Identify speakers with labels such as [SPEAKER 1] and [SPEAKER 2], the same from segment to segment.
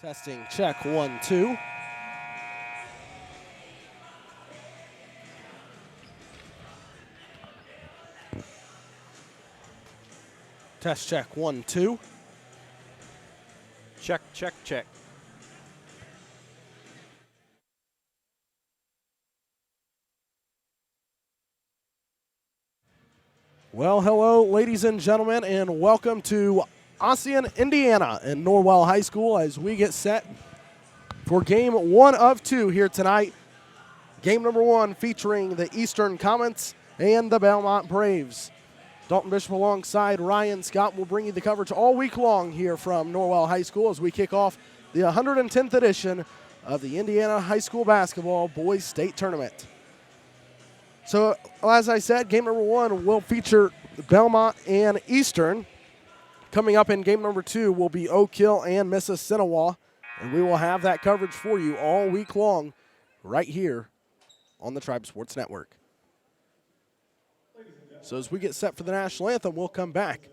[SPEAKER 1] Testing, check, 1, 2. Test, check, 1, 2.
[SPEAKER 2] Check, check, check.
[SPEAKER 1] Well, hello, ladies and gentlemen, and welcome to Ossian, Indiana, and Norwell High School as we get set for game 1 of 2 here tonight. Game number 1 featuring the Eastern Comets and the Belmont Braves. Dalton Bishop alongside Ryan Scott will bring you the coverage all week long here from Norwell High School as we kick off the 110th edition of the Indiana High School Basketball Boys State Tournament. So, as I said, game number 1 will feature Belmont and Eastern. Coming up in game number 2 will be Oak Hill and Mississinewa, and we will have that coverage for you all week long right here on the Tribe Sports Network. So as we get set for the national anthem, we'll come back.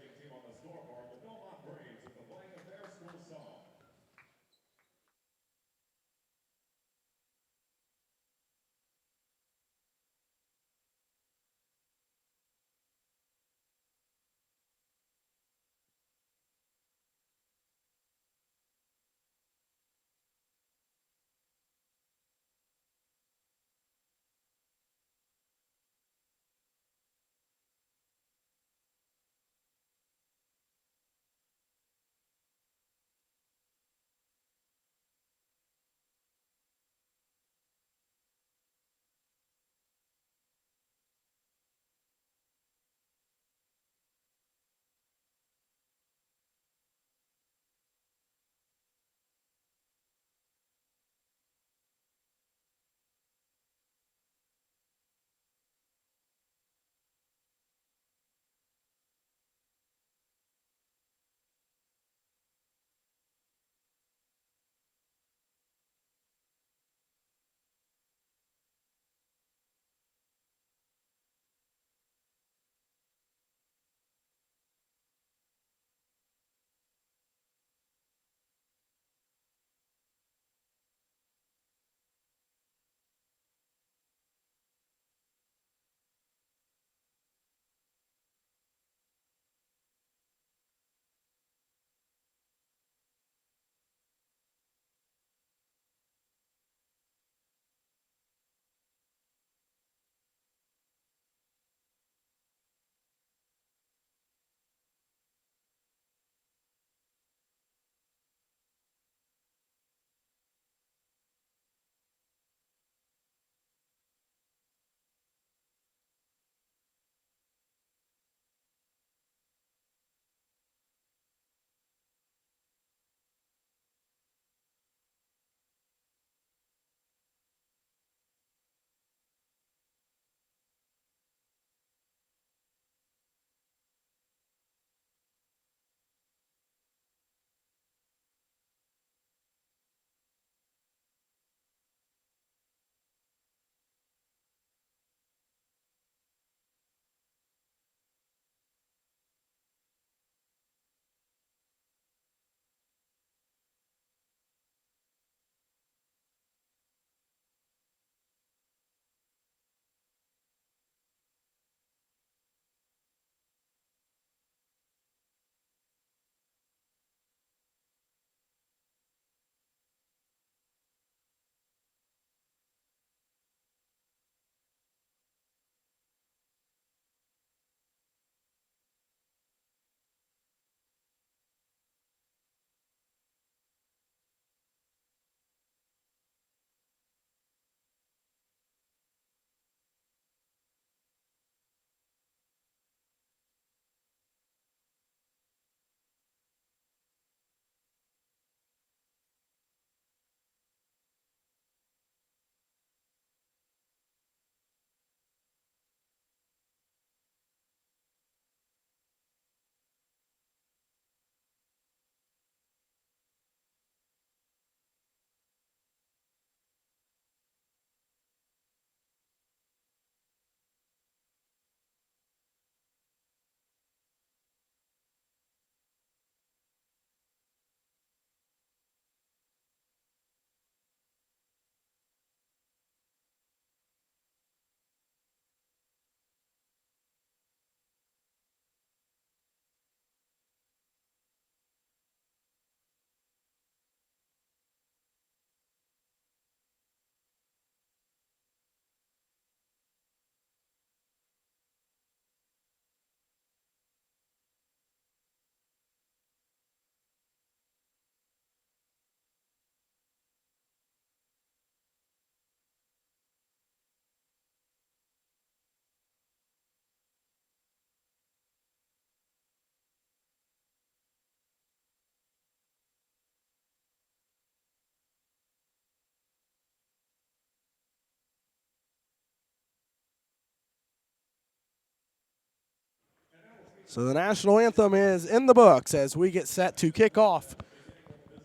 [SPEAKER 1] So the national anthem is in the books as we get set to kick off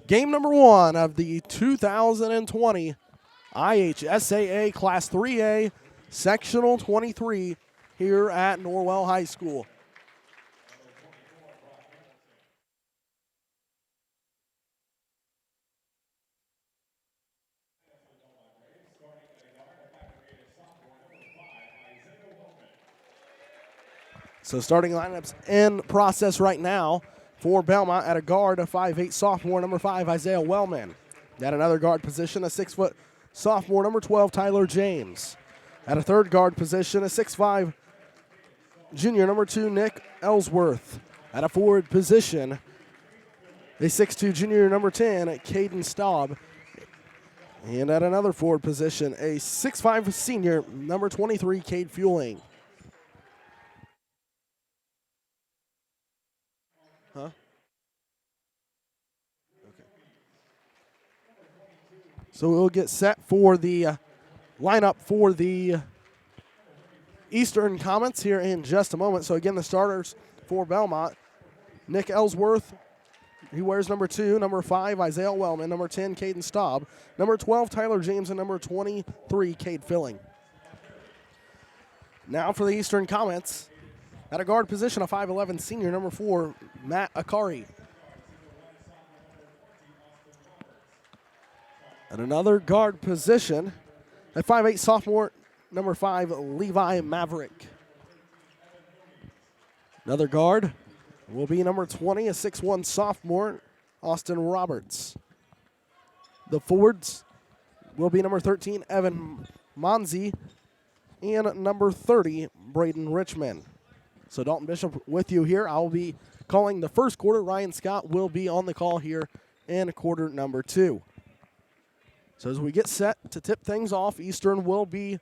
[SPEAKER 1] game number 1 of the 2020 IHSAA Class 3A Sectional 23 here at Norwell High School. So starting lineups in process right now for Belmont. At a guard, a 5'8" sophomore, number 5, Isaiah Wellman. At another guard position, a 6-foot sophomore, number 12, Tyler James. At a third guard position, a 6'5" junior, number 2, Nick Ellsworth. At a forward position, a 6'2" junior, number 10, Caden Staub. And at another forward position, a 6'5" senior, number 23, Cade Fueling. Huh? Okay. So we'll get set for the lineup for the Eastern Comets here in just a moment. So again, the starters for Belmont: Nick Ellsworth, he wears number 2, number 5, Isaiah Wellman, number 10, Caden Staub, number 12, Tyler James, and number 23, Cade Filling. Now for the Eastern Comets. At a guard position, a 5'11" senior, number 4, Matt Akari. At another guard position, a 5'8" sophomore, number 5, Levi Maverick. Another guard will be number 20, a 6'1" sophomore, Austin Roberts. The forwards will be number 13, Evan Monzi, and number 30, Braden Richmond. So Dalton Bishop with you here. I'll be calling the first quarter. Ryan Scott will be on the call here in quarter number 2. So as we get set to tip things off, Eastern will be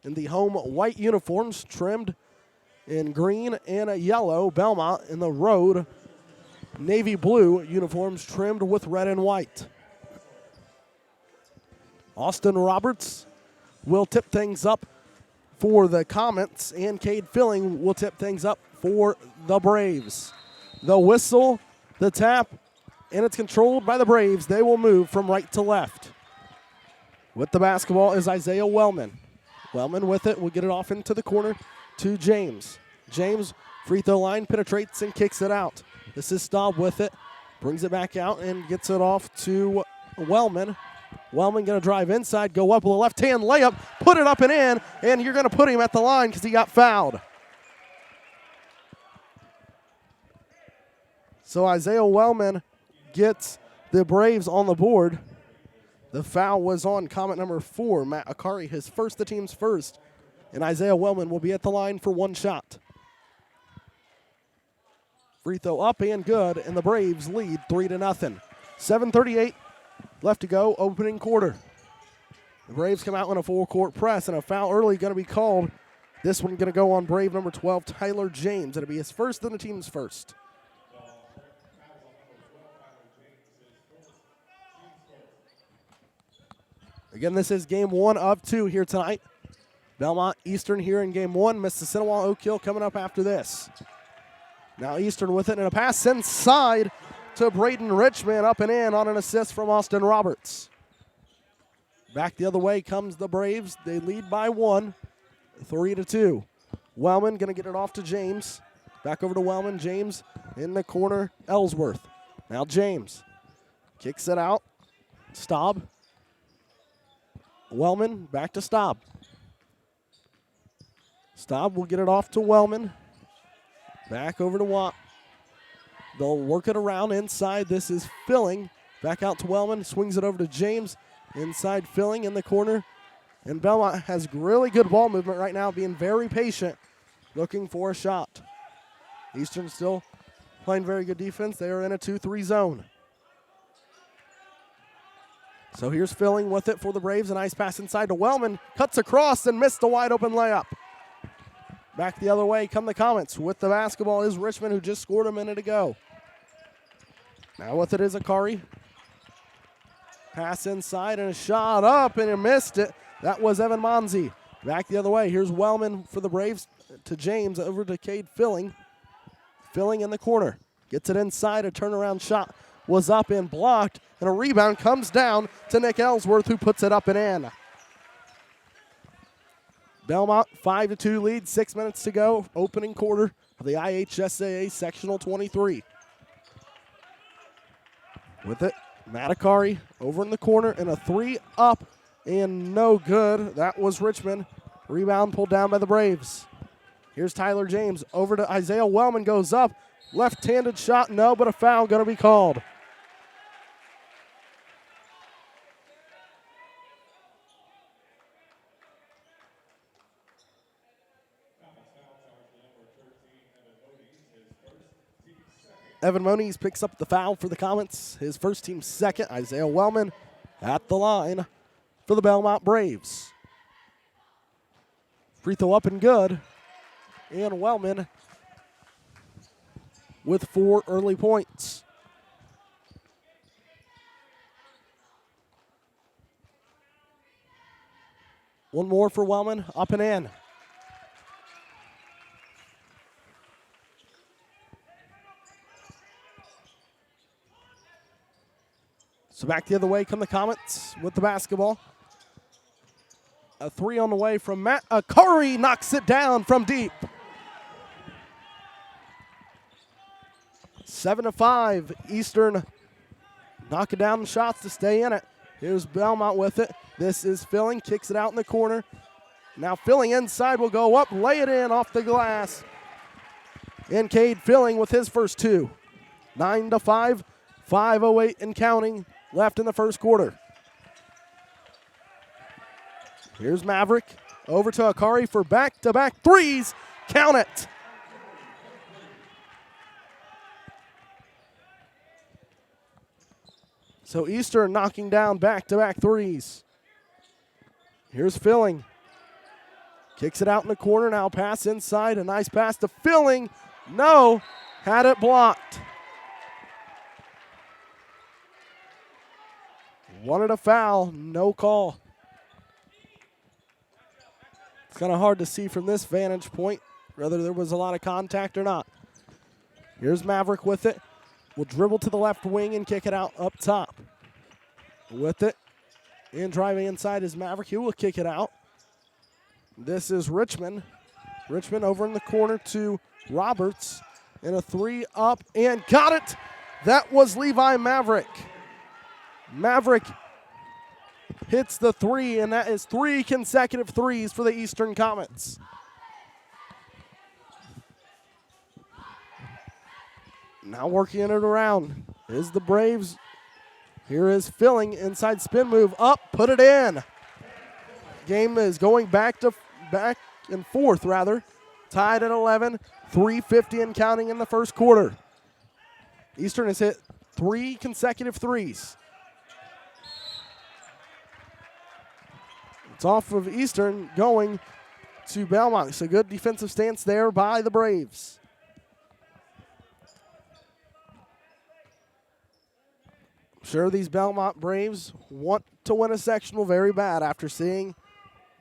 [SPEAKER 1] in the home white uniforms trimmed in green and yellow. Belmont in the road navy blue uniforms trimmed with red and white. Austin Roberts will tip things up for the Comets, and Cade Filling will tip things up for the Braves. The whistle, the tap, and it's controlled by the Braves. They will move from right to left. With the basketball is Isaiah Wellman. Wellman with it will get it off into the corner to James. James, free throw line, penetrates and kicks it out. This is Staub with it, brings it back out and gets it off to Wellman. Wellman going to drive inside, go up with a left-hand layup, put it up and in, and you're going to put him at the line because he got fouled. So Isaiah Wellman gets the Braves on the board. The foul was on Comet number 4, Matt Akari, his first, the team's first, and Isaiah Wellman will be at the line for one shot. Free throw up and good, and the Braves lead 3-0. 7:38 left to go, opening quarter. The Braves come out in a full-court press, and a foul early going to be called. This one going to go on Brave number 12, Tyler James. It'll be his first and the team's first. Again, this is game 1 of 2 here tonight. Belmont Eastern here in game 1. Mississinewa Oak Hill coming up after this. Now Eastern with it, and a pass inside to Braden Richmond, up and in on an assist from Austin Roberts. Back the other way comes the Braves. They lead by 1, 3-2. Wellman going to get it off to James. Back over to Wellman. James in the corner. Ellsworth. Now James kicks it out. Staub. Wellman back to Staub. Staub will get it off to Wellman. Back over to Watt. They'll work it around inside. This is Filling. Back out to Wellman. Swings it over to James. Inside Filling in the corner. And Belmont has really good ball movement right now, being very patient, looking for a shot. Eastern still playing very good defense. They are in a 2-3 zone. So here's Filling with it for the Braves. A nice pass inside to Wellman. Cuts across and missed the wide open layup. Back the other way come the Comets. With the basketball is Richmond, who just scored a minute ago. Now with it is Akari. Pass inside and a shot up, and he missed it. That was Evan Monzi. Back the other way. Here's Wellman for the Braves to James, over to Cade Filling. Filling in the corner. Gets it inside. A turnaround shot was up and blocked. And a rebound comes down to Nick Ellsworth, who puts it up and in. Belmont 5-2 lead. 6 minutes to go. Opening quarter of the IHSAA Sectional 23. With it, Matakari over in the corner, and a three up and no good. That was Richmond. Rebound pulled down by the Braves. Here's Tyler James over to Isaiah Wellman, goes up. Left-handed shot, no, but a foul going to be called. Evan Moniz picks up the foul for the Comets. His first team second. Isaiah Wellman at the line for the Belmont Braves. Free throw up and good. And Wellman with 4 early points. One more for Wellman, up and in. So back the other way come the Comets with the basketball. A three on the way from Matt. Curry knocks it down from deep. 7-5. Eastern knocking down the shots to stay in it. Here's Belmont with it. This is Filling. Kicks it out in the corner. Now Filling inside will go up. Lay it in off the glass. And Cade Filling with his first 2. 9-5. 5:08 and counting left in the first quarter. Here's Maverick over to Akari for back-to-back threes. Count it. So Eastern knocking down back-to-back threes. Here's Filling. Kicks it out in the corner. Now pass inside. A nice pass to Filling. No. Had it blocked. Wanted a foul. No call. It's kind of hard to see from this vantage point whether there was a lot of contact or not. Here's Maverick with it. Will dribble to the left wing and kick it out up top. With it. And driving inside is Maverick. He will kick it out. This is Richmond. Richmond over in the corner to Roberts. And a three up and got it. That was Levi Maverick. Maverick hits the three, and that is 3 consecutive threes for the Eastern Comets. Now working it around is the Braves. Here is Filling, inside spin move, up, put it in. Game is going back and forth, rather. Tied at 11, 3:50 and counting in the first quarter. Eastern has hit 3 consecutive threes. It's off of Eastern going to Belmont. So good defensive stance there by the Braves. I'm sure these Belmont Braves want to win a sectional very bad after seeing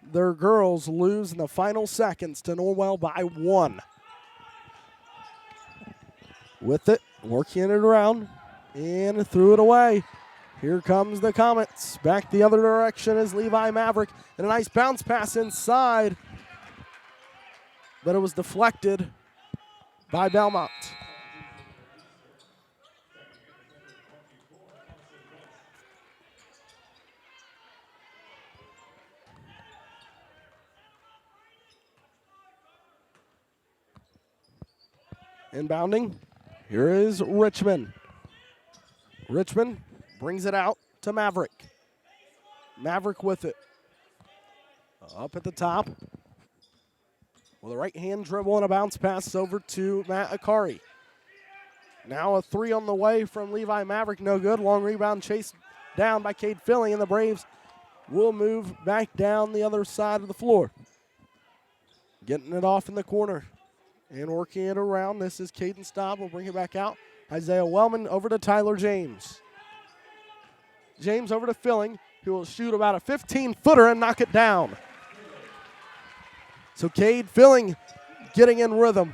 [SPEAKER 1] their girls lose in the final seconds to Norwell by 1. With it, working it around, and threw it away. Here comes the Comets. Back the other direction is Levi Maverick. And a nice bounce pass inside. But it was deflected by Belmont. Inbounding. Here is Richmond. Richmond brings it out to Maverick. Maverick with it. Up at the top. With a right-hand dribble and a bounce pass over to Matt Akari. Now a three on the way from Levi Maverick. No good. Long rebound chased down by Cade Filling, and the Braves will move back down the other side of the floor. Getting it off in the corner and working it around. This is Caden Staub. We'll bring it back out. Isaiah Wellman over to Tyler James. James over to Filling, who will shoot about a 15-footer and knock it down. So Cade Filling getting in rhythm.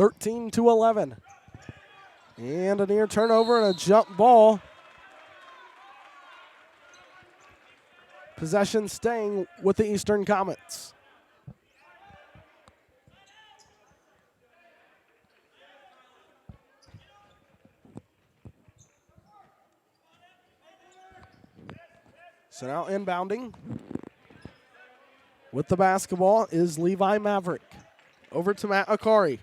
[SPEAKER 1] 13-11. And a near turnover and a jump ball. Possession staying with the Eastern Comets. So now inbounding with the basketball is Levi Maverick. Over to Matt Akari.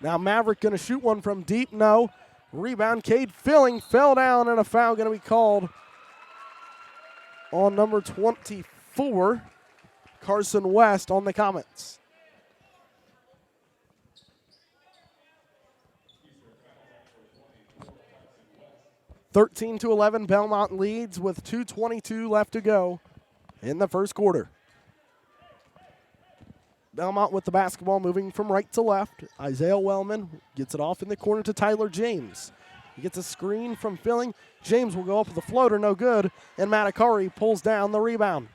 [SPEAKER 1] Now Maverick going to shoot one from deep. No. Rebound, Cade Filling fell down, and a foul going to be called on number 24, Carson West, on the Comets. (13-11), Belmont leads with 2:22 left to go in the first quarter. Belmont with the basketball, moving from right to left. Isaiah Wellman gets it off in the corner to Tyler James. He gets a screen from Filling. James will go up with a floater, no good, and Matakari pulls down the rebound.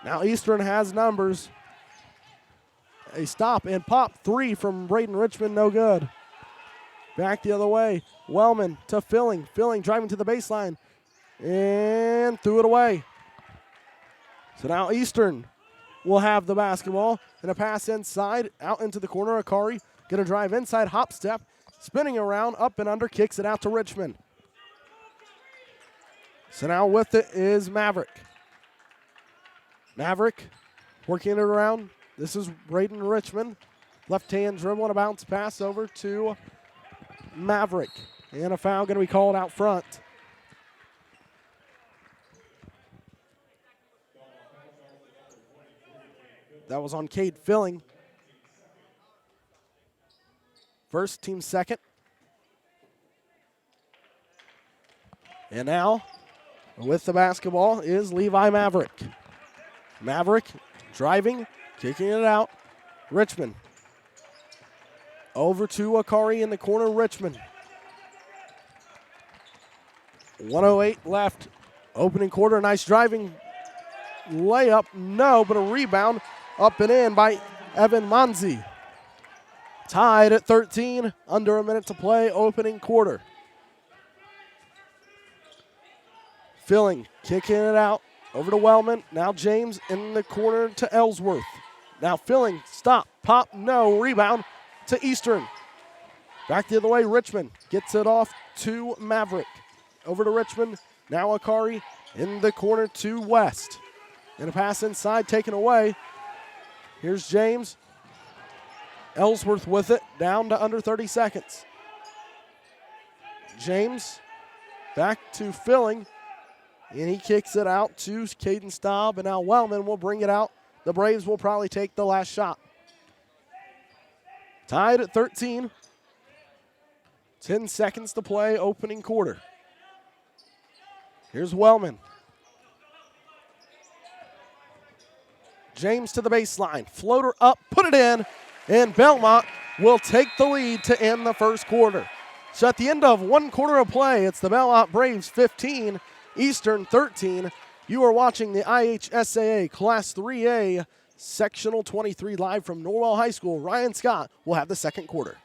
[SPEAKER 1] Now Eastern has numbers. A stop and pop three from Braden Richmond, no good. Back the other way. Wellman to Filling. Filling driving to the baseline and threw it away. So now Eastern will have the basketball and a pass inside, out into the corner. Akari going to drive inside, hop step, spinning around, up and under, kicks it out to Richmond. So now with it is Maverick. Maverick working it around. This is Braden Richmond. Left hand dribble and a bounce pass over to Maverick. And a foul going to be called out front. That was on Cade Filling. First, team second. And now, with the basketball, is Levi Maverick. Maverick driving, kicking it out. Richmond. Over to Akari in the corner, Richmond. 1:08 left. Opening quarter, nice driving layup. No, but a rebound up and in by Evan Manzi. Tied at 13, under a minute to play, opening quarter. Filling, kicking it out, over to Wellman. Now James in the corner to Ellsworth. Now Filling, stop, pop, no, rebound to Eastern. Back the other way, Richmond gets it off to Maverick. Over to Richmond, now Akari in the corner to West. And a pass inside, taken away. Here's James. Ellsworth with it, down to under 30 seconds. James back to Filling, and he kicks it out to Caden Staub, and now Wellman will bring it out. The Braves will probably take the last shot. Tied at 13. 10 seconds to play, opening quarter. Here's Wellman. James to the baseline. Floater up, put it in, and Belmont will take the lead to end the first quarter. So at the end of one quarter of play, it's the Belmont Braves 15, Eastern 13. You are watching the IHSAA Class 3A Sectional 23 live from Norwell High School. Ryan Scott will have the second quarter.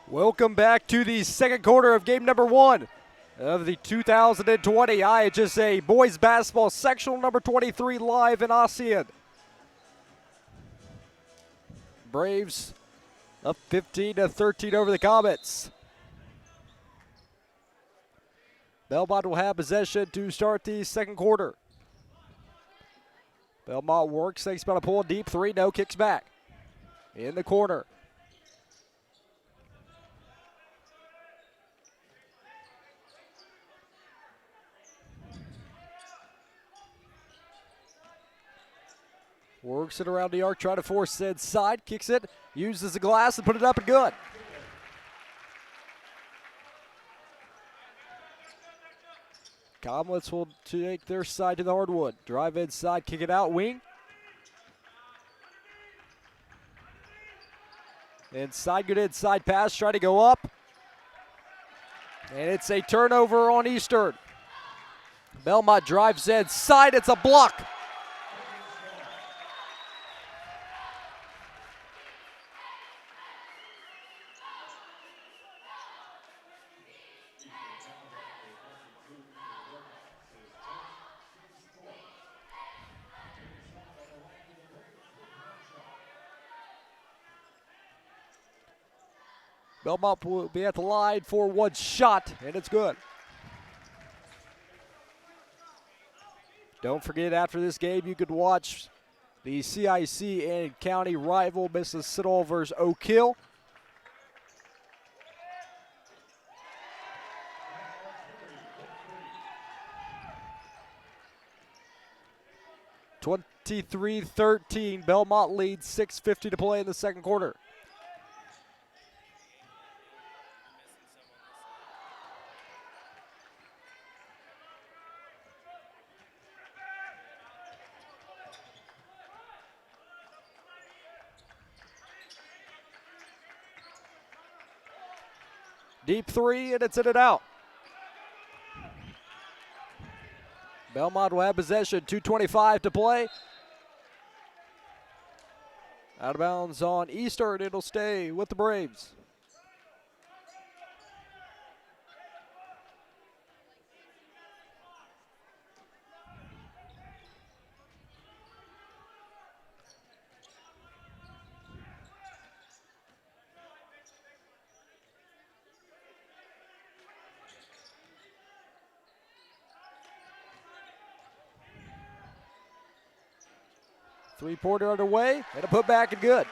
[SPEAKER 2] Welcome back to the second quarter of game number one of the 2020 IHSA Boys Basketball Sectional number 23 live in Ossian. Braves up 15-13 over the Comets. Belmont will have possession to start the second quarter. Belmont works, thinks about a pull deep three, no, kicks back. In the corner. Works it around the arc, trying to force it inside, kicks it, uses the glass and put it up and good. Comlets will take their side to the hardwood. Drive inside, kick it out, wing. Inside, good inside pass, try to go up. And it's a turnover on Eastern. Belmont drives inside, it's a block. Belmont will be at the line for one shot, and it's good. Don't forget, after this game, you could watch the CIC and county rival Mississinewa versus Oak Hill. (23-13). Belmont leads, 6:50 to play in the second quarter. Deep three, and it's in and out. Belmont will have possession, 2:25 to play. Out of bounds on Eastern, it'll stay with the Braves. Three-pointer underway, and a put back and good.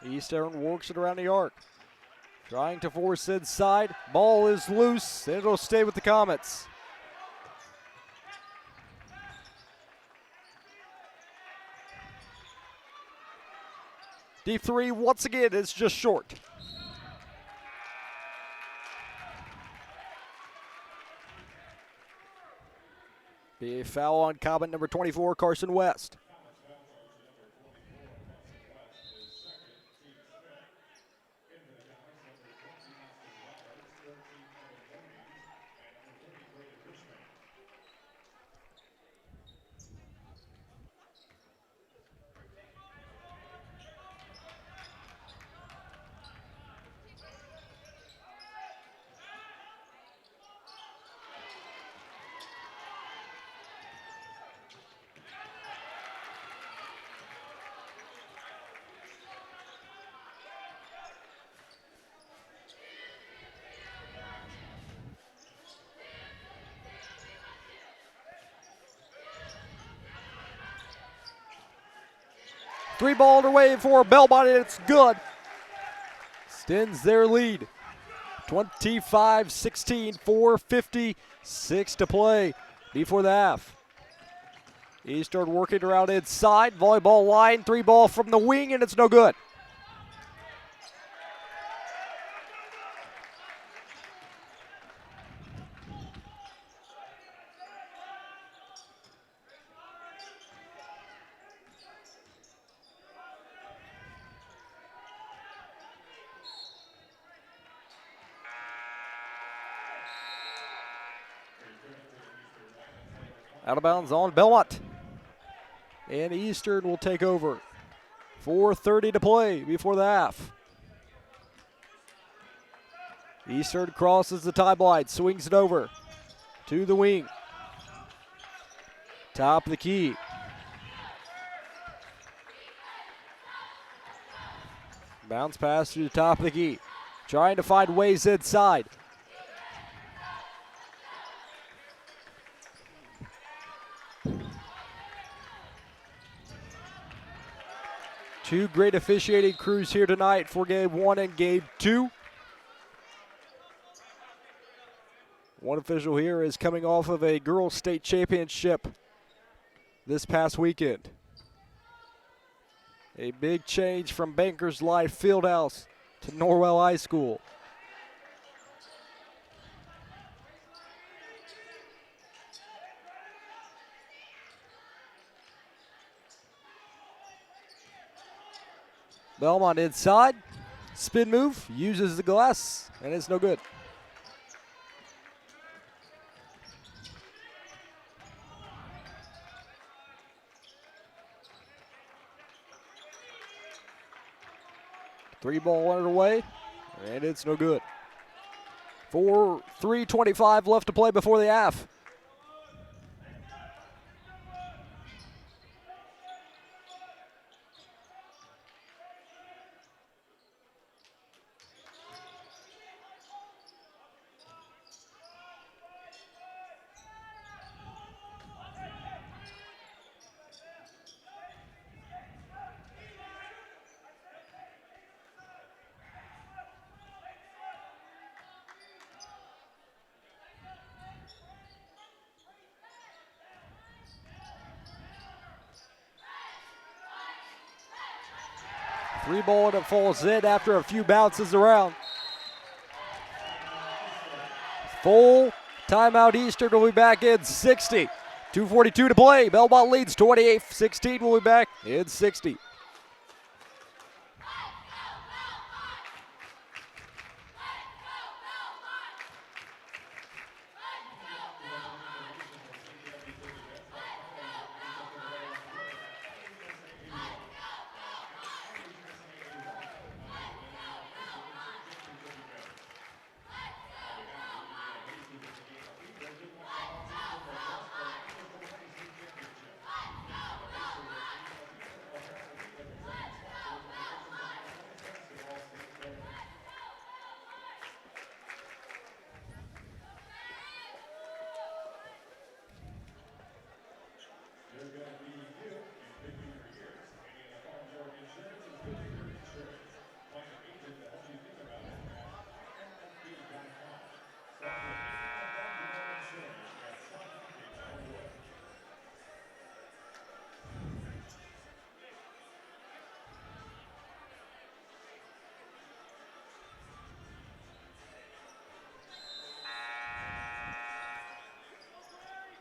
[SPEAKER 2] Eastern works it around the arc. Trying to force inside. Ball is loose, and it'll stay with the Comets. Deep three, once again, it's just short. Be a foul on Comet number 24, Carson West. Three ball underway for Belmont, and it's good. Extends their lead. 25-16, 4:56 to play before the half. Eastern working around inside, volleyball line, three ball from the wing, and it's no good. Out of bounds on Belmont. And Eastern will take over. 4:30 to play before the half. Eastern crosses the timeline, swings it over to the wing. Top of the key. Bounce pass to the top of the key. Trying to find ways inside. Two great officiating crews here tonight for game one and game two. One official here is coming off of a girls' state championship this past weekend. A big change from Bankers Life Fieldhouse to Norwell High School. Belmont inside, spin move, uses the glass, and it's no good. Three ball underway, and it's no good. 3:25 left to play before the half. Three ball and it falls in after a few bounces around. Full timeout. Eastern will be back in 60. 2:42 to play. Belmont leads 28-16. We'll be back in 60.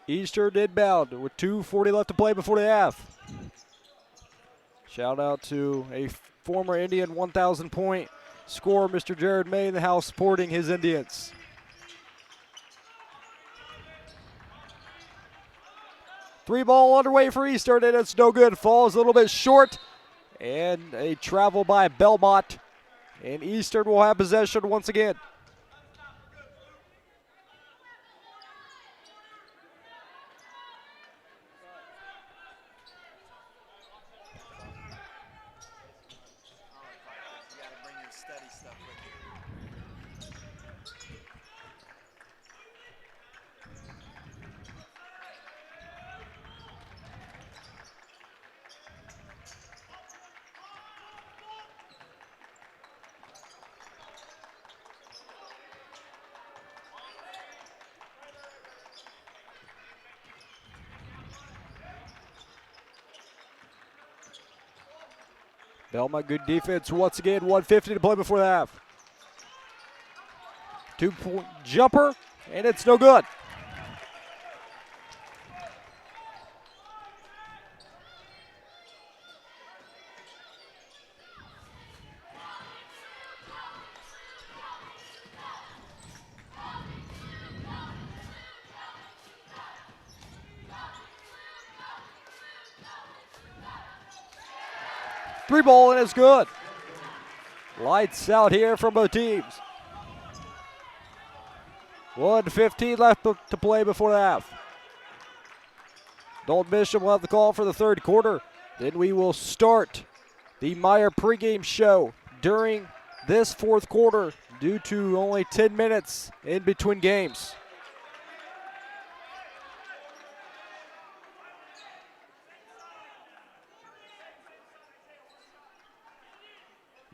[SPEAKER 2] Eastern inbound with 2:40 left to play before the half. Shout out to a former Indian 1,000-point scorer, Mr. Jared May, in the house supporting his Indians. Three ball underway for Eastern, and it's no good. Falls a little bit short, and a travel by Belmont. And Eastern will have possession once again. Belmont, good defense once again. 1:50 to play before the half. 2-point jumper, and it's no good. Three ball, and it's good. Lights out here from both teams. 1:15 left to play before the half. Dalton Bishop will have the call for the third quarter. Then we will start the Meyer pregame show during this fourth quarter due to only 10 minutes in between games.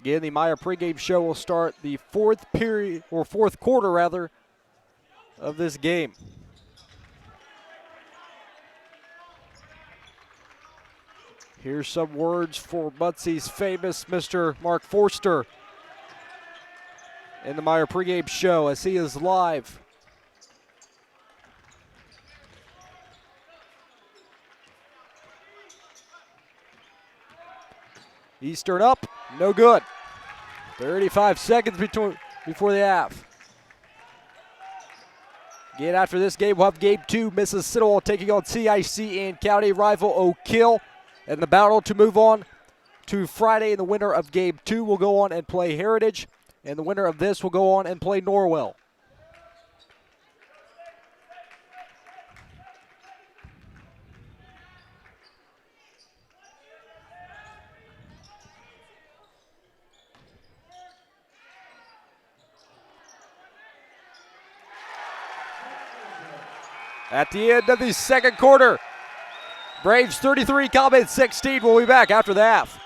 [SPEAKER 2] Again, the Meyer pregame show will start the fourth quarter rather, of this game. Here's some words for Muncie's famous Mr. Mark Forster in the Meyer pregame show as he is live. Eastern up, no good. 35 seconds before the half. Again, after this game, we'll have game 2, Mississinewa taking on CIC and county rival Oak Hill. And the battle to move on to Friday, and the winner of game 2 will go on and play Heritage. And the winner of this will go on and play Norwell. At the end of the second quarter, Braves 33, Comets 16. We'll be back after the half.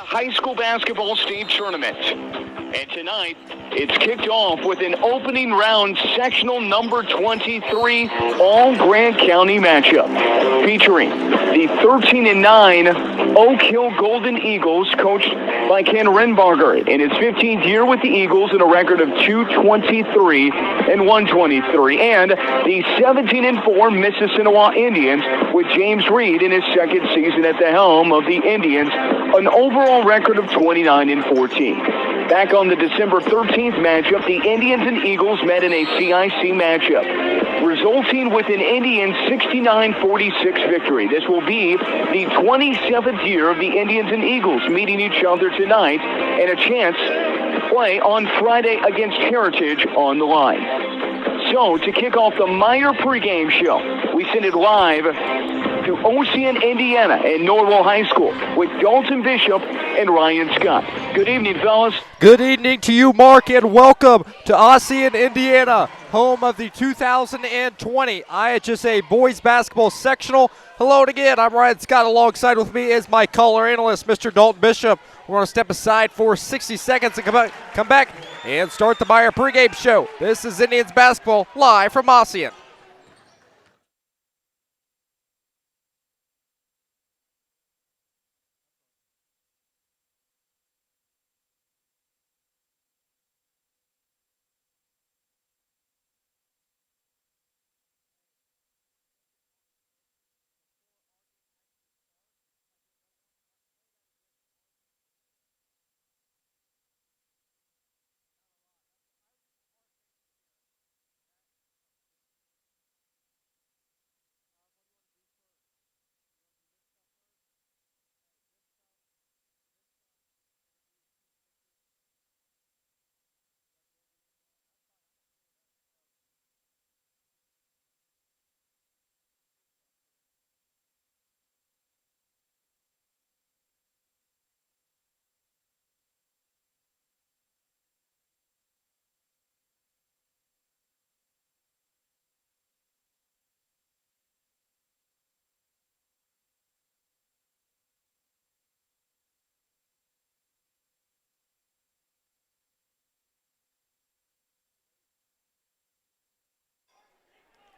[SPEAKER 3] high school basketball state tournament. And tonight, it's kicked off with an opening round sectional number 23 all-Grant County matchup featuring the 13-9 Oak Hill Golden Eagles, coached by Ken Renbarger in his 15th year with the Eagles and a record of 223 and 123, and the 17-4 Mississinewa Indians with James Reed in his second season at the helm of the Indians, an overall record of 29 and 14. Back on the December 13th matchup, the Indians and Eagles met in a CIC matchup, resulting with an Indians 69-46 victory. This will be the 27th year of the Indians and Eagles meeting each other tonight, and a chance to play on Friday against Heritage on the line. So, to kick off the Meyer pregame show, we send it live to Ocean, Indiana, and Norwell High School with Dalton Bishop and Ryan Scott. Good evening, fellas.
[SPEAKER 2] Good evening to you, Mark, and welcome to Ocean, Indiana, home of the 2020 IHSA Boys Basketball Sectional. Hello again, I'm Ryan Scott. Alongside with me is my caller analyst, Mr. Dalton Bishop. We're going to step aside for 60 seconds and come back and start the Meyer pregame show. This is Indians basketball live from Ocean.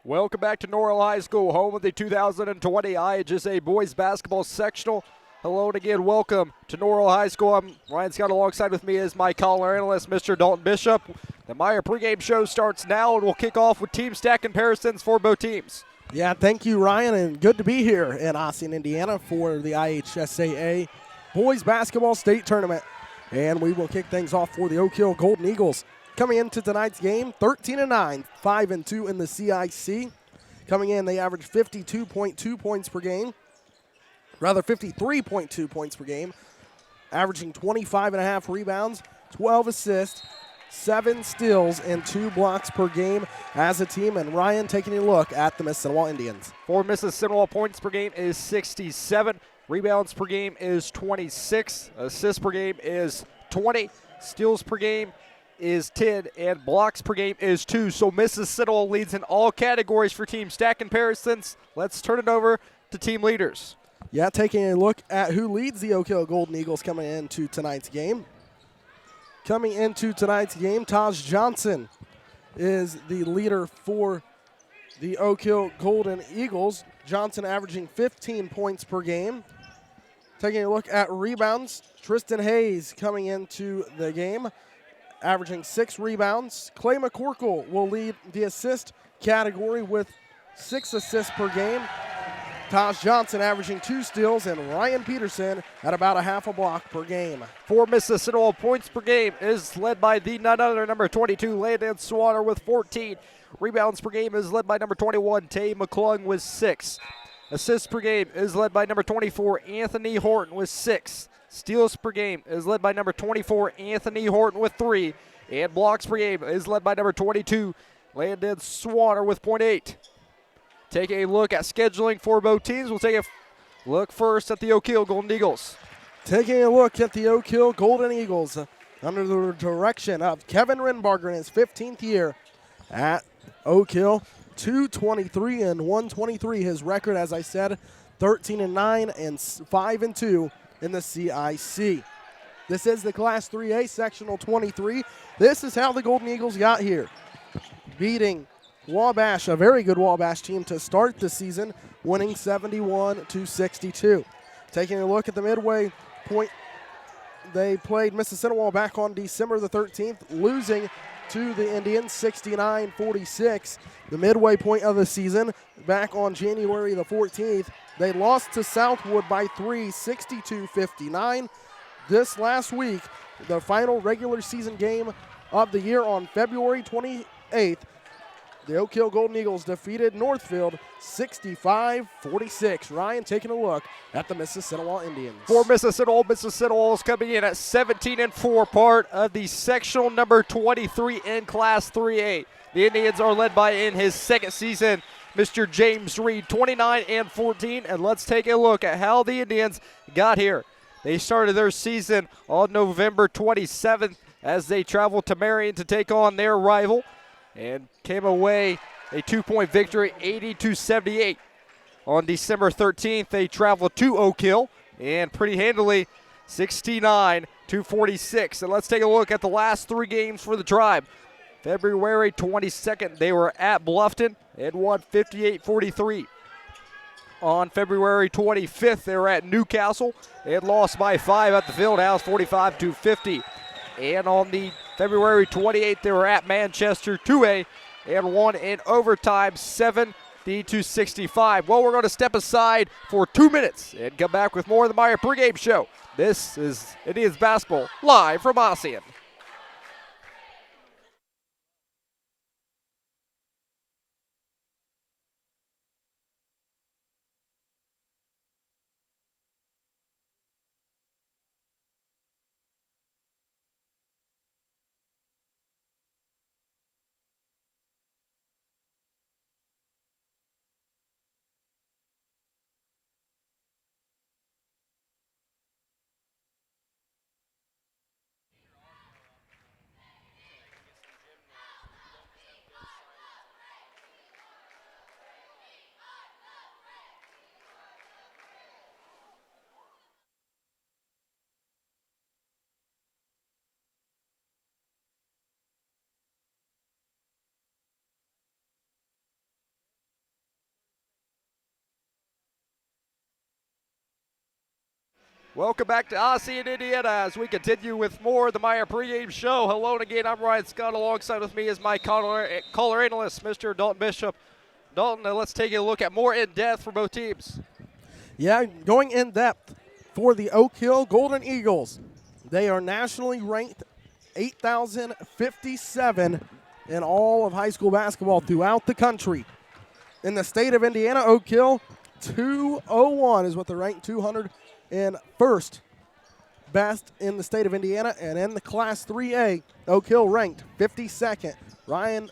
[SPEAKER 2] Welcome back to Norwell High School, home of the 2020 IHSA Boys Basketball Sectional. Hello and again, welcome to Norwell High School. I'm Ryan Scott. Alongside with me is my caller analyst, Mr. Dalton Bishop. The Meyer pregame show starts now, and we'll kick off with team stat comparisons for both teams.
[SPEAKER 1] Yeah, thank you, Ryan, and good to be here in Ocean, Indiana for the IHSAA Boys Basketball State Tournament. And we will kick things off for the Oak Hill Golden Eagles. Coming into tonight's game, 13-9, 5-2 in the CIC. Coming in, they average 52.2 points per game. Rather, 53.2 points per game. Averaging 25.5 rebounds, 12 assists, 7 steals, and 2 blocks per game as a team. And Ryan, taking a look at the Mississinewa Indians.
[SPEAKER 2] For Mississinewa, points per game is 67. Rebounds per game is 26. Assists per game is 20. Steals per game is 10, and blocks per game is 2. So Mississinewa leads in all categories for team stat comparisons. Let's turn it over to team leaders.
[SPEAKER 1] Yeah, taking a look at who leads the Oak Hill Golden Eagles coming into tonight's game. Coming into tonight's game, Taj Johnson is the leader for the Oak Hill Golden Eagles. Johnson averaging 15 points per game. Taking a look at rebounds, Tristan Hayes coming into the game, averaging 6 rebounds. Clay McCorkle will lead the assist category with 6 assists per game. Taj Johnson averaging 2 steals, and Ryan Peterson at about a half a block per game.
[SPEAKER 2] For Mississinewa, points per game is led by the none other number 22, Landon Swanner with 14. Rebounds per game is led by number 21, Tay McClung with 6. Assists per game is led by number 24, Anthony Horton with 6. Steals per game is led by number 24, Anthony Horton with 3. And blocks per game is led by number 22, Landon Swanner with .8. Take a look at scheduling for both teams. We'll take a look first at the Oak Hill Golden Eagles.
[SPEAKER 1] Taking a look at the Oak Hill Golden Eagles under the direction of Kevin Renbarger in his 15th year at Oak Hill. 223 and 123. His record, as I said, 13-9 and 5-2 in the CIC. This is the Class 3A Sectional 23. This is how the Golden Eagles got here. Beating Wabash, a very good Wabash team to start the season, winning 71-62. Taking a look at the midway point, they played Mississinewa back on December the 13th, losing to the Indians 69-46. The midway point of the season, back on January the 14th, they lost to Southwood by 3, 62-59. This last week, the final regular season game of the year on February 28th, the Oak Hill Golden Eagles defeated Northfield 65-46. Ryan taking a look at the Mississinewa Indians.
[SPEAKER 2] For Mississinewa is coming in at 17-4, part of the sectional number 23 in Class 3A. The Indians are led by, in his second season, Mr. James Reed, 29-14. And let's take a look at how the Indians got here. They started their season on November 27th as they traveled to Marion to take on their rival, and came away a 2-point victory, 80-78. On December 13th, they traveled to Oak Hill, and pretty handily, 69-46. And let's take a look at the last 3 games for the Tribe. February 22nd, they were at Bluffton and won 58-43. On February 25th, they were at Newcastle and lost by 5 at the Fieldhouse, 45-50. And on the February 28th, they were at Manchester 2A and won in overtime 70-65. Well, we're going to step aside for 2 minutes and come back with more of the Meyer Pregame Show. This is Indians Basketball live from Ossian. Welcome back to Ossian, Indiana, as we continue with more of the Meyer Pregame Show. Hello again, I'm Ryan Scott. Alongside with me is my caller analyst, Mr. Dalton Bishop. Dalton, let's take a look at more in-depth for both teams.
[SPEAKER 1] Yeah, going in-depth for the Oak Hill Golden Eagles. They are nationally ranked 8,057 in all of high school basketball throughout the country. In the state of Indiana, Oak Hill, 201 is what they're ranked, 201st best in the state of Indiana. And in the Class 3A, Oak Hill ranked 52nd. Ryan,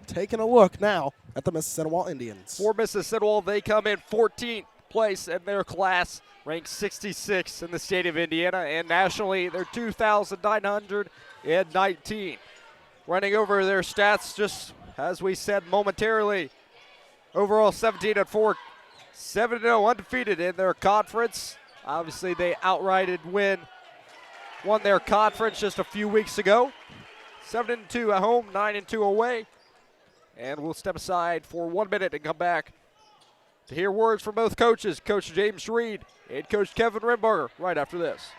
[SPEAKER 1] taking a look now at the Mississinewa Indians.
[SPEAKER 2] For Mississinewa, they come in 14th place in their class, ranked 66 in the state of Indiana, and nationally they're 2,919. Running over their stats, just as we said momentarily, overall 17-4, 7-0 undefeated in their conference. Obviously, they won their conference just a few weeks ago. 7-2 at home, 9-2 away. And we'll step aside for 1 minute and come back to hear words from both coaches, Coach James Reed and Coach Kevin Rimberger, right after this.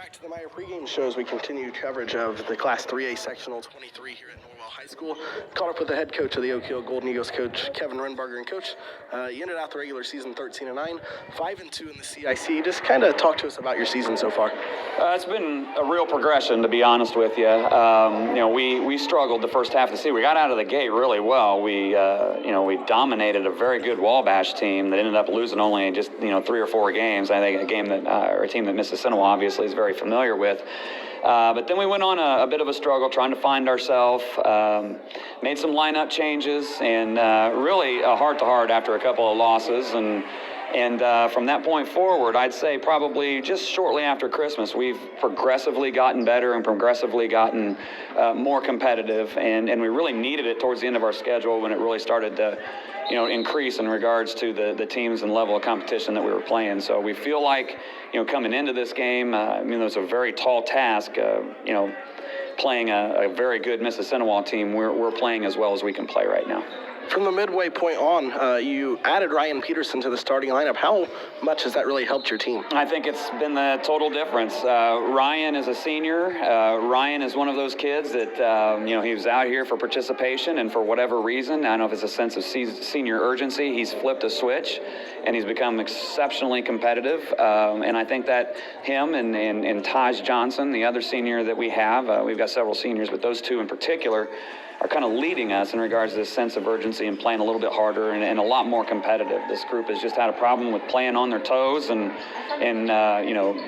[SPEAKER 1] Back to the Meyer pregame show as we continue coverage of the Class 3A Sectional 23 here at Norwell High School. Caught up with the head coach of the Oak Hill Golden Eagles, Coach Kevin Renbarger. And Coach, you ended out the regular season 13-9, 5-2 in the CIC. Just kind of talk to us about your season so far.
[SPEAKER 4] It's been a real progression, to be honest with you. We struggled the first half of the season. We got out of the gate really well. We dominated a very good Wabash team that ended up losing only just 3 or 4 games. I think a team that Mississinewa obviously is very familiar with. But then we went on a bit of a struggle trying to find ourselves, made some lineup changes, and really a heart-to-heart after a couple of losses. And from that point forward, I'd say probably just shortly after Christmas, we've progressively gotten better and progressively gotten more competitive. And we really needed it towards the end of our schedule when it really started to increase in regards to the teams and level of competition that we were playing. So we feel like, coming into this game, it was a very tall task, playing a very good Mississinewa team. We're playing as well as we can play right now.
[SPEAKER 1] From the midway point on, you added Ryan Peterson to the starting lineup. How much has that really helped your team?
[SPEAKER 4] I think it's been the total difference. Ryan is a senior. Ryan is one of those kids that, he was out here for participation, and for whatever reason, I don't know if it's a sense of senior urgency, he's flipped a switch, and he's become exceptionally competitive. And I think that him and Taj Johnson, the other senior that we have, we've got several seniors, but those two in particular, are kind of leading us in regards to this sense of urgency and playing a little bit harder and a lot more competitive. This group has just had a problem with playing on their toes and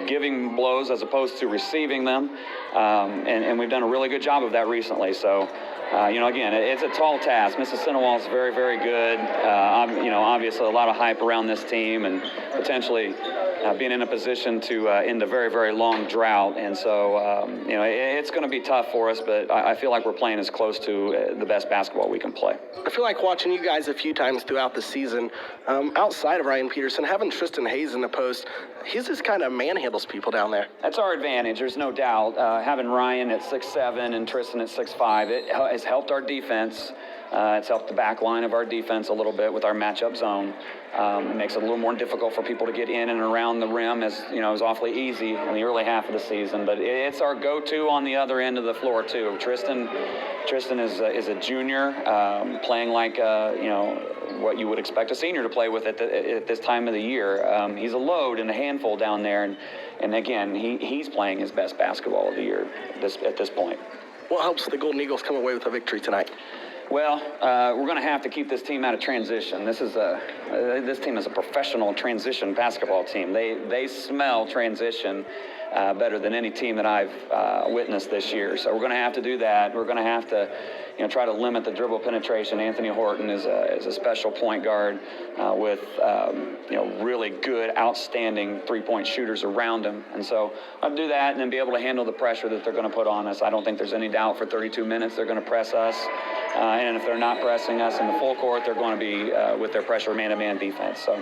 [SPEAKER 4] giving blows as opposed to receiving them. And we've done a really good job of that recently. So, again, it's a tall task. Mississinewa is very, very good. Obviously a lot of hype around this team and potentially being in a position to end a very, very long drought. And so, it's going to be tough for us, but I feel like we're playing as close to the best basketball we can play.
[SPEAKER 1] I feel like watching you guys a few times throughout the season, outside of Ryan Peterson, having Tristan Hayes in the post, he just kind of manhandles people down there.
[SPEAKER 4] That's our advantage, there's no doubt. Having Ryan at 6'7" and Tristan at 6'5", it has helped our defense. It's helped the back line of our defense a little bit with our matchup zone. It makes it a little more difficult for people to get in and around the rim, as it was awfully easy in the early half of the season. But it's our go-to on the other end of the floor too. Tristan is a junior, playing like what you would expect a senior to play with at this time of the year. He's a load and a handful down there, and again, he's playing his best basketball of the year at this point.
[SPEAKER 1] What helps the Golden Eagles come away with a victory tonight?
[SPEAKER 4] Well, we're going to have to keep this team out of transition. This team is a professional transition basketball team. They smell transition better than any team that I've witnessed this year. So we're going to have to do that. We're going to have to try to limit the dribble penetration. Anthony Horton is a special point guard with really good, outstanding three-point shooters around him. And so I'll do that and then be able to handle the pressure that they're going to put on us. I don't think there's any doubt for 32 minutes they're going to press us. And if they're not pressing us in the full court, they're going to be with their pressure man-to-man defense. So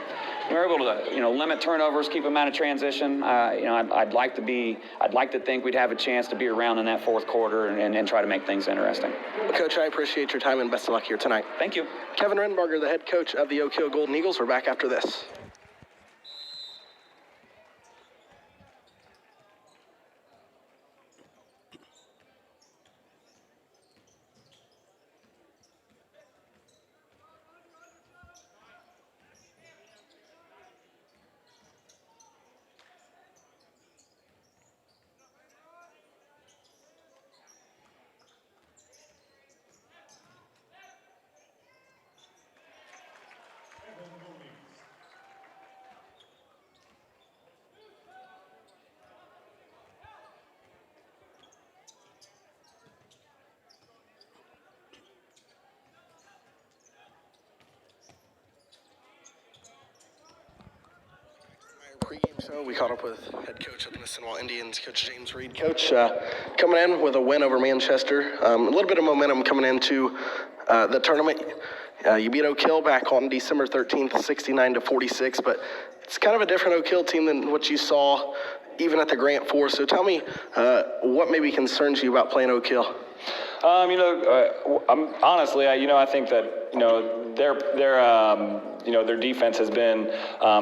[SPEAKER 4] we're able to limit turnovers, keep them out of transition. I'd like to think we'd have a chance to be around in that fourth quarter and try to make things interesting.
[SPEAKER 1] Well, Coach, I appreciate your time and best of luck here tonight.
[SPEAKER 4] Thank you.
[SPEAKER 1] Kevin Renbarger, the head coach of the Oak Hill Golden Eagles. We're back after this. Pregame show, we caught up with head coach of the Mississinewa Indians, Coach James Reed. Coach, coming in with a win over Manchester, a little bit of momentum coming into the tournament. You beat Oak Hill back on December 13th, 69-46, but it's kind of a different Oak Hill team than what you saw even at the Grant Four. So tell me what maybe concerns you about playing Oak Hill?
[SPEAKER 5] Honestly, I think that
[SPEAKER 4] their defense has been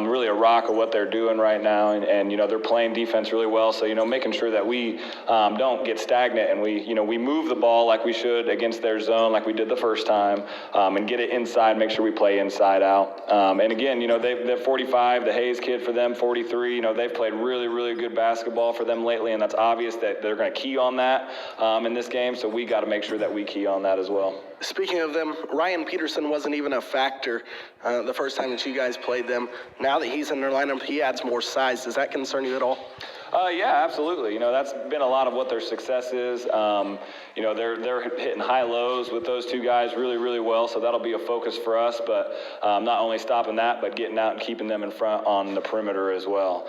[SPEAKER 4] really a rock of what they're doing right now, and they're playing defense really well. So making sure that we don't get stagnant and we move the ball like we should against their zone, like we did the first time, and get it inside. Make sure we play inside out. And again, they're 45, the Hayes kid for them 43. They've played really, really good basketball for them lately, and that's obvious that they're going to key on that in this game. So we got to make sure that we key on that as well.
[SPEAKER 1] Speaking of them, Ryan Peterson wasn't even a factor the first time that you guys played them. Now that he's in their lineup, he adds more size. Does that concern you at all?
[SPEAKER 4] Yeah, absolutely. That's been a lot of what their success is. They're hitting high lows with those two guys really, really well, so that'll be a focus for us. But not only stopping that, but getting out and keeping them in front on the perimeter as well.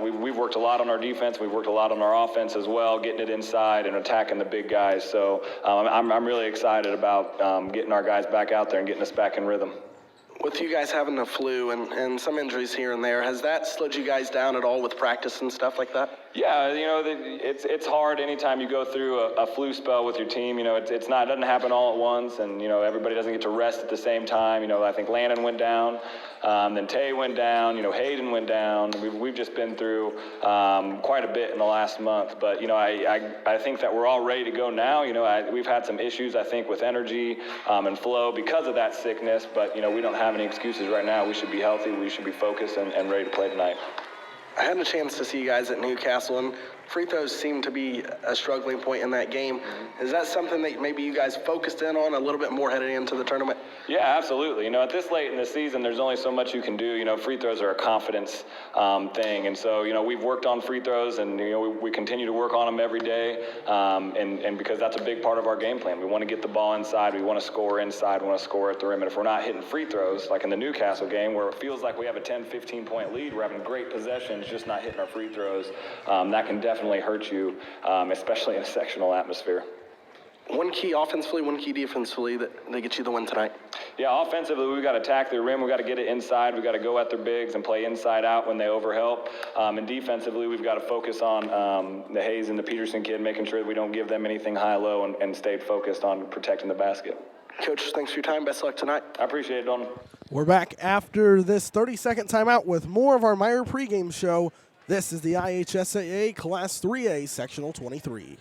[SPEAKER 4] We've worked a lot on our defense. We've worked a lot on our offense as well, getting it inside and attacking the big guys. So I'm really excited about getting our guys back out there and getting us back in rhythm.
[SPEAKER 1] With you guys having the flu and some injuries here and there, has that slowed you guys down at all with practice and stuff like that?
[SPEAKER 4] Yeah, it's hard anytime you go through a flu spell with your team. It doesn't happen all at once, and everybody doesn't get to rest at the same time. I think Landon went down, then Tay went down, Hayden went down. We've just been through quite a bit in the last month, but I think that we're all ready to go now. We've had some issues, I think, with energy and flow because of that sickness, but we don't have any excuses right now. We should be healthy, we should be focused and ready to play tonight.
[SPEAKER 1] I had a chance to see you guys at Newcastle, and free throws seem to be a struggling point in that game. Is that something that maybe you guys focused in on a little bit more heading into the tournament?
[SPEAKER 4] Yeah, absolutely. At this late in the season, there's only so much you can do. Free throws are a confidence thing. And so, we've worked on free throws, and, we continue to work on them every day. And because that's a big part of our game plan. We want to get the ball inside. We want to score inside. We want to score at the rim. And if we're not hitting free throws, like in the Newcastle game, where it feels like we have a 10, 15-point lead, we're having great possessions, just not hitting our free throws, that can definitely hurt you, especially in a sectional atmosphere.
[SPEAKER 1] One key offensively, one key defensively that gets you the win tonight.
[SPEAKER 4] Yeah, offensively, we've got to attack the rim. We've got to get it inside. We've got to go at their bigs and play inside out when they overhelp. And defensively, we've got to focus on the Hayes and the Peterson kid, making sure that we don't give them anything high-low and stay focused on protecting the basket.
[SPEAKER 1] Coach, thanks for your time. Best of luck tonight.
[SPEAKER 4] I appreciate it, Don.
[SPEAKER 1] We're back after this 30-second timeout with more of our Meyer pregame show. This is the IHSAA Class 3A Sectional 23.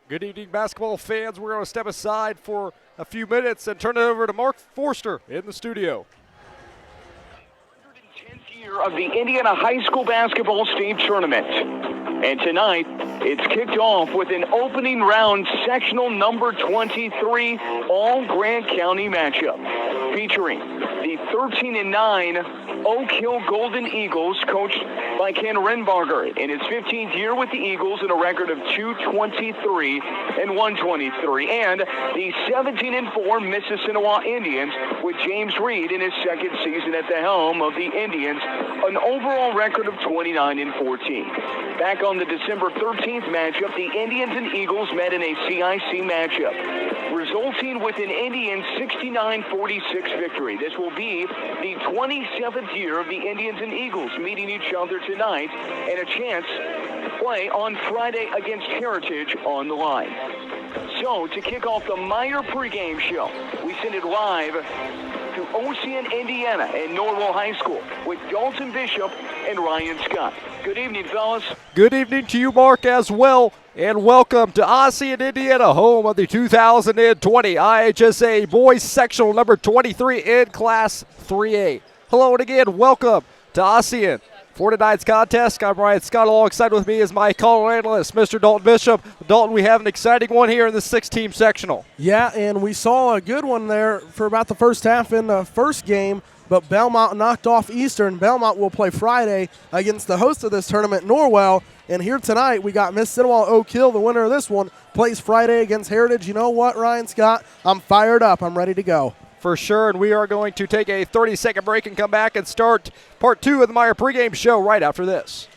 [SPEAKER 2] Good evening, basketball fans. We're going to step aside for a few minutes and turn it over to Mark Forster in the studio.
[SPEAKER 3] 110th year of the Indiana High School Basketball State Tournament. And tonight, it's kicked off with an opening round sectional number 23 all-Grant County matchup, featuring the 13-9 Oak Hill Golden Eagles, coached by Ken Renbarger in his 15th year with the Eagles and a record of 223 and 123, and the 17-4 Mississinewa Indians with James Reed in his second season at the helm of the Indians, an overall record of 29 and 14. Back on the December 13th matchup, the Indians and Eagles met in a CIC matchup, resulting with an Indian 69-46 victory. This will be the 27th year of the Indians and Eagles meeting each other tonight, and a chance to play on Friday against Heritage on the line. So, to kick off the Meyer pregame show, we send it live to Ocean, Indiana and Norwell High School with Dalton Bishop and Ryan Scott. Good evening, fellas.
[SPEAKER 2] Good evening to you, Mark, as well, and welcome to Ocean, Indiana, home of the 2020 IHSA Boys Sectional number 23 in Class 3A. Hello, and again, welcome to Ocean. For tonight's contest, I'm Ryan Scott. Alongside with me is my caller analyst, Mr. Dalton Bishop. Dalton, we have an exciting one here in the 6-team sectional.
[SPEAKER 1] Yeah, and we saw a good one there for about the first half in the first game, but Belmont knocked off Eastern. Belmont will play Friday against the host of this tournament, Norwell. And here tonight, we got Mississinewa Oak Hill, the winner of this one, plays Friday against Heritage. You know what, Ryan Scott? I'm fired up. I'm ready to go.
[SPEAKER 2] For sure, and we are going to take a 30-second break and come back and start part 2 of the Meyer pregame show right after this.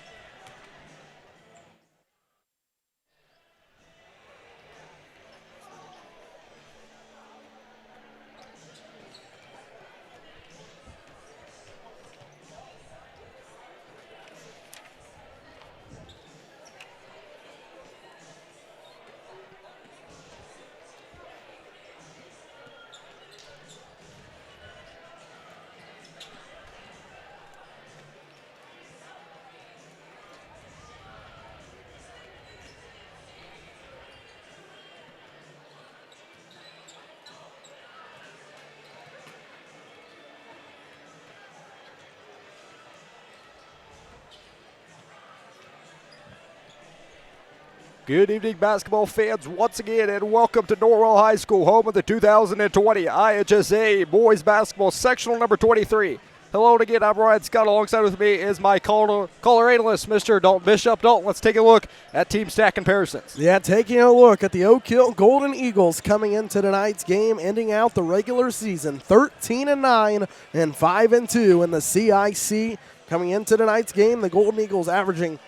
[SPEAKER 2] Good evening, basketball fans, once again, and welcome to Norwell High School, home of the 2020 IHSA Boys Basketball Sectional number 23. Hello, and again, I'm Ryan Scott. Alongside with me is my caller analyst, Mr. Dalton Bishop. Dalton, let's take a look at team stat comparisons.
[SPEAKER 1] Yeah, taking a look at the Oak Hill Golden Eagles coming into tonight's game, ending out the regular season 13-9 and 5-2 in the CIC. Coming into tonight's game, the Golden Eagles averaging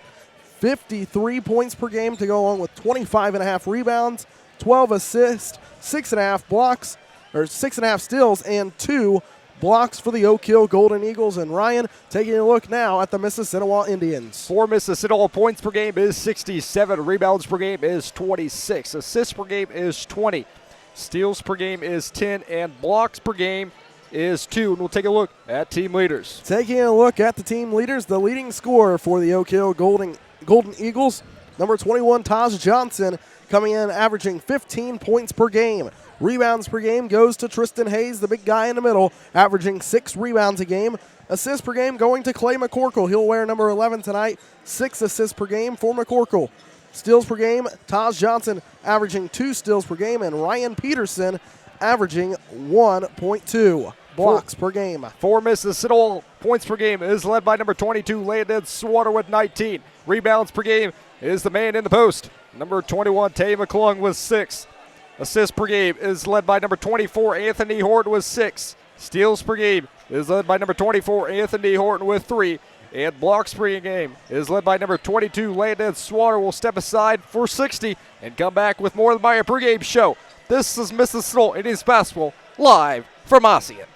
[SPEAKER 1] 53 points per game to go along with 25.5 rebounds, 12 assists, 6.5 blocks, or 6.5 steals, and 2 blocks for the Oak Hill Golden Eagles. And Ryan, taking a look now at the Mississinewa Indians.
[SPEAKER 2] For Mississinewa, points per game is 67, rebounds per game is 26, assists per game is 20, steals per game is 10, and blocks per game is 2. And we'll take a look at team leaders.
[SPEAKER 1] Taking a look at the team leaders, the leading scorer for the Oak Hill Golden Eagles, number 21, Taj Johnson, coming in averaging 15 points per game. Rebounds per game goes to Tristan Hayes, the big guy in the middle, averaging 6 rebounds a game. Assists per game going to Clay McCorkle. He'll wear number 11 tonight. 6 assists per game for McCorkle. Steals per game, Taj Johnson averaging 2 steals per game, and Ryan Peterson averaging 1.2 blocks per game.
[SPEAKER 2] For Mississinewa, points per game is led by number 22, Landon Swatter with 19. Rebounds per game is the man in the post, number 21, Tay McClung with 6. Assists per game is led by number 24, Anthony Horton with 6. Steals per game is led by number 24, Anthony Horton with 3. And blocks per game is led by number 22, Landon Swatter. Will step aside for 60 and come back with more of the Meyer pregame show. This is Mississinewa Indians basketball live from Ossian.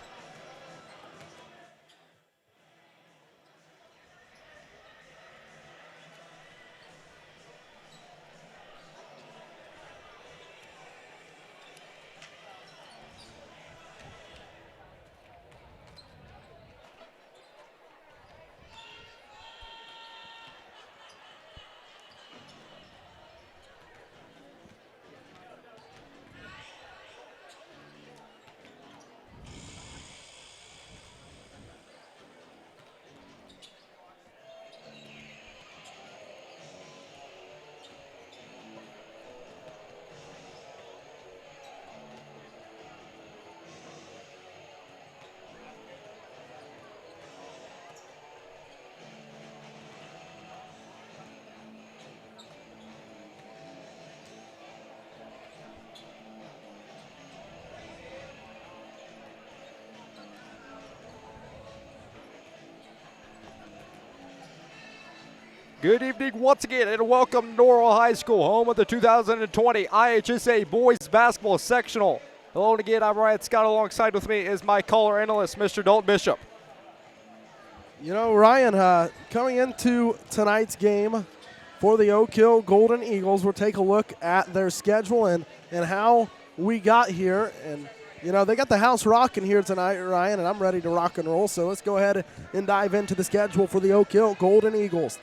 [SPEAKER 2] Good evening once again, and welcome to Norwell High School, home of the 2020 IHSA Boys Basketball Sectional. Hello again, I'm Ryan Scott. Alongside with me is my caller analyst, Mr. Dalton Bishop.
[SPEAKER 1] You know, Ryan, coming into tonight's game for the Oak Hill Golden Eagles, we'll take a look at their schedule and how we got here. And, you know, they got the house rocking here tonight, Ryan, and I'm ready to rock and roll. So let's go ahead and dive into the schedule for the Oak Hill Golden Eagles.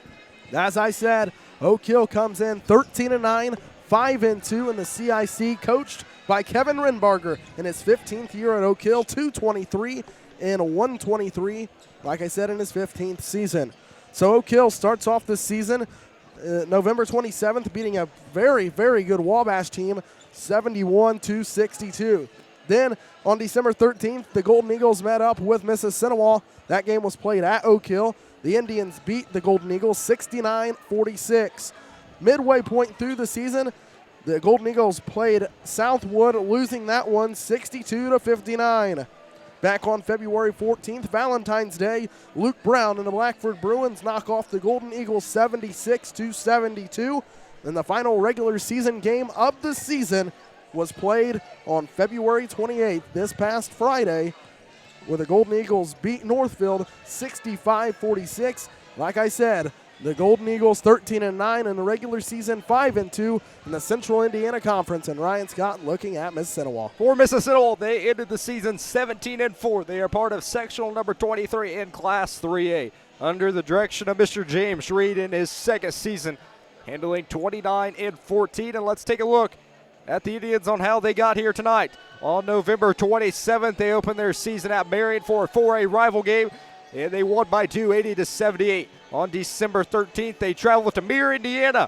[SPEAKER 1] As I said, Oak Hill comes in 13-9, 5-2 in the CIC, coached by Kevin Renbarger in his 15th year at Oak Hill, 223 and 123, like I said, in his 15th season. So Oak Hill starts off this season November 27th, beating a very, very good Wabash team, 71-62. Then on December 13th, the Golden Eagles met up with Mississinewa. That game was played at Oak Hill. The Indians beat the Golden Eagles 69-46. Midway point through the season, the Golden Eagles played Southwood, losing that one 62-59. Back on February 14th, Valentine's Day, Luke Brown and the Blackford Bruins knock off the Golden Eagles 76-72. And the final regular season game of the season was played on February 28th, this past Friday, where the Golden Eagles beat Northfield 65-46. Like I said, the Golden Eagles 13-9 in the regular season, 5-2 in the Central Indiana Conference. And Ryan Scott looking at Mississinewa.
[SPEAKER 2] For Mississinewa, they ended the season 17-4. They are part of sectional number 23 in Class 3A, under the direction of Mr. James Reed in his second season, handling 29-14. And let's take a look at the Indians on how they got here tonight. On November 27th, they opened their season at Marion for a 4A rival game, and they won by 2, 80-78. On December 13th, they traveled to Mere, Indiana,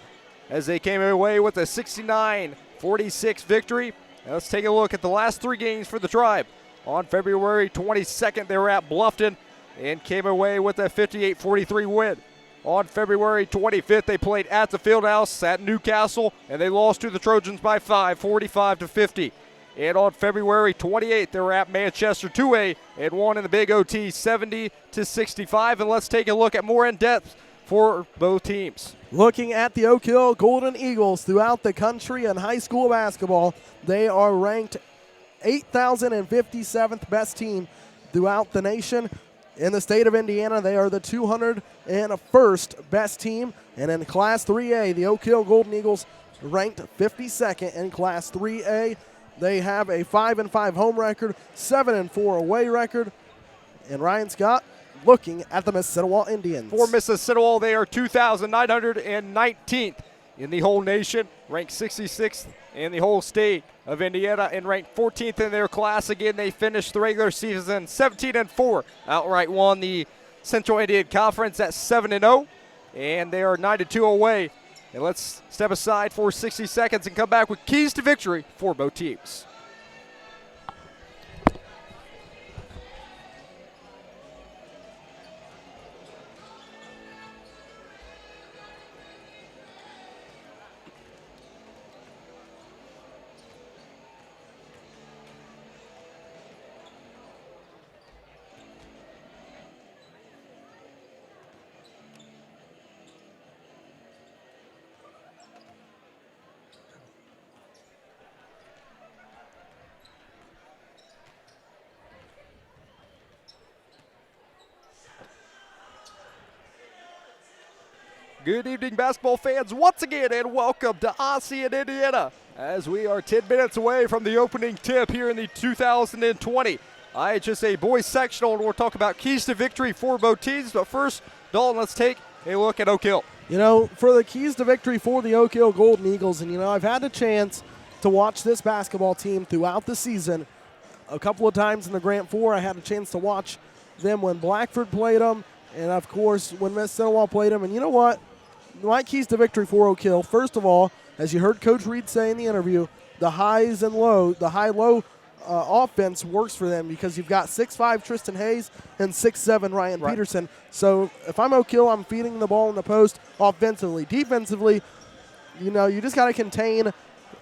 [SPEAKER 2] as they came away with a 69-46 victory. Now let's take a look at the last three games for the Tribe. On February 22nd, they were at Bluffton and came away with a 58-43 win. On February 25th, they played at the Fieldhouse at Newcastle, and they lost to the Trojans by 5, 45-50. And on February 28th, they were at Manchester 2A and won in the Big OT 70-65. And let's take a look at more in depth for both teams.
[SPEAKER 1] Looking at the Oak Hill Golden Eagles throughout the country in high school basketball, they are ranked 8,057th best team throughout the nation. In the state of Indiana, they are the 201st best team. And in Class 3A, the Oak Hill Golden Eagles ranked 52nd in Class 3A. They have a 5-5 home record, 7-4 away record. And Ryan Scott looking at the Mississinewa Indians.
[SPEAKER 2] For Mississinewa, they are 2,919th in the whole nation, ranked 66th in the whole state of Indiana, and ranked 14th in their class. Again, they finished the regular season 17-4. Outright won the Central Indiana Conference at 7-0, and they are 9-2 away. And let's step aside for 60 seconds and come back with keys to victory for both teams. Good evening, basketball fans, once again, and welcome to Ossian, Indiana, as we are 10 minutes away from the opening tip here in the 2020 IHSA Boys Sectional, and we'll talk about keys to victory for both teams. But first, Dalton, let's take a look at Oak Hill.
[SPEAKER 1] You know, for the keys to victory for the Oak Hill Golden Eagles, and, you know, I've had a chance to watch this basketball team throughout the season. A couple of times in the Grant Four, I had a chance to watch them when Blackford played them, and, of course, when Mississinewa played them. And you know what? My keys to victory for Oak Hill, first of all, as you heard Coach Reed say in the interview, the highs and low, the high-low offense works for them because you've got 6'5" Tristan Hayes and 6'7" Ryan Peterson. So if I'm Oak Hill, I'm feeding the ball in the post offensively. Defensively, you know, you just got to contain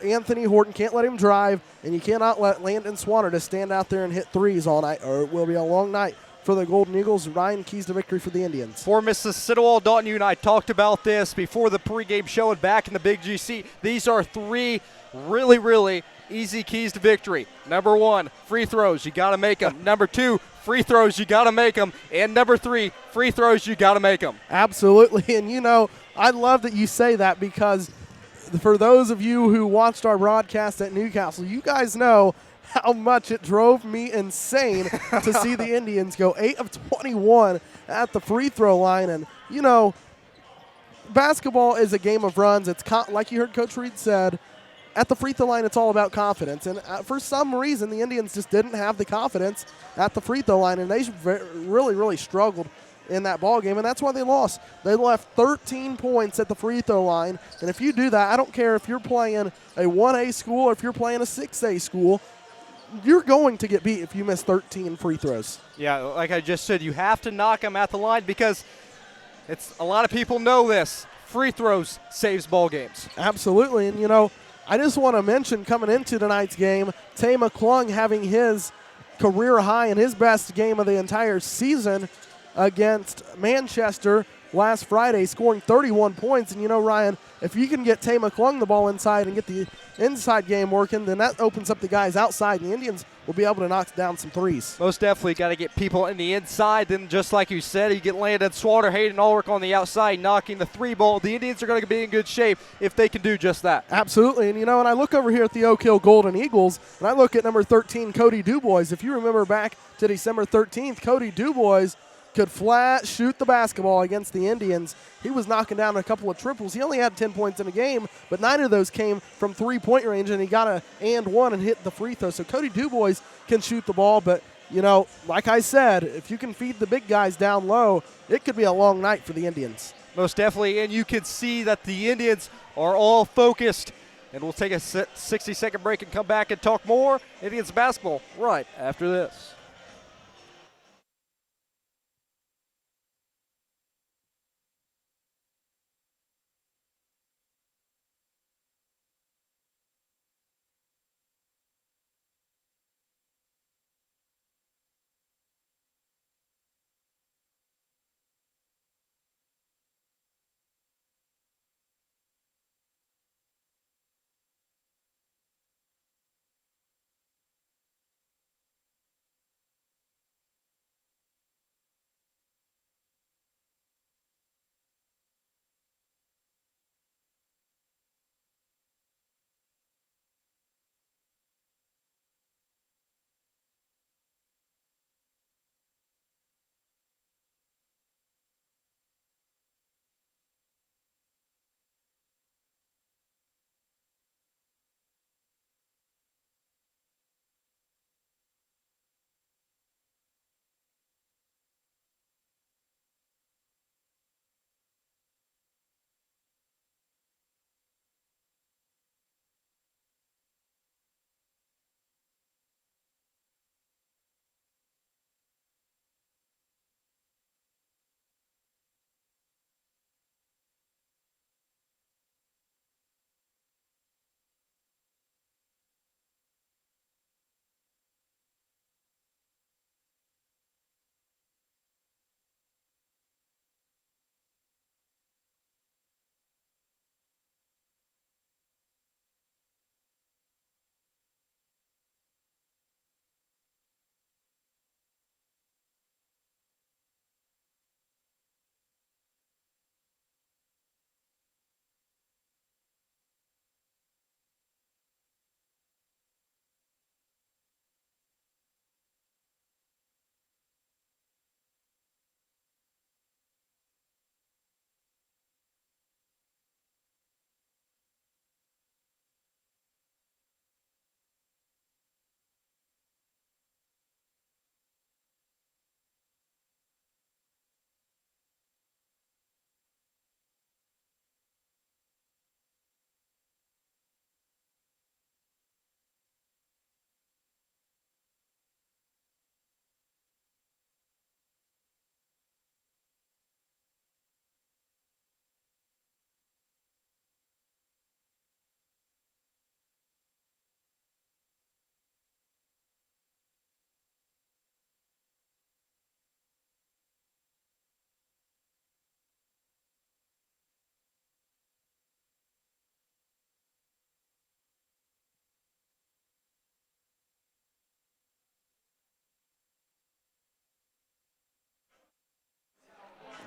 [SPEAKER 1] Anthony Horton, can't let him drive, and you cannot let Landon Swanner just stand out there and hit threes all night, or it will be a long night for the Golden Eagles. Ryan, keys to victory for the Indians.
[SPEAKER 2] For Mississinewa, Dalton, you and I talked about this before the pregame show and back in the Big GC. These are 3 really, really easy keys to victory. Number 1, free throws, you got to make them. Number 2, free throws, you got to make them. And number 3, free throws, you got to make them.
[SPEAKER 1] Absolutely. And, I love that you say that because for those of you who watched our broadcast at Newcastle, you guys know how much it drove me insane to see the Indians go 8 of 21 at the free throw line. And, basketball is a game of runs. It's like you heard Coach Reed said, at the free throw line, it's all about confidence. And for some reason, the Indians just didn't have the confidence at the free throw line, and they really, really struggled in that ball game, and that's why they lost. They left 13 points at the free throw line, and if you do that, I don't care if you're playing a 1A school or if you're playing a 6A school, you're going to get beat if you miss 13 free throws.
[SPEAKER 2] Yeah, like I just said, you have to knock them at the line because a lot of people know this. Free throws saves ball games.
[SPEAKER 1] Absolutely, and I just want to mention coming into tonight's game, Tay McClung having his career high and his best game of the entire season against Manchester last Friday, scoring 31 points. And Ryan, if you can get Tay McClung the ball inside and get the inside game working, then that opens up the guys outside, and the Indians will be able to knock down some threes.
[SPEAKER 2] Most definitely got to get people in the inside. Then just like you said, you get Landon Swatter, Hayden Ulrich on the outside, knocking the 3 ball. The Indians are going to be in good shape if they can do just that.
[SPEAKER 1] Absolutely. And, and I look over here at the Oak Hill Golden Eagles, and I look at number 13, Cody Dubois. If you remember back to December 13th, Cody Dubois could flat shoot the basketball against the Indians. He was knocking down a couple of triples. He only had 10 points in a game, but 9 of those came from three-point range, and he got a and one and hit the free throw. So Cody Dubois can shoot the ball, but, like I said, if you can feed the big guys down low, it could be a long night for the Indians.
[SPEAKER 2] Most definitely, and you can see that the Indians are all focused. And we'll take a 60-second break and come back and talk more Indians basketball right after this.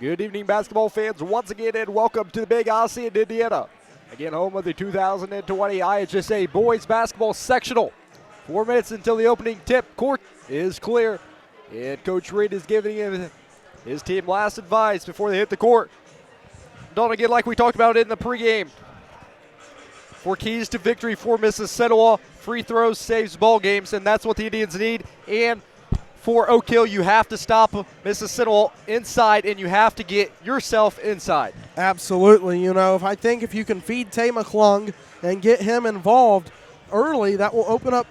[SPEAKER 2] Good evening, basketball fans, once again, and welcome to the Big Ossian, Indiana. Again, home of the 2020 IHSA Boys Basketball Sectional. 4 minutes until the opening tip. Court is clear, and Coach Reed is giving his team last advice before they hit the court. Don't again, like we talked about in the pregame, 4 keys to victory for Mississinewa: free throws, saves, ball games, and that's what the Indians need. And for Oak Hill, you have to stop Mississinewa inside, and you have to get yourself inside.
[SPEAKER 1] Absolutely. You know, I think if you can feed Tay McClung and get him involved early, that will open up,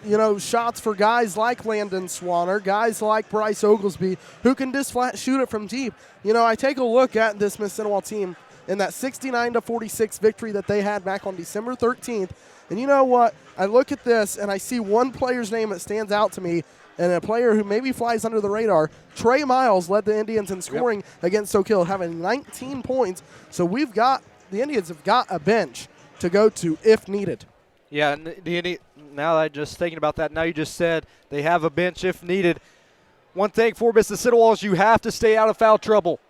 [SPEAKER 1] you know, shots for guys like Landon Swanner, guys like Bryce Oglesby, who can just flat shoot it from deep. You know, I take a look at this Mississinewa team in that 69-46 victory that they had back on December 13th. And you know what? I look at this, and I see one player's name that stands out to me, and a player who maybe flies under the radar. Trey Miles led the Indians in scoring against Oak Hill, having 19 points. So the Indians have got a bench to go to if needed.
[SPEAKER 2] Yeah, and now that I'm just thinking about that, now you just said they have a bench if needed. One thing for Mississinewa is you have to stay out of foul trouble.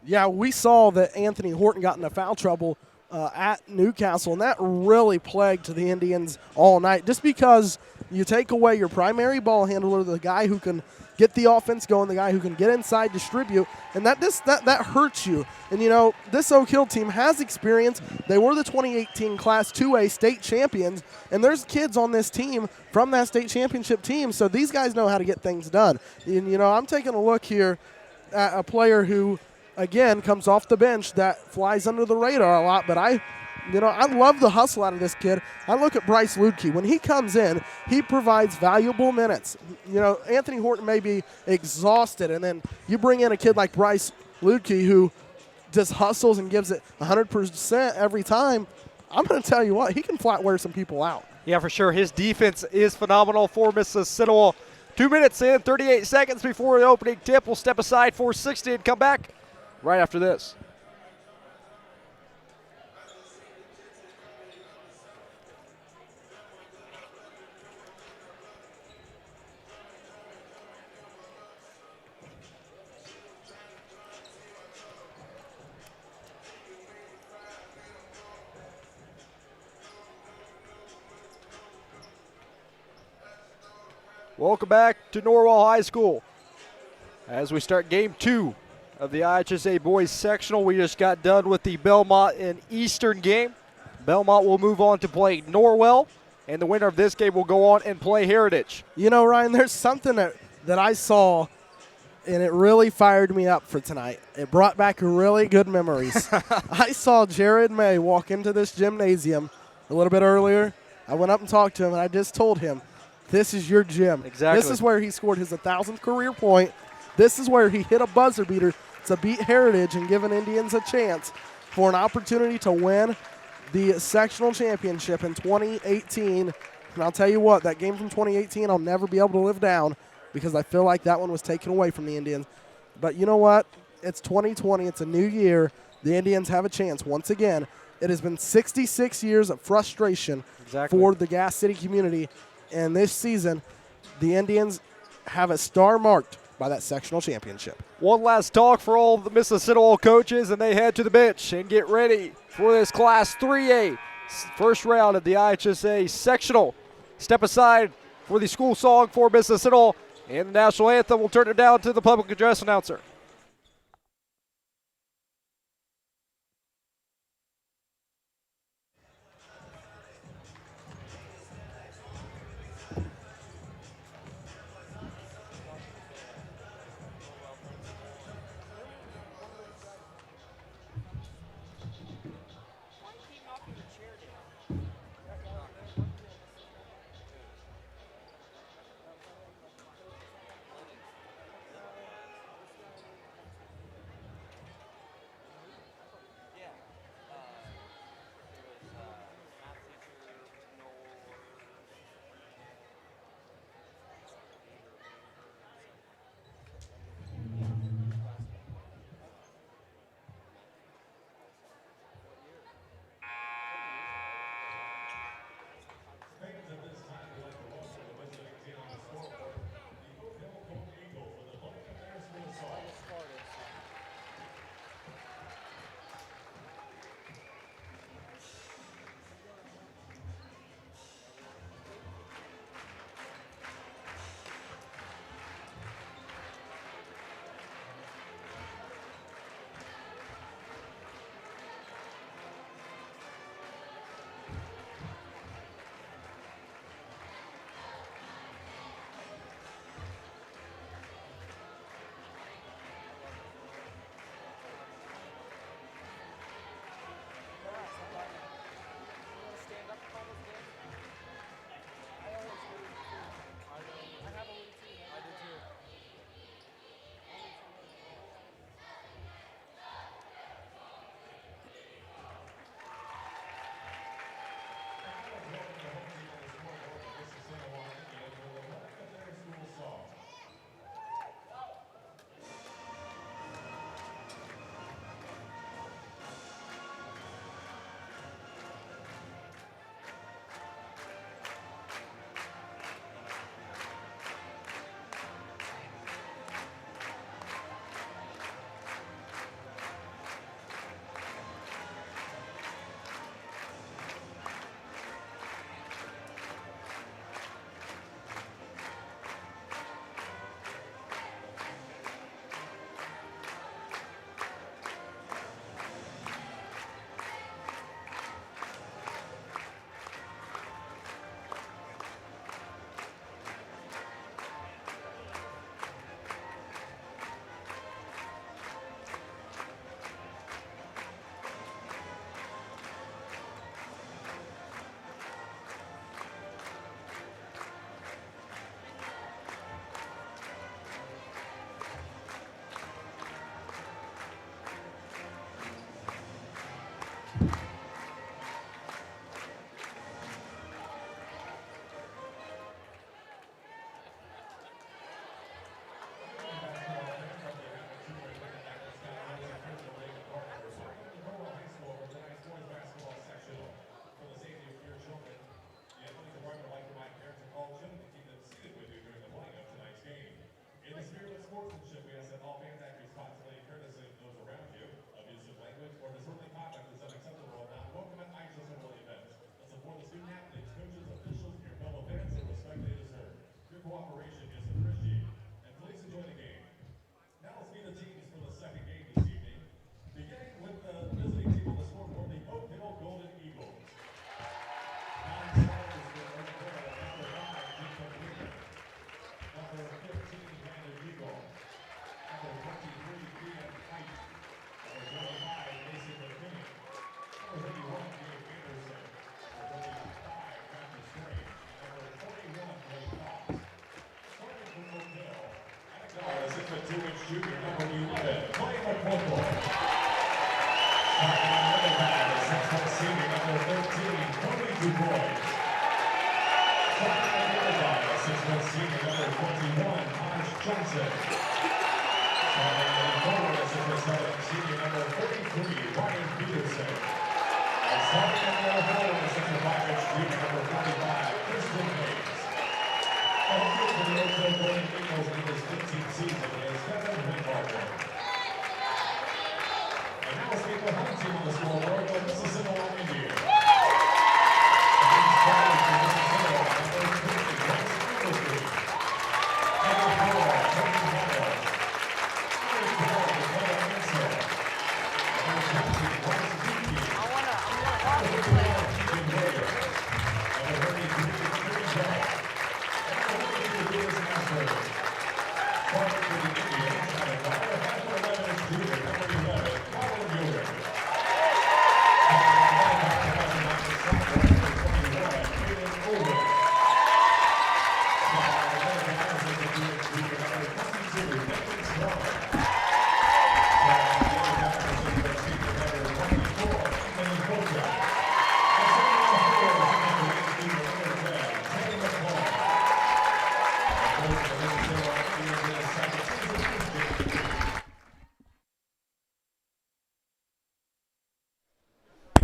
[SPEAKER 1] Yeah, we saw that Anthony Horton got into foul trouble at Newcastle, and that really plagued the Indians all night, just because you take away your primary ball handler, the guy who can get the offense going, the guy who can get inside, distribute, and that hurts you. And, you know, this Oak Hill team has experience. They were the 2018 Class 2A state champions, and there's kids on this team from that state championship team, so these guys know how to get things done. And, you know, I'm taking a look here at a player who, again, comes off the bench that flies under the radar a lot, but I love the hustle out of this kid. I look at Bryce Ludke. When he comes in, he provides valuable minutes. You know, Anthony Horton may be exhausted, and then you bring in a kid like Bryce Ludke who just hustles and gives it 100% every time. I'm going to tell you what, he can flat wear some people out.
[SPEAKER 2] Yeah, for sure. His defense is phenomenal for Mississinewa. 2 minutes in, 38 seconds before the opening tip. We'll step aside for 60 and come back right after this. Welcome back to Norwell High School. As we start game 2 of the IHSA Boys Sectional, we just got done with the Belmont and Eastern game. Belmont will move on to play Norwell, and the winner of this game will go on and play Heritage.
[SPEAKER 1] You know, Ryan, there's something that I saw, and it really fired me up for tonight. It brought back really good memories. I saw Jared May walk into this gymnasium a little bit earlier. I went up and talked to him, and I just told him, this is your gym.
[SPEAKER 2] Exactly.
[SPEAKER 1] This is where he scored his 1,000th career point. This is where he hit a buzzer beater to beat Heritage and give Indians a chance for an opportunity to win the sectional championship in 2018. And I'll tell you what, that game from 2018 I'll never be able to live down because I feel like that one was taken away from the Indians. But you know what? It's 2020. It's a new year. The Indians have a chance once again. It has been 66 years of frustration for the Gas City community. And this season, the Indians have a star marked by that sectional championship.
[SPEAKER 2] One last talk for all the Mississinewa coaches, and they head to the bench and get ready for this Class 3A first round of the IHSA Sectional. Step aside for the school song for Mississinewa, and the national anthem. We'll turn it down to the public address announcer.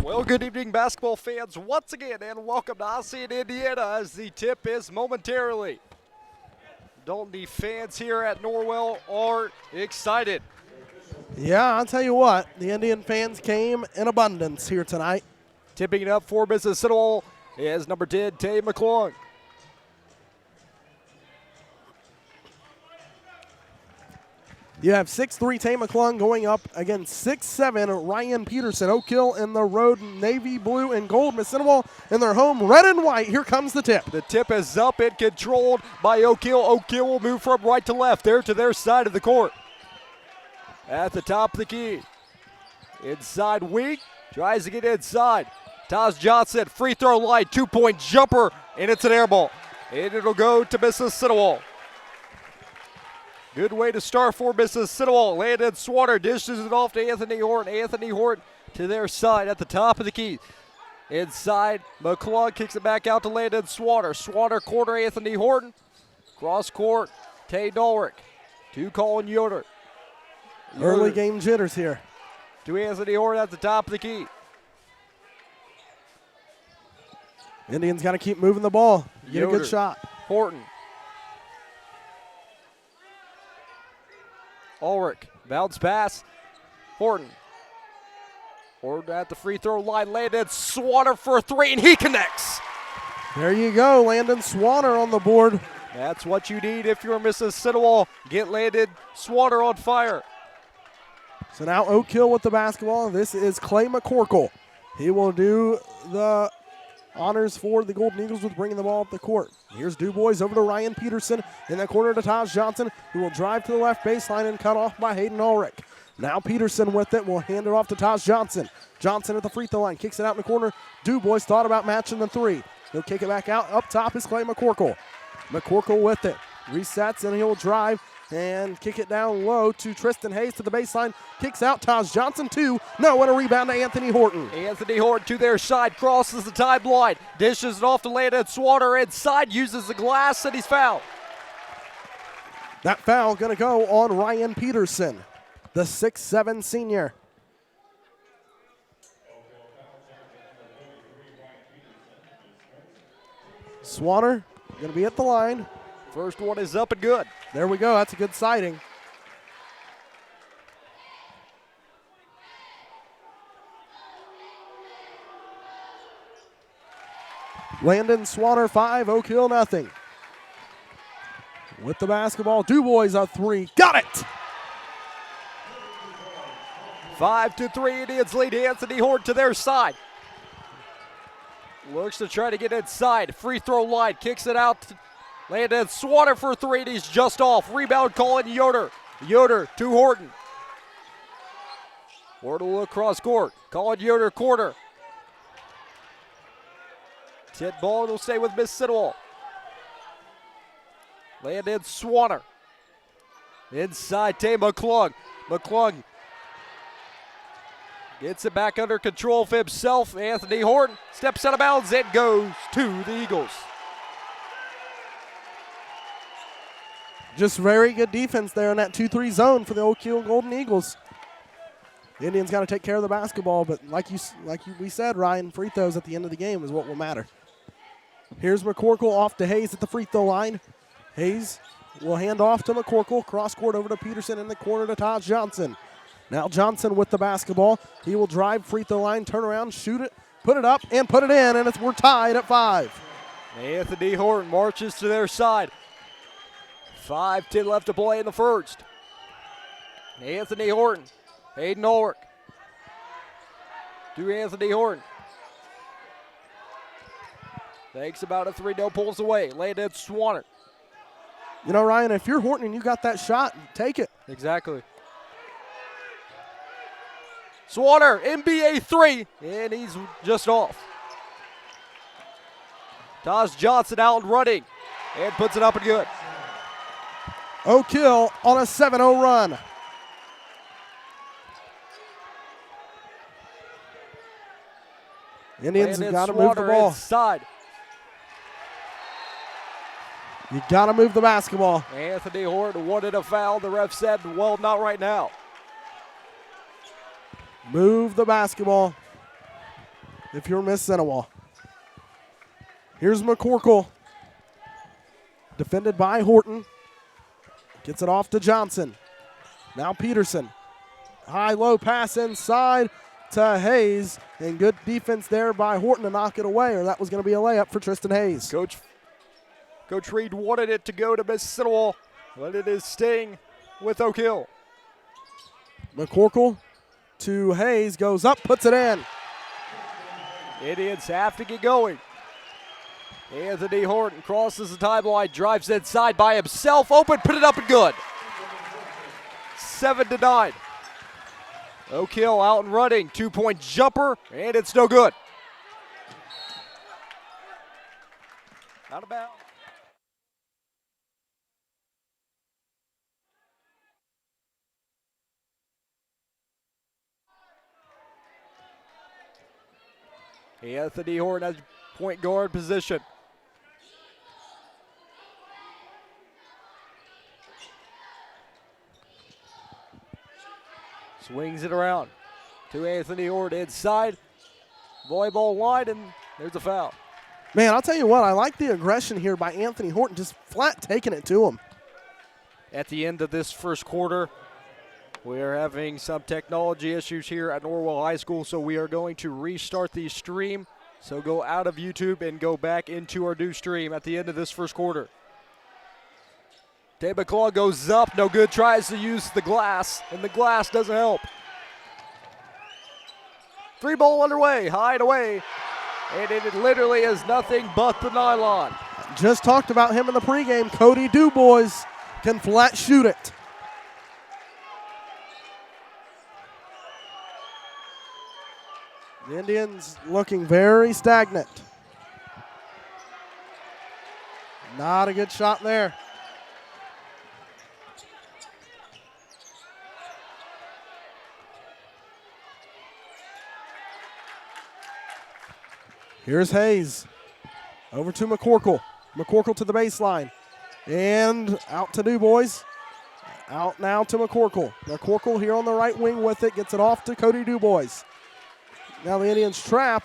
[SPEAKER 2] Well, good evening, basketball fans, once again, and welcome to Ossian, Indiana, as the tip is momentarily. Dalton fans here at Norwell are excited.
[SPEAKER 1] Yeah, I'll tell you what, the Indian fans came in abundance here tonight.
[SPEAKER 2] Tipping it up for Mississinewa is number 10, Tay McClung.
[SPEAKER 1] You have 6'3" Tay McClung going up against 6'7" Ryan Peterson. Oak Hill in the road navy blue and gold. Mississinewa in their home red and white. Here comes the tip.
[SPEAKER 2] The tip is up and controlled by Oak Hill. Oak Hill will move from right to left there to their side of the court. At the top of the key. Inside Week tries to get inside. Taj Johnson, free throw line, 2-point jumper, and it's an air ball. And it'll go to Mississinewa. Good way to start for Mississinewa. Landon Swatter dishes it off to Anthony Horton. Anthony Horton to their side at the top of the key. Inside, McClung kicks it back out to Landon Swatter. Swatter corner, Anthony Horton. Cross court, Tay Dolrick to Colin Yoder.
[SPEAKER 1] Early game jitters here.
[SPEAKER 2] To Anthony Horton at the top of the key.
[SPEAKER 1] Indians got to keep moving the ball. Get a
[SPEAKER 2] Yoder.
[SPEAKER 1] good shot.
[SPEAKER 2] Horton. Ulrich, bounce pass. Horton. Horton at the free throw line. Landon Swatter for a three, and he connects.
[SPEAKER 1] There you go, Landon Swatter on the board.
[SPEAKER 2] That's what you need if you're Mississinewa. Get Landon Swatter on fire.
[SPEAKER 1] So now Oak Hill with the basketball. This is Clay McCorkle. He will do the honors for the Golden Eagles with bringing the ball up the court. Here's DuBois over to Ryan Peterson in the corner to Taj Johnson, who will drive to the left baseline and cut off by Hayden Ulrich. Now Peterson with it will hand it off to Taj Johnson. Johnson at the free throw line, kicks it out in the corner. DuBois thought about matching the three. He'll kick it back out. Up top is Clay McCorkle. McCorkle with it. Resets and he'll drive. and kick it down low to Tristan Hayes to the baseline. Kicks out. Taj Johnson, 2. No, and a rebound to Anthony Horton.
[SPEAKER 2] Anthony Horton to their side, crosses the timeline, dishes it off to Landon Swatter inside, uses the glass, and he's fouled.
[SPEAKER 1] That foul going to go on Ryan Peterson, the 6'7" senior. Swatter going to be at the line.
[SPEAKER 2] First one is up and good.
[SPEAKER 1] There we go. That's a good sighting. Landon Swatter 5, Oak Hill nothing. With the basketball, DuBois a 3. Got it!
[SPEAKER 2] 5-3 Indians lead. Anthony Horton to their side. Looks to try to get inside. Free throw line. Kicks it out. Landon Swatter for 3, and he's just off. Rebound Colin Yoder. Yoder to Horton. Horton will look cross court. Colin Yoder corner. Tip ball will stay with Mississinewa. Landon Swatter. Inside Tay McClung. McClung gets it back under control of himself. Anthony Horton steps out of bounds and goes to the Eagles.
[SPEAKER 1] Just very good defense there in that 2-3 zone for the Oak Hill Golden Eagles. The Indians got to take care of the basketball, but we said, Ryan, free throws at the end of the game is what will matter. Here's McCorkle off to Hayes at the free throw line. Hayes will hand off to McCorkle. Cross court over to Peterson in the corner to Taj Johnson. Now Johnson with the basketball. He will drive free throw line, turn around, shoot it, put it up, and put it in, and we're tied at 5.
[SPEAKER 2] Anthony Horton marches to their side. 5:10 left to play in the first. Anthony Horton. Hayden Ulrich to Anthony Horton. Takes about a 3, no pulls away. Landon Swatter.
[SPEAKER 1] You know, Ryan, if you're Horton and you got that shot, take it.
[SPEAKER 2] Exactly. Swatter, NBA 3, and he's just off. Taj Johnson out and running, and puts it up and good.
[SPEAKER 1] Oak Hill on a 7-0 run. Indians have got to move the ball.
[SPEAKER 2] Inside.
[SPEAKER 1] You got to move the basketball.
[SPEAKER 2] Anthony Horton wanted a foul. The ref said, well, not right now.
[SPEAKER 1] Move the basketball if you're Mississinewa. Here's McCorkle. Defended by Horton. Gets it off to Johnson. Now Peterson. High-low pass inside to Hayes. And good defense there by Horton to knock it away, or that was going to be a layup for Tristan Hayes.
[SPEAKER 2] Coach Reed wanted it to go to Mississinewa, but it is staying with Oak Hill.
[SPEAKER 1] McCorkle to Hayes, goes up, puts it in.
[SPEAKER 2] Indians have to get going. Anthony Horton crosses the timeline, drives inside by himself, open, put it up and good. 7-9. Oak Hill out and running, 2-point jumper, and it's no good. Out of bounds. Anthony Horton has point guard position. Swings it around to Anthony Horton inside. Volleyball line, and there's a foul.
[SPEAKER 1] Man, I'll tell you what, I like the aggression here by Anthony Horton, just flat taking it to him.
[SPEAKER 2] At the end of this first quarter, we are having some technology issues here at Norwell High School, so we are going to restart the stream. So go out of YouTube and go back into our new stream at the end of this first quarter. Tay McClung goes up, no good, tries to use the glass, and the glass doesn't help. 3 ball underway, high and away, and it literally is nothing but the nylon.
[SPEAKER 1] Just talked about him in the pregame. Cody DuBois can flat shoot it. The Indians looking very stagnant. Not a good shot there. Here's Hayes. Over to McCorkle. McCorkle to the baseline. And out to Du Bois. Out now to McCorkle. McCorkle here on the right wing with it. Gets it off to Cody Du Bois. Now the Indians trap.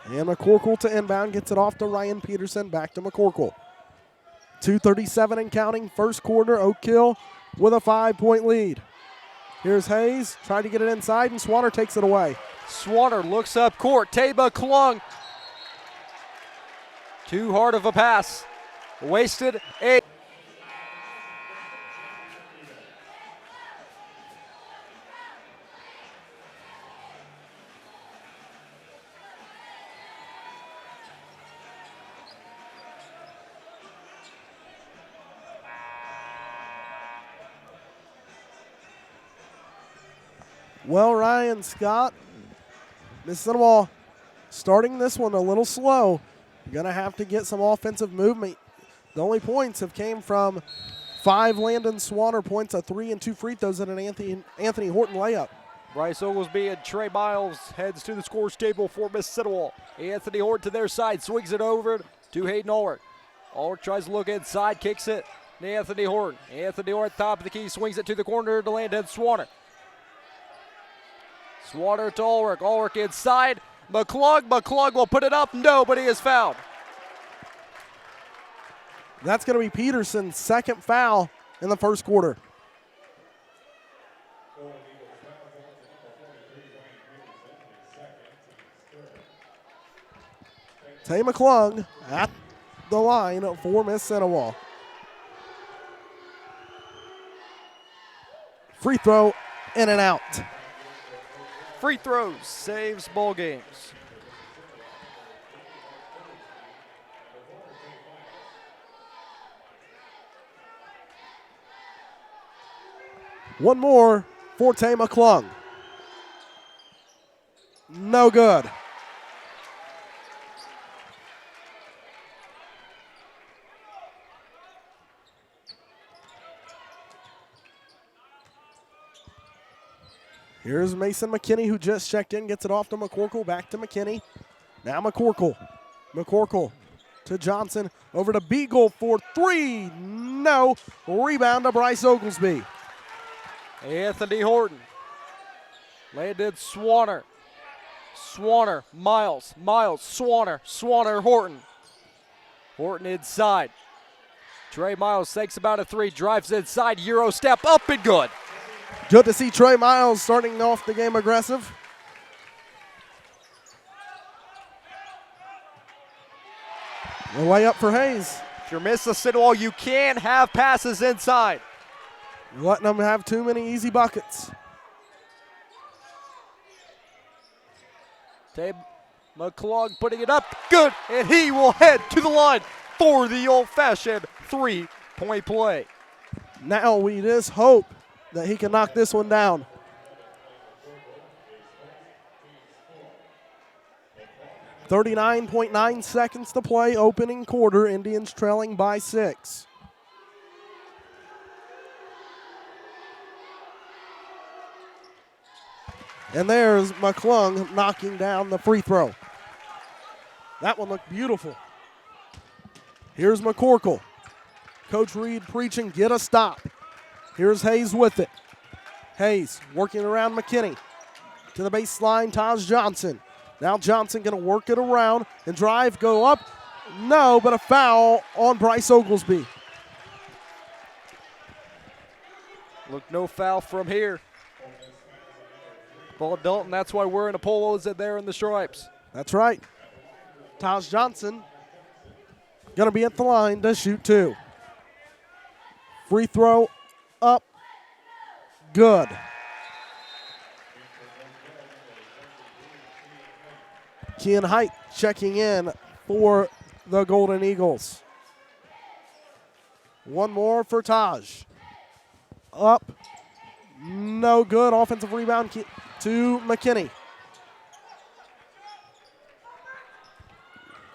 [SPEAKER 1] And McCorkle to inbound. Gets it off to Ryan Peterson. Back to McCorkle. 2:37 and counting. First quarter. Oak Hill with a 5-point lead. Here's Hayes. Trying to get it inside, and Swanner takes it away.
[SPEAKER 2] Swanner looks up court. Taba Klung. Too hard of a pass. Wasted.
[SPEAKER 1] Well, Ryan Scott, Mississinewa starting this one a little slow. You're going to have to get some offensive movement. The only points have came from 5 Landon Swanner points, a 3 and 2 free throws, and an Anthony Horton layup.
[SPEAKER 2] Bryce Oglesby and Trey Miles heads to the scores table for Mississinewa. Anthony Horton to their side, swings it over to Hayden Ulrich. Ulrich tries to look inside, kicks it to Anthony Horton. Anthony Horton, top of the key, swings it to the corner to Landon Swanner. Swanner to Ulrich. Ulrich inside. McClung will put it up. No, but he is fouled.
[SPEAKER 1] That's going to be Peterson's second foul in the first quarter. Tay McClung at the line for Mississinewa. Free throw, in and out.
[SPEAKER 2] Free throws, saves ball games.
[SPEAKER 1] One more for Tay McClung. No good. Here's Mason McKinney, who just checked in, gets it off to McCorkle, back to McKinney. Now McCorkle. McCorkle to Johnson, over to Beagle for 3. No. Rebound to Bryce Oglesby.
[SPEAKER 2] Anthony Horton. Landon Swanner. Swanner, Miles, Swanner, Horton. Horton inside. Trey Miles thinks about a 3, drives inside, Euro step up and good.
[SPEAKER 1] Good to see Trey Miles starting off the game aggressive. The way up for Hayes.
[SPEAKER 2] If you're Mississinewa, you can have passes inside.
[SPEAKER 1] You're letting them have too many easy buckets.
[SPEAKER 2] Tay McClung putting it up, good, and he will head to the line for the old-fashioned 3-point play.
[SPEAKER 1] Now we just hope that he can knock this one down. .9 seconds to play, opening quarter. Indians trailing by 6. And there's McClung knocking down the free throw. That one looked beautiful. Here's McCorkle. Coach Reed preaching, get a stop. Here's Hayes with it. Hayes working around McKinney. To the baseline, Taj Johnson. Now Johnson going to work it around and drive, go up. No, but a foul on Bryce Oglesby.
[SPEAKER 2] Look, no foul from here. Paul Dalton, that's why we're in the polos and they're in the stripes.
[SPEAKER 1] That's right. Taj Johnson going to be at the line to shoot 2. Free throw up. Good. Kean Height checking in for the Golden Eagles. One more for Taj. Up. No good. Offensive rebound to McKinney.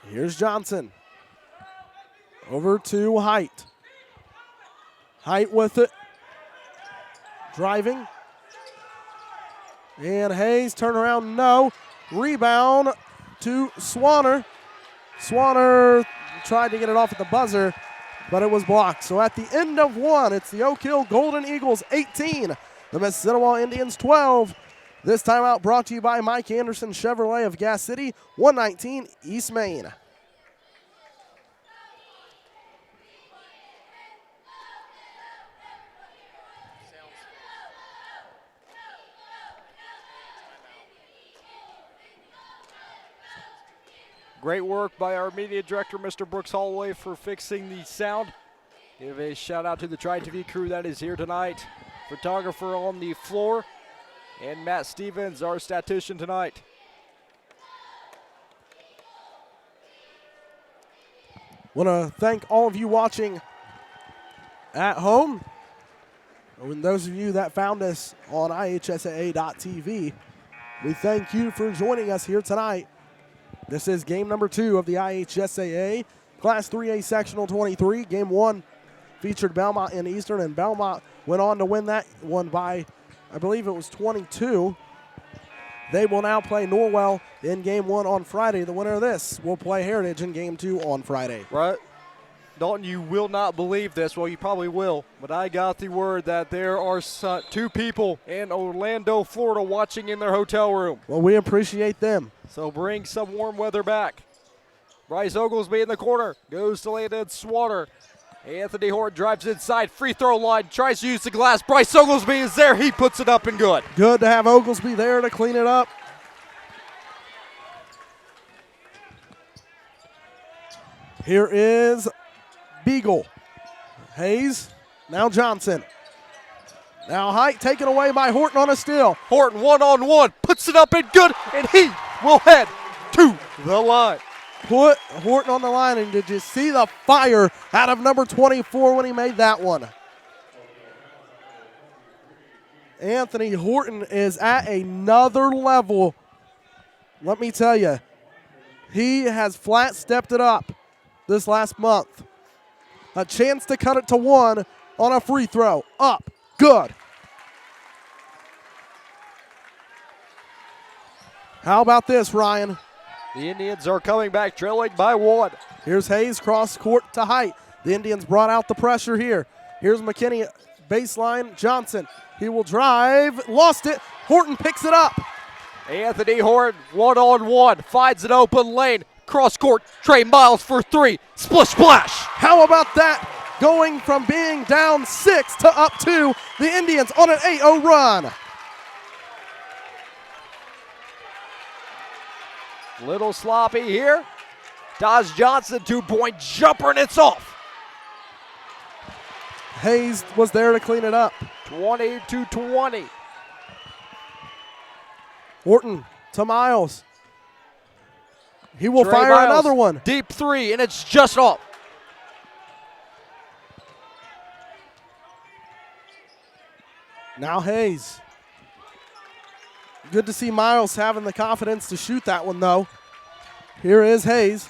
[SPEAKER 1] Here's Johnson. Over to Height. Height with it. Driving. And Hayes, turn around, no. Rebound to Swanner. Swanner tried to get it off at the buzzer, but it was blocked. So at the end of one, it's the Oak Hill Golden Eagles 18, the Mississinewa Indians 12. This timeout brought to you by Mike Anderson Chevrolet of Gas City, 119 East Main.
[SPEAKER 2] Great work by our media director, Mr. Brooks Holloway, for fixing the sound. Give a shout out to the TribeTV crew that is here tonight. Photographer on the floor, and Matt Stevens, our statistician tonight.
[SPEAKER 1] Want to thank all of you watching at home, and those of you that found us on ihsaa.tv. We thank you for joining us here tonight. This is game number 2 of the IHSAA Class 3A Sectional 23. Game 1 featured Belmont and Eastern, and Belmont went on to win that one by, I believe it was 22. They will now play Norwell in game 1 on Friday. The winner of this will play Heritage in game 2 on Friday.
[SPEAKER 2] Right. Dalton, you will not believe this. Well, you probably will. But I got the word that there are 2 people in Orlando, Florida watching in their hotel room.
[SPEAKER 1] Well, we appreciate them.
[SPEAKER 2] So bring some warm weather back. Bryce Oglesby in the corner. Goes to Landon Swanner. Anthony Horton drives inside. Free throw line. Tries to use the glass. Bryce Oglesby is there. He puts it up and good.
[SPEAKER 1] Good to have Oglesby there to clean it up. Here is Beagle. Hayes. Now Johnson. Now Height taken away by Horton on a steal.
[SPEAKER 2] Horton one-on-one. Puts it up and good. And he will head to the line.
[SPEAKER 1] Put Horton on the line, and did you see the fire out of number 24 when he made that one? Anthony Horton is at another level. Let me tell you, he has flat stepped it up this last month. A chance to cut it to 1 on a free throw. Up, good. How about this, Ryan?
[SPEAKER 2] The Indians are coming back, trailing by 1.
[SPEAKER 1] Here's Hayes, cross court to Height. The Indians brought out the pressure here. Here's McKinney, baseline, Johnson. He will drive, lost it. Horton picks it up.
[SPEAKER 2] Anthony Horton, one-on-one, finds an open lane. Cross court, Trey Miles for 3. Splish splash.
[SPEAKER 1] How about that? Going from being down 6 to up 2. The Indians on an 8-0 run.
[SPEAKER 2] Little sloppy here. Dodge Johnson, 2-point jumper, and it's off.
[SPEAKER 1] Hayes was there to clean it up.
[SPEAKER 2] 20-20.
[SPEAKER 1] Horton to Miles. He will
[SPEAKER 2] Trey
[SPEAKER 1] fire
[SPEAKER 2] Miles,
[SPEAKER 1] another one.
[SPEAKER 2] Deep 3, and it's just off.
[SPEAKER 1] Now Hayes. Good to see Miles having the confidence to shoot that one, though. Here is Hayes.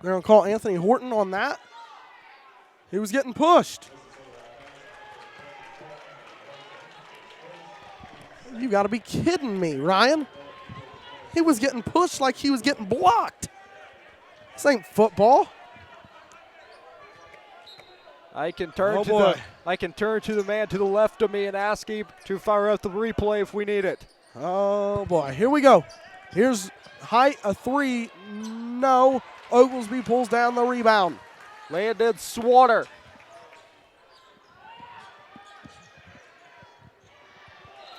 [SPEAKER 1] They're going to call Anthony Horton on that. He was getting pushed. You got to be kidding me, Ryan. He was getting pushed like he was getting blocked. This ain't football.
[SPEAKER 2] I can turn to the man to the left of me and ask him to fire up the replay if we need it.
[SPEAKER 1] Oh boy, here we go. Here's Height, a 3, no. Oglesby pulls down the rebound.
[SPEAKER 2] Landon Swanner.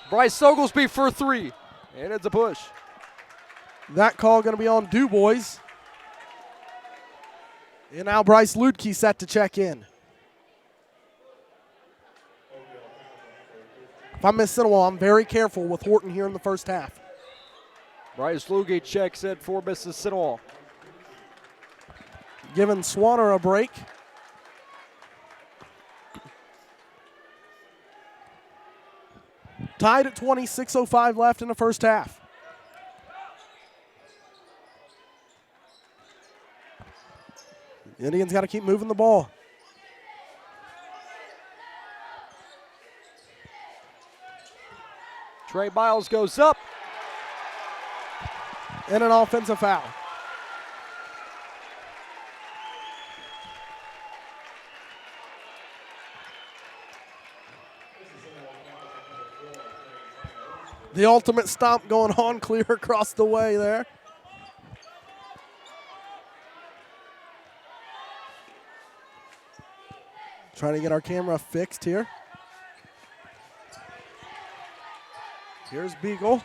[SPEAKER 2] Bryce Oglesby for 3, and it's a push.
[SPEAKER 1] That call going to be on DuBois. And now Bryce Ludke set to check in. If I'm Mississinewa, I'm very careful with Horton here in the first half.
[SPEAKER 2] Bryce Ludke checks in for Mississinewa.
[SPEAKER 1] Giving Swanner a break. Tied at 20, 6:05 left in the first half. The Indians got to keep moving the ball.
[SPEAKER 2] Trey Miles goes up.
[SPEAKER 1] And an offensive foul. The ultimate stomp going on clear across the way there. Trying to get our camera fixed here. Here's Beagle.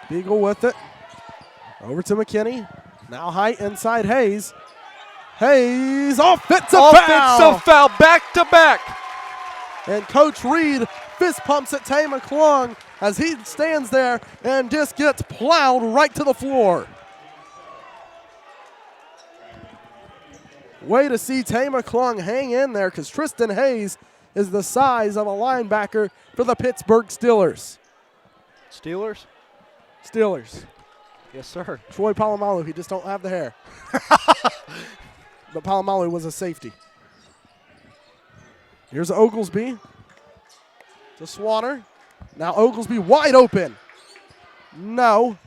[SPEAKER 1] Beagle with it. Over to McKinney. Now Height inside Hayes. Hayes, offensive foul.
[SPEAKER 2] Offensive foul, back to back.
[SPEAKER 1] And Coach Reed fist pumps at Tay McClung as he stands there and just gets plowed right to the floor. Way to see Tay McClung hang in there because Tristan Hayes is the size of a linebacker for the Pittsburgh Steelers.
[SPEAKER 2] Steelers?
[SPEAKER 1] Steelers.
[SPEAKER 2] Yes, sir.
[SPEAKER 1] Troy Polamalu, he just don't have the hair. But Polamalu was a safety. Here's Oglesby to Swanner. Now Oglesby wide open. No.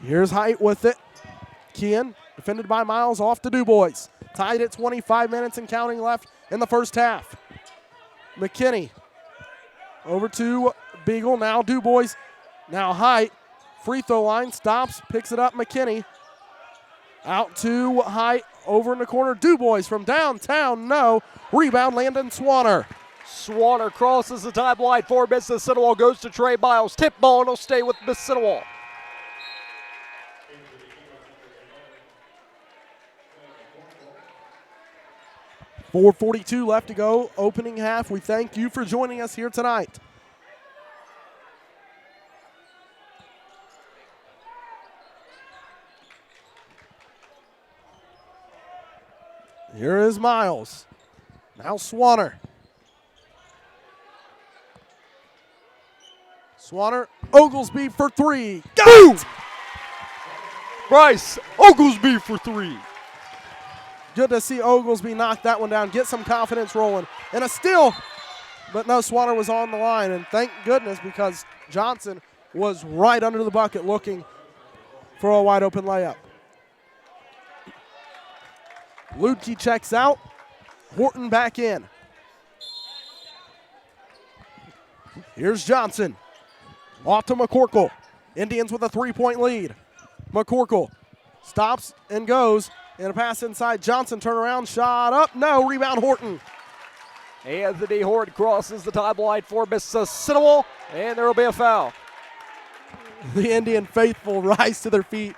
[SPEAKER 1] Here's Height with it. Kean, defended by Miles, off to DuBois. Tied at 25 minutes and counting left in the first half. McKinney over to Beagle. Now DuBois. Now Height. Free throw line. Stops. Picks it up. McKinney. Out to Height. Over in the corner. DuBois from downtown. No. Rebound. Landon Swanner.
[SPEAKER 2] Swanner crosses the timeline for Mississinewa. Goes to Trey Miles. Tip ball and it'll stay with Mississinewa.
[SPEAKER 1] .442 left to go, opening half. We thank you for joining us here tonight. Here is Miles. Now Swanner. Swanner, Oglesby for three.
[SPEAKER 2] Boom! Bryce Oglesby for three.
[SPEAKER 1] Good to see Oglesby knock that one down, get some confidence rolling. And a steal, but no, Swanner was on the line. And thank goodness because Johnson was right under the bucket looking for a wide open layup. Ludke checks out. Horton back in. Here's Johnson. Off to McCorkle. Indians with a 3-point lead. McCorkle stops and goes. And a pass inside. Johnson turnaround shot up. No, rebound Horton.
[SPEAKER 2] Anthony Horton crosses the timeline for Mississinewa, and there will be a foul.
[SPEAKER 1] The Indian faithful rise to their feet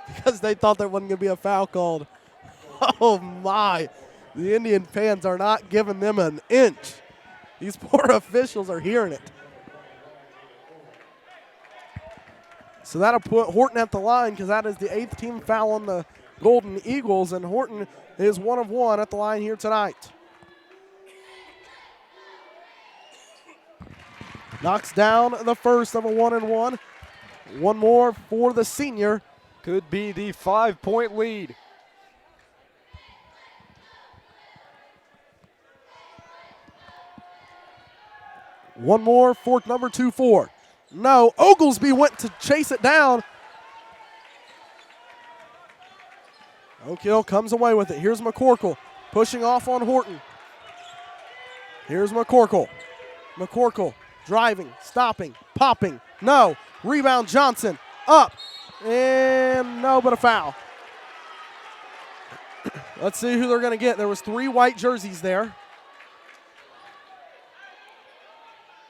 [SPEAKER 1] because they thought there wasn't going to be a foul called. Oh my. The Indian fans are not giving them an inch. These poor officials are hearing it. So that'll put Horton at the line because that is the 8th team foul on the Golden Eagles, and Horton is 1 of 1 at the line here tonight. Knocks down the first of a 1-and-1. One more for the senior.
[SPEAKER 2] Could be the 5-point lead.
[SPEAKER 1] One more for number 2-4. No, Oglesby went to chase it down. Oak Hill comes away with it. Here's McCorkle pushing off on Horton. Here's McCorkle. McCorkle driving, stopping, popping. No. Rebound Johnson. Up. And no, but a foul. Let's see who they're going to get. There was 3 white jerseys there.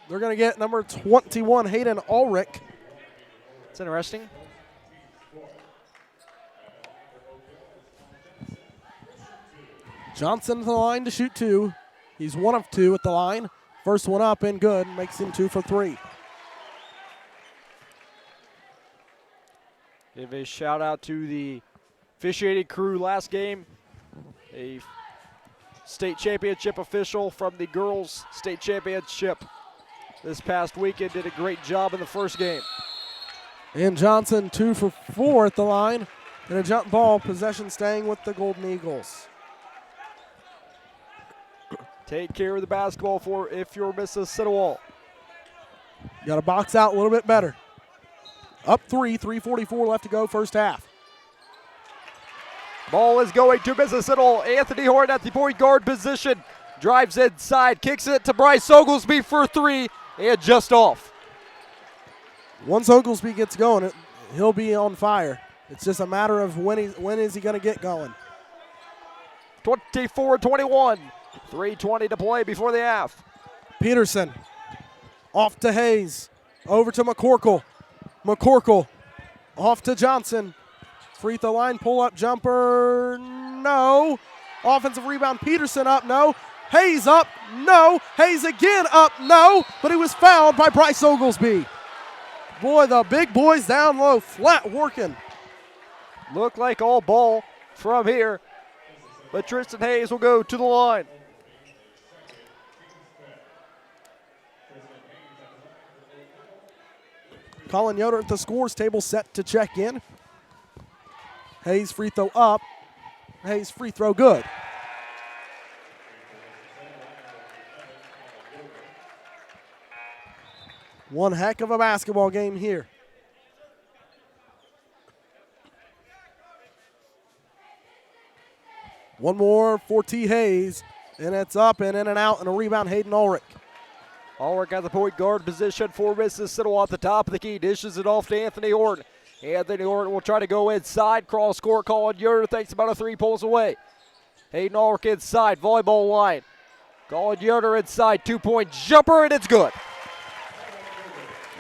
[SPEAKER 1] They're going to get number 21, Hayden Ulrich.
[SPEAKER 2] It's interesting.
[SPEAKER 1] Johnson to the line to shoot 2. He's 1 of 2 at the line. First one up and good. Makes him 2 for 3.
[SPEAKER 2] Give a shout out to the officiating crew last game. They state championship official from the girls' state championship this past weekend. Did a great job in the first game.
[SPEAKER 1] And Johnson 2 for 4 at the line. And a jump ball, possession staying with the Golden Eagles.
[SPEAKER 2] Take care of the basketball for if you're Mississinewa.
[SPEAKER 1] Got to box out a little bit better. Up 3:44 left to go first half.
[SPEAKER 2] Ball is going to Mississinewa. Anthony Horton at the point guard position. Drives inside, kicks it to Bryce Oglesby for 3, and just off.
[SPEAKER 1] Once Oglesby gets going, he'll be on fire. It's just a matter of when is he going to get going.
[SPEAKER 2] 24-21. 3:20 to play before the half.
[SPEAKER 1] Peterson off to Hayes. Over to McCorkle. McCorkle off to Johnson. Free throw line, pull-up jumper, no. Offensive rebound, Peterson up, no. Hayes up, no. Hayes again up, no. But he was fouled by Bryce Oglesby. Boy, the big boys down low, flat working.
[SPEAKER 2] Look like all ball from here, but Tristan Hayes will go to the line.
[SPEAKER 1] Colin Yoder at the scores table, set to check in. Hayes free throw up. Hayes free throw good. One heck of a basketball game here. One more for T. Hayes, and it's up and in and out, and a rebound, Hayden Ulrich.
[SPEAKER 2] Ulrich at the point guard position for Mississinewa at the top of the key. Dishes it off to Anthony Horton. Anthony Horton will try to go inside. Cross court, Colin Yoder thinks about a 3, pulls away. Hayden Ulrich inside, volleyball line. Colin Yoder inside, 2-point jumper, and it's good.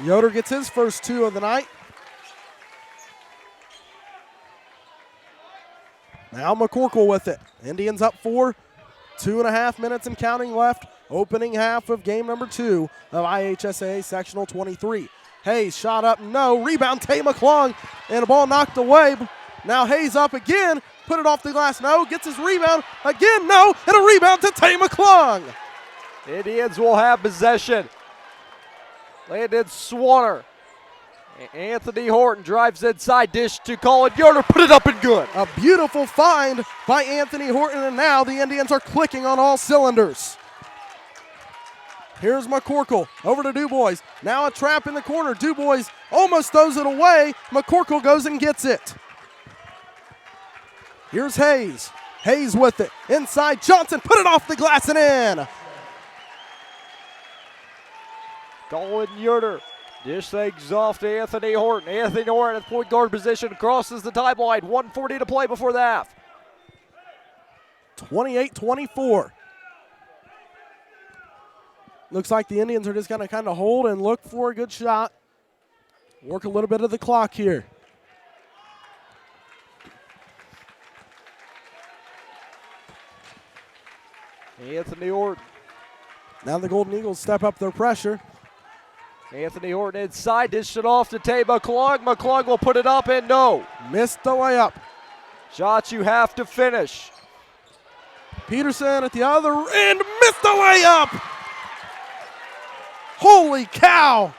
[SPEAKER 1] Yoder gets his first 2 of the night. Now McCorkle with it. Indians up 4. 2.5 minutes and counting left. Opening half of game number 2 of IHSA Sectional 23. Hayes shot up, no. Rebound, Tay McClung, and a ball knocked away. Now Hayes up again. Put it off the glass, no. Gets his rebound, again, no. And a rebound to Tay McClung.
[SPEAKER 2] Indians will have possession. Landon Swanner. Anthony Horton drives inside, dish to Colin Yoder, put it up and good.
[SPEAKER 1] A beautiful find by Anthony Horton, and now the Indians are clicking on all cylinders. Here's McCorkle over to DuBois. Now a trap in the corner. DuBois almost throws it away. McCorkle goes and gets it. Here's Hayes. Hayes with it. Inside Johnson. Put it off the glass and in.
[SPEAKER 2] Colin Yoder. Dish things off to Anthony Horton. Anthony Horton at point guard position. Crosses the timeline. 1:40 to play before the half.
[SPEAKER 1] 28-24. Looks like the Indians are just going to kind of hold and look for a good shot. Work a little bit of the clock here.
[SPEAKER 2] Anthony Horton.
[SPEAKER 1] Now the Golden Eagles step up their pressure.
[SPEAKER 2] Anthony Horton inside, dished it off to Tay McClung. McClung will put it up and no.
[SPEAKER 1] Missed the layup.
[SPEAKER 2] Shots you have to finish.
[SPEAKER 1] Peterson at the other end, missed the layup. Holy cow.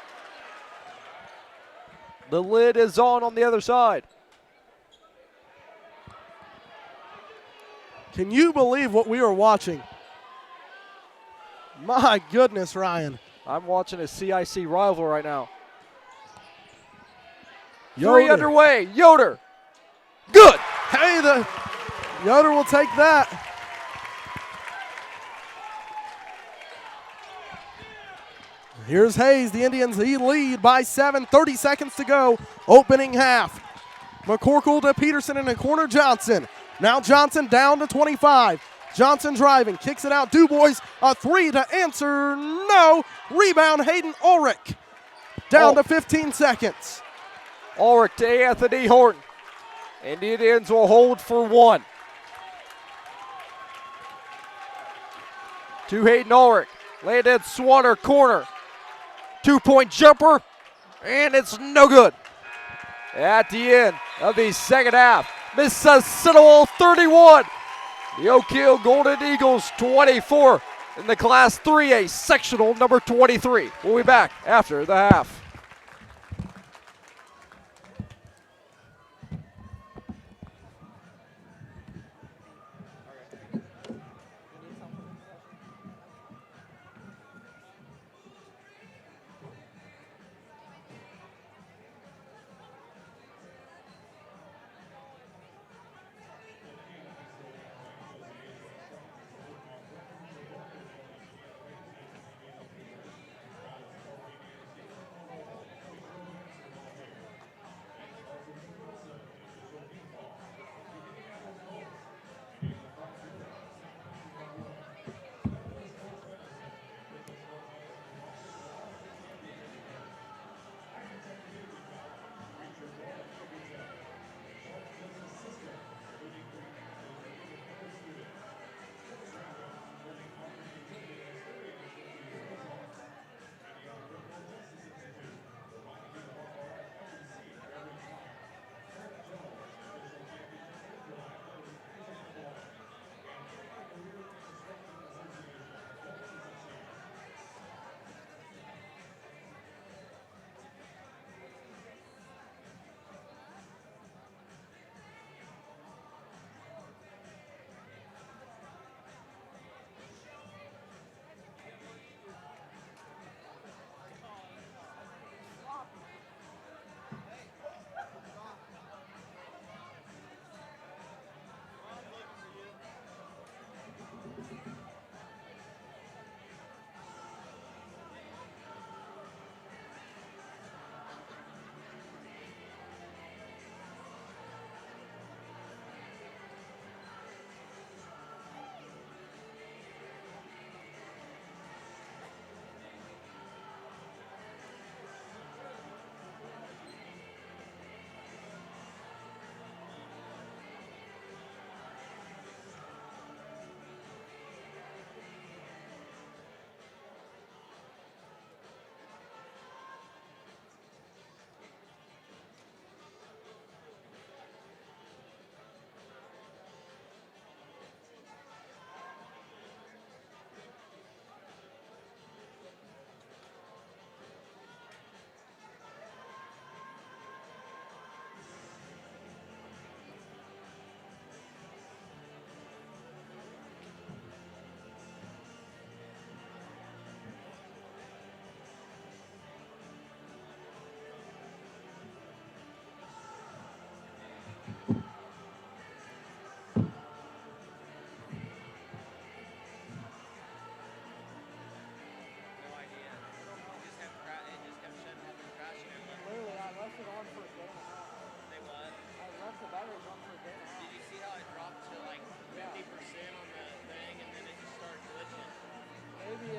[SPEAKER 2] The lid is on the other side.
[SPEAKER 1] Can you believe what we are watching? My goodness, Ryan.
[SPEAKER 2] I'm watching a CIC rival right now.
[SPEAKER 1] Yoder.
[SPEAKER 2] 3 underway. Yoder. Good.
[SPEAKER 1] Hey, the Yoder will take that. Here's Hayes. The Indians lead by 7. 30 seconds to go. Opening half. McCorkle to Peterson in the corner. Johnson. Now Johnson down to 25. Johnson driving. Kicks it out. DuBois a 3 to answer. No. Rebound Hayden Ulrich. Down to 15 seconds.
[SPEAKER 2] Ulrich to Anthony Horton. And the Indians will hold for 1. To Hayden Ulrich. Landon Swanner corner. 2-point jumper. And it's no good. At the end of the second half, Mississinewa 31. The Oak Hill Golden Eagles 24 in the Class 3A sectional number 23. We'll be back after the half.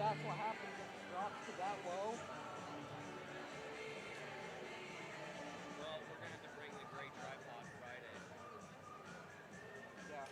[SPEAKER 1] That's what happens if it drops to that low.
[SPEAKER 5] Well, we're going to have to bring the great tripod Friday.
[SPEAKER 1] Yeah.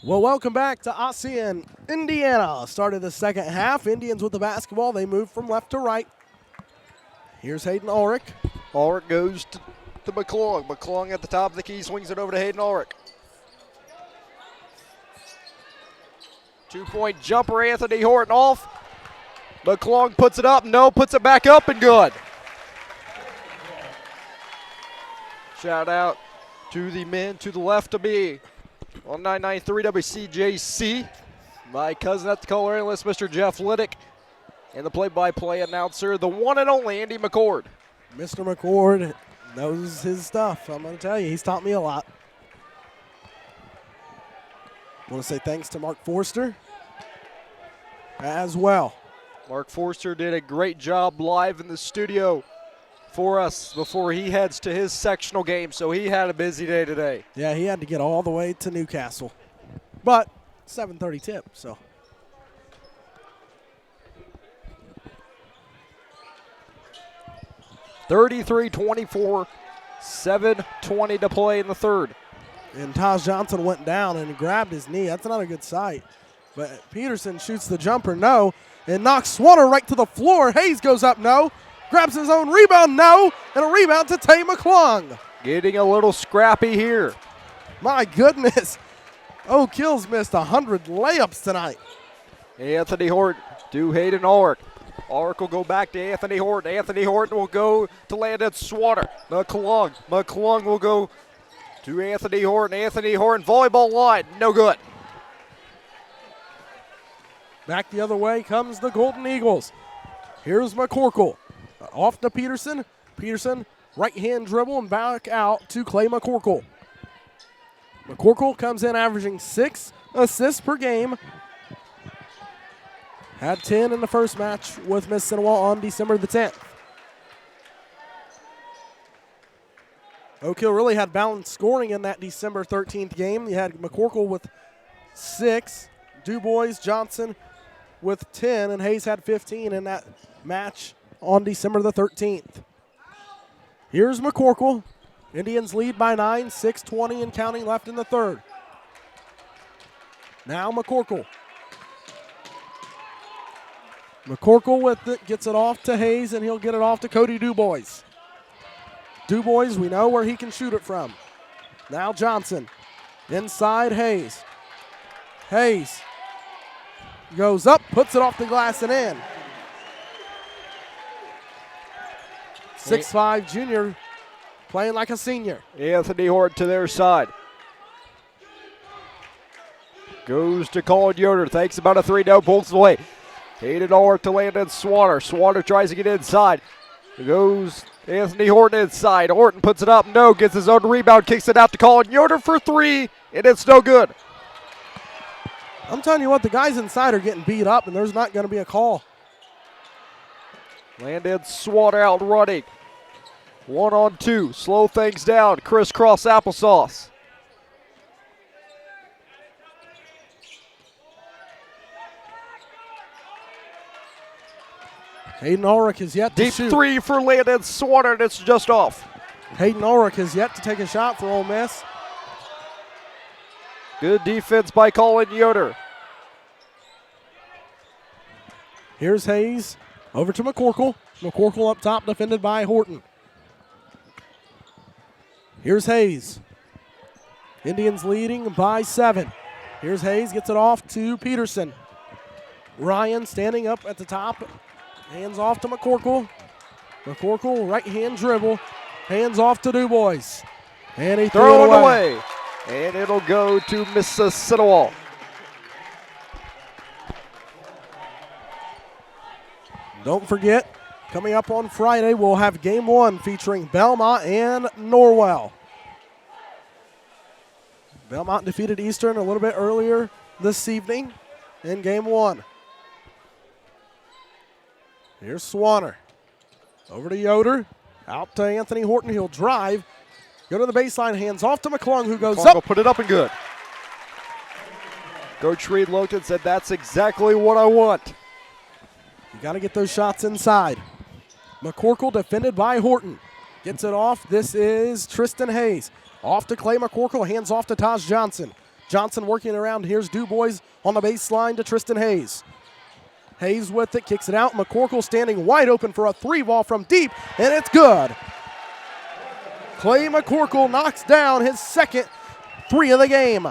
[SPEAKER 1] Well, welcome back to Ossian, Indiana. Started the second half. Indians with the basketball. They move from left to right. Here's Hayden Ulrich.
[SPEAKER 2] Ulrich goes to McClung. McClung at the top of the key, swings it over to Hayden Ulrich. 2-point jumper, Anthony Horton off. McClung puts it up, no, puts it back up and good. Shout out to the men to the left of me on 993 WCJC. My cousin at the color analyst, Mr. Jeff Liddick, and the play-by-play announcer, the one and only Andy McCord.
[SPEAKER 1] Mr. McCord knows his stuff. I'm going to tell you, he's taught me a lot. I want to say thanks to Mark Forster as well.
[SPEAKER 2] Mark Forster did a great job live in the studio for us before he heads to his sectional game, so he had a busy day today.
[SPEAKER 1] Yeah, he had to get all the way to Newcastle. But 7:30 tip, so.
[SPEAKER 2] (33-24), 7:20 to play in the third.
[SPEAKER 1] And Taj Johnson went down and grabbed his knee. That's not a good sight. But Peterson shoots the jumper, no, and knocks Swanner right to the floor. Hayes goes up, no. Grabs his own rebound, no. And a rebound to Tay McClung.
[SPEAKER 2] Getting a little scrappy here.
[SPEAKER 1] My goodness. Oak Hill's missed 100 layups tonight.
[SPEAKER 2] Anthony Horton to Hayden Ulrich. Ulrich will go back to Anthony Horton. Anthony Horton will go to Landon Swanner. McClung. McClung will go to Anthony Horton. Anthony Horton, volleyball line, no good.
[SPEAKER 1] Back the other way comes the Golden Eagles. Here's McCorkle. Off to Peterson. Peterson, right-hand dribble and back out to Clay McCorkle. McCorkle comes in averaging 6 assists per game. Had 10 in the first match with Mississinewa on December the 10th. Oak Hill really had balanced scoring in that December 13th game. You had McCorkle with 6, DuBois, Johnson with 10, and Hayes had 15 in that match on December the 13th. Here's McCorkle. Indians lead by 9, 6:20 and counting left in the third. Now McCorkle. McCorkle with it, gets it off to Hayes, and he'll get it off to Cody DuBois. DuBois, we know where he can shoot it from. Now Johnson. Inside Hayes. Hayes goes up, puts it off the glass and in. 6'5" junior playing like a senior.
[SPEAKER 2] Anthony Horton to their side. Goes to Colin Yoder. Thinks about a 3, no, pulls it away. Hayden Ulrich to Landon Swanner. Swanner tries to get inside. Goes Anthony Horton inside. Horton puts it up, no, gets his own rebound, kicks it out to Colin Yoder for 3, and it's no good.
[SPEAKER 1] I'm telling you what, the guys inside are getting beat up, and there's not going to be a call.
[SPEAKER 2] Landon Swanner out running. 1-on-2, slow things down, crisscross applesauce.
[SPEAKER 1] Hayden Ulrich is yet to
[SPEAKER 2] Deep
[SPEAKER 1] shoot.
[SPEAKER 2] 3 for Landon Swanner, and it's just off.
[SPEAKER 1] Hayden Ulrich is yet to take a shot for Ole Miss.
[SPEAKER 2] Good defense by Colin Yoder.
[SPEAKER 1] Here's Hayes. Over to McCorkle. McCorkle up top, defended by Horton. Here's Hayes. Indians leading by 7. Here's Hayes, gets it off to Peterson. Ryan standing up at the top. Hands off to McCorkle. McCorkle, right-hand dribble. Hands off to DuBois. And he threw it away.
[SPEAKER 2] And it'll go to Mississinewa.
[SPEAKER 1] Don't forget, coming up on Friday, we'll have Game 1 featuring Belmont and Norwell. Belmont defeated Eastern a little bit earlier this evening in Game 1. Here's Swanner. Over to Yoder. Out to Anthony Horton. He'll drive. Go to the baseline. Hands off to McClung, who goes up.
[SPEAKER 2] Will put it up and good. Coach Reed looked and said, that's exactly what I want.
[SPEAKER 1] You got to get those shots inside. McCorkle defended by Horton. Gets it off. This is Tristan Hayes. Off to Clay McCorkle. Hands off to Taj Johnson. Johnson working around. Here's DuBois on the baseline to Tristan Hayes. Hayes with it, kicks it out. McCorkle standing wide open for a three ball from deep, and it's good. Clay McCorkle knocks down his second three of the game.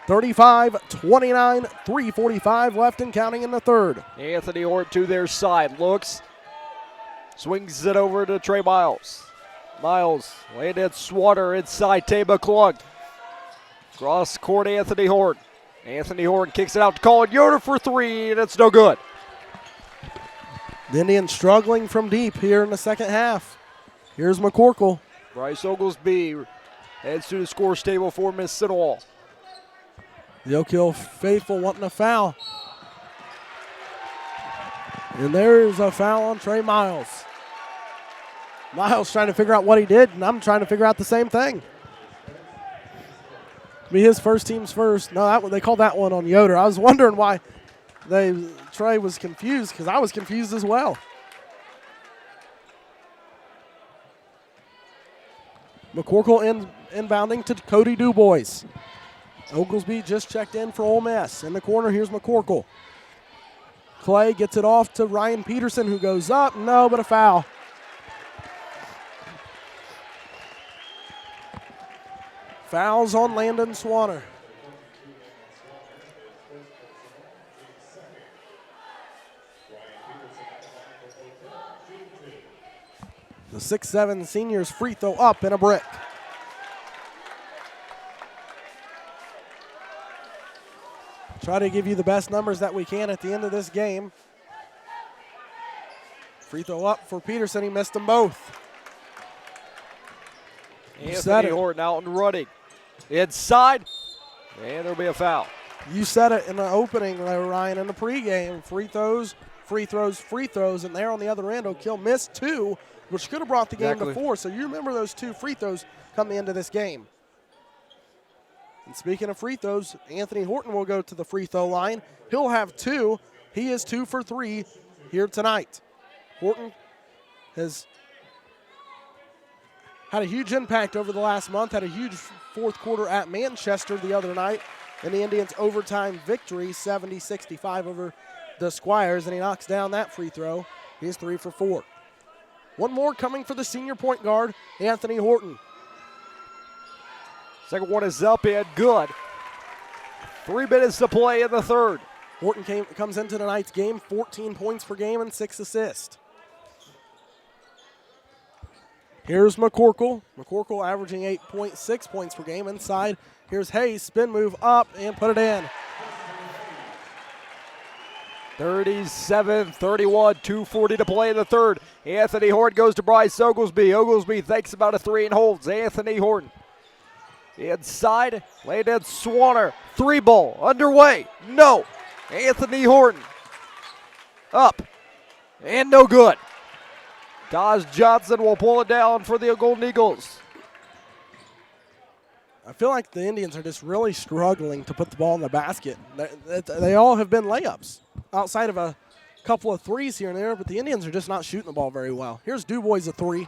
[SPEAKER 1] 35-29, 3:45 left and counting in the third.
[SPEAKER 2] Anthony Horton to their side, looks, swings it over to Trey Miles. Miles landed Swatter inside Tay McClung. Cross court, Anthony Horton. Anthony Horton kicks it out to Colin Yoder for three, and it's no good.
[SPEAKER 1] The Indians struggling from deep here in the second half. Here's McCorkle.
[SPEAKER 2] Bryce Oglesby heads to the score table for Mississinewa.
[SPEAKER 1] The Oak Hill faithful wanting a foul. And there's a foul on Trey Miles. Miles trying to figure out what he did, and I'm trying to figure out the same thing. Be his first team's first. No, they called that one on Yoder. I was wondering why Trey was confused, because I was confused as well. McCorkle inbounding to Cody DuBois. Oglesby just checked in for Ole Miss. In the corner, here's McCorkle. Clay gets it off to Ryan Peterson, who goes up. No, but a foul. Fouls on Landon Swanner. The 6'7" senior's free throw up and a brick. Try to give you the best numbers that we can at the end of this game. Free throw up for Peterson. He missed them both.
[SPEAKER 2] Anthony Horton out and running. Inside, and there'll be a foul.
[SPEAKER 1] You said it in the opening, Ryan, in the pregame. Free throws, free throws, free throws, and there on the other end, Oak Hill missed two, which could have brought the game to four. So you remember those two free throws come the end of this game. And speaking of free throws, Anthony Horton will go to the free throw line. He'll have two. He is 2 for 3 here tonight. Horton has had a huge impact over the last month, had a huge fourth quarter at Manchester the other night in the Indians' overtime victory, 70-65 over the Squires, and he knocks down that free throw. He's 3 for 4. One more coming for the senior point guard, Anthony Horton.
[SPEAKER 2] Second one is up and good. 3 minutes to play in the third.
[SPEAKER 1] Horton comes into tonight's game, 14 points per game and 6 assists. Here's McCorkle. McCorkle averaging 8.6 points per game inside. Here's Hayes, spin move up and put it in.
[SPEAKER 2] 37-31, 2:40 to play in the third. Anthony Horton goes to Bryce Oglesby. Oglesby thinks about a three and holds. Anthony Horton inside, Landon Swanner. 3 ball underway. No. Anthony Horton up and no good. Daz Johnson will pull it down for the Golden Eagles.
[SPEAKER 1] I feel like the Indians are just really struggling to put the ball in the basket. They all have been layups outside of a couple of threes here and there, but the Indians are just not shooting the ball very well. Here's DuBois, a 3.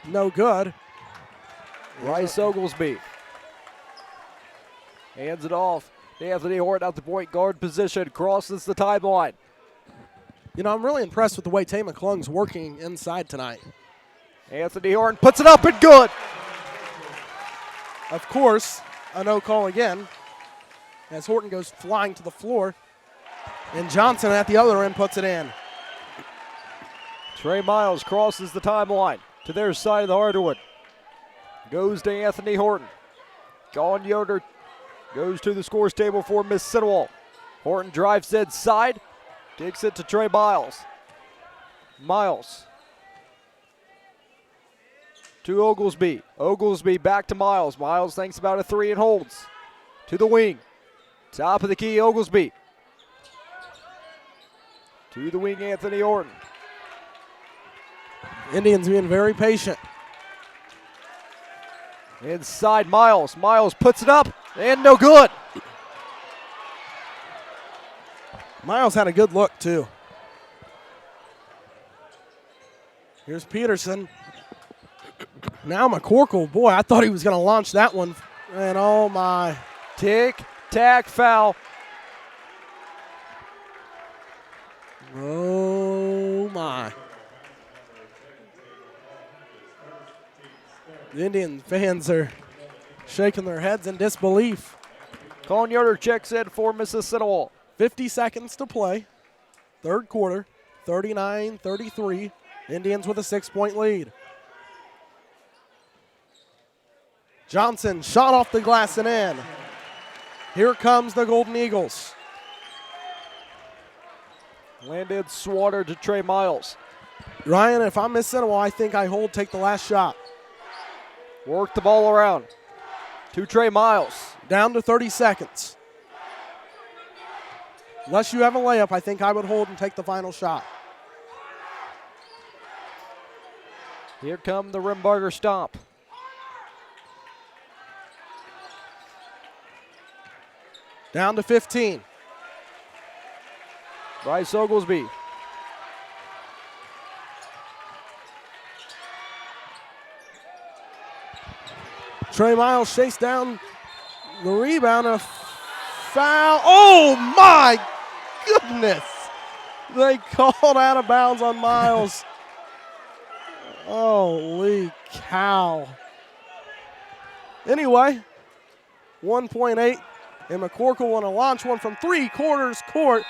[SPEAKER 1] No good.
[SPEAKER 2] Bryce Oglesby hands it off. Anthony Horton out the point guard position, crosses the timeline.
[SPEAKER 1] You know, I'm really impressed with the way Tay McClung's working inside tonight.
[SPEAKER 2] Anthony Horton puts it up and good.
[SPEAKER 1] Of course, a no call again as Horton goes flying to the floor. And Johnson at the other end puts it in.
[SPEAKER 2] Trey Miles crosses the timeline to their side of the hardwood. Goes to Anthony Horton. Colin Yoder goes to the scores table for Mississinewa. Horton drives inside. Takes it to Trey Miles. Miles to Oglesby. Oglesby back to Miles. Miles thinks about a 3 and holds. To the wing. Top of the key, Oglesby. To the wing, Anthony Horton.
[SPEAKER 1] Indians being very patient.
[SPEAKER 2] Inside Miles. Miles puts it up and no good.
[SPEAKER 1] Miles had a good look, too. Here's Peterson. Now McCorkle, boy, I thought he was going to launch that one And oh my.
[SPEAKER 2] Tic-tac foul.
[SPEAKER 1] Oh my. The Indian fans are shaking their heads in disbelief.
[SPEAKER 2] Colin Yoder checks in for Mississinewa.
[SPEAKER 1] 50 seconds to play. Third quarter, 39-33. Indians with a 6-point lead. Johnson shot off the glass and in. Here comes the Golden Eagles.
[SPEAKER 2] Landed Swatter to Trey Miles.
[SPEAKER 1] Ryan, if I'm Mississinewa, I think I hold, take the last shot.
[SPEAKER 2] Work the ball around to Trey Miles.
[SPEAKER 1] Down to 30 seconds. Unless you have a layup, I think I would hold and take the final shot.
[SPEAKER 2] Here come the Rimbarger stomp.
[SPEAKER 1] Down to 15.
[SPEAKER 2] Bryce Oglesby.
[SPEAKER 1] Trey Miles chased down the rebound. A foul. Oh my goodness. They called out of bounds on Miles. Holy cow. Anyway, 1.8. And McCorkle want to launch one from 3/4 court.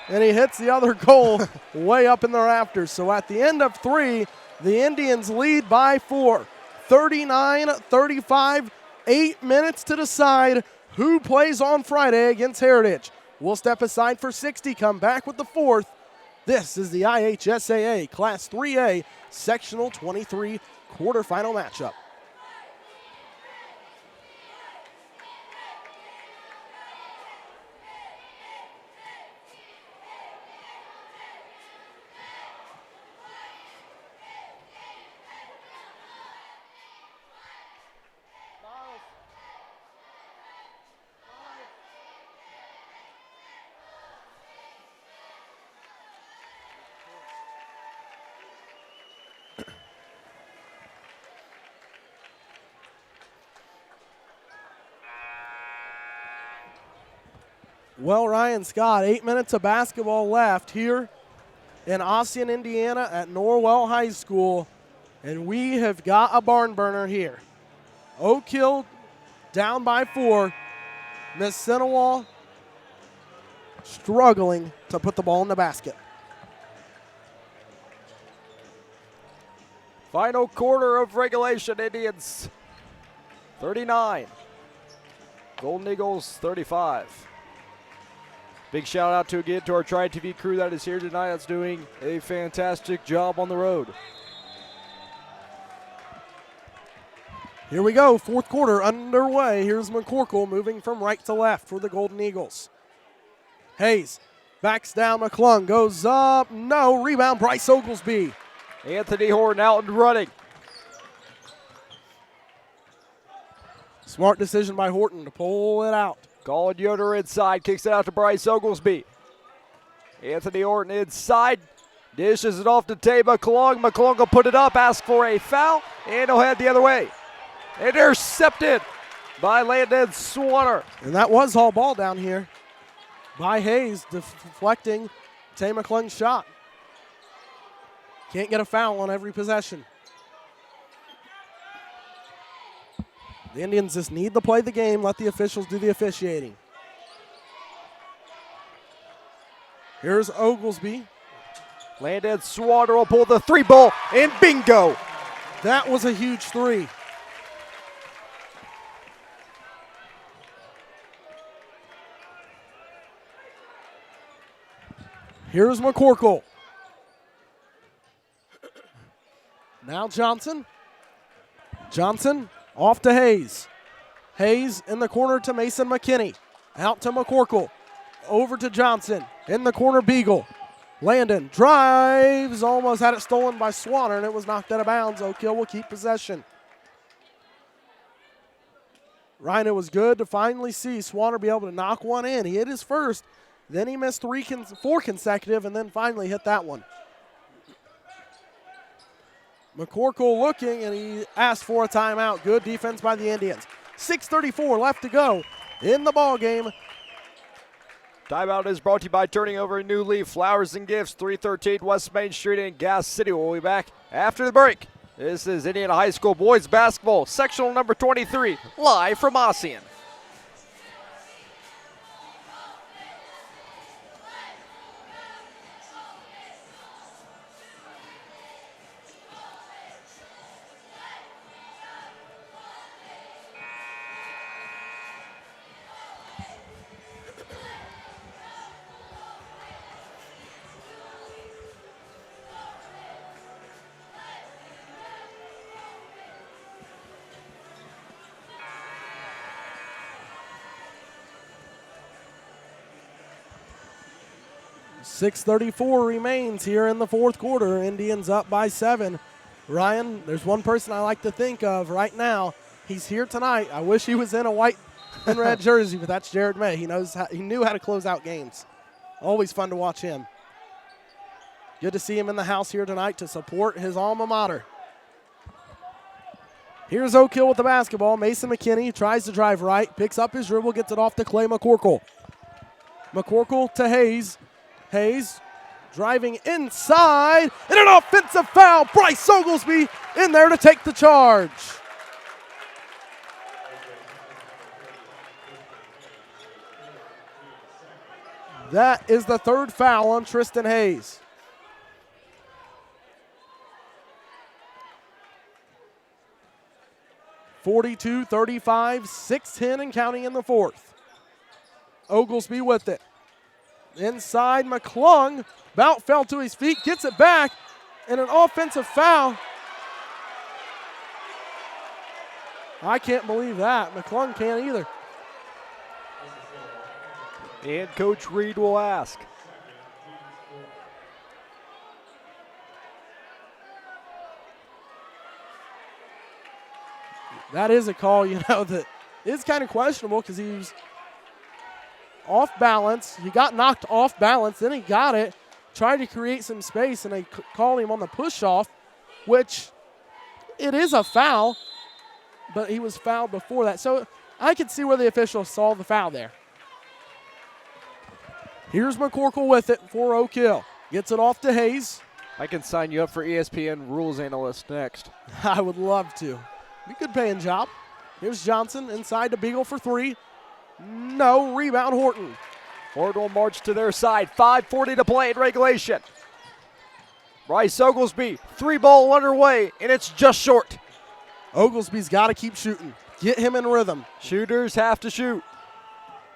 [SPEAKER 1] And he hits the other goal way up in the rafters. So at the end of 3, the Indians lead by 4. 39-35, 8 minutes to decide who plays on Friday against Heritage. We'll step aside for 60, come back with the 4th. This is the IHSAA Class 3A Sectional 23 quarterfinal matchup. Well, Ryan Scott, 8 minutes of basketball left here in Ossian, Indiana at Norwell High School, and we have got a barn burner here. Oak Hill down by 4. Mississinewa struggling to put the ball in the basket.
[SPEAKER 2] Final quarter of regulation, Indians 39. Golden Eagles 35. Big shout out again to our TribeTV crew that is here tonight that's doing a fantastic job on the road.
[SPEAKER 1] Here we go, 4th quarter underway. Here's McCorkle moving from right to left for the Golden Eagles. Hayes backs down, McClung goes up, no, rebound, Bryce Oglesby.
[SPEAKER 2] Anthony Horton out and running.
[SPEAKER 1] Smart decision by Horton to pull it out.
[SPEAKER 2] Colin Yoder inside, kicks it out to Bryce Oglesby. Anthony Horton inside, dishes it off to Tay McClung. McClung will put it up, ask for a foul, and he'll head the other way. Intercepted by Landon Swanner.
[SPEAKER 1] And that was all ball down here by Hayes, deflecting Tay McClung's shot. Can't get a foul on every possession. The Indians just need to play the game, let the officials do the officiating. Here's Oglesby.
[SPEAKER 2] Landon Swanner will pull the 3-ball, and bingo.
[SPEAKER 1] That was a huge 3. Here's McCorkle. Now Johnson. Johnson off to Hayes. Hayes in the corner to Mason McKinney. Out to McCorkle. Over to Johnson. In the corner, Beagle. Landon drives. Almost had it stolen by Swanner, and it was knocked out of bounds. Oak Hill will keep possession. Ryan, it was good to finally see Swanner be able to knock one in. He hit his first. Then he missed 4 consecutive, and then finally hit that one. McCorkle looking, and he asked for a timeout. Good defense by the Indians. 6:34 left to go in the ball game.
[SPEAKER 2] Timeout is brought to you by Turning Over a New Leaf, Flowers and Gifts, 313 West Main Street in Gas City. We'll be back after the break. This is Indiana High School boys basketball, sectional number 23, live from Ossian.
[SPEAKER 1] .634 remains here in the fourth quarter. Indians up by 7. Ryan, there's one person I like to think of right now. He's here tonight. I wish he was in a white and red jersey, but that's Jared May. He knew how to close out games. Always fun to watch him. Good to see him in the house here tonight to support his alma mater. Here's Oak Hill with the basketball. Mason McKinney tries to drive right, picks up his dribble, gets it off to Clay McCorkle. McCorkle to Hayes. Hayes driving inside, and an offensive foul. Bryce Oglesby in there to take the charge. That is the third foul on Tristan Hayes. .42-35, 6:10 and counting in the fourth. Oglesby with it. Inside, McClung, about fell to his feet, gets it back, and an offensive foul. I can't believe that. McClung can't either.
[SPEAKER 2] And Coach Reed will ask.
[SPEAKER 1] That is a call, that is kind of questionable because he was off balance. He got knocked off balance, then he got it, tried to create some space, and they called him on the push-off, which it is a foul, but he was fouled before that. So I could see where the officials saw the foul there. Here's McCorkle with it for Oak Hill. Gets it off to Hayes.
[SPEAKER 2] I can sign you up for ESPN rules analyst next.
[SPEAKER 1] I would love to. Be a good paying job. Here's Johnson inside to Beagle for 3. No, rebound Horton.
[SPEAKER 2] Horton will march to their side. 5:40 to play in regulation. Bryce Oglesby, 3-ball underway, and it's just short.
[SPEAKER 1] Oglesby's got to keep shooting. Get him in rhythm.
[SPEAKER 2] Shooters have to shoot.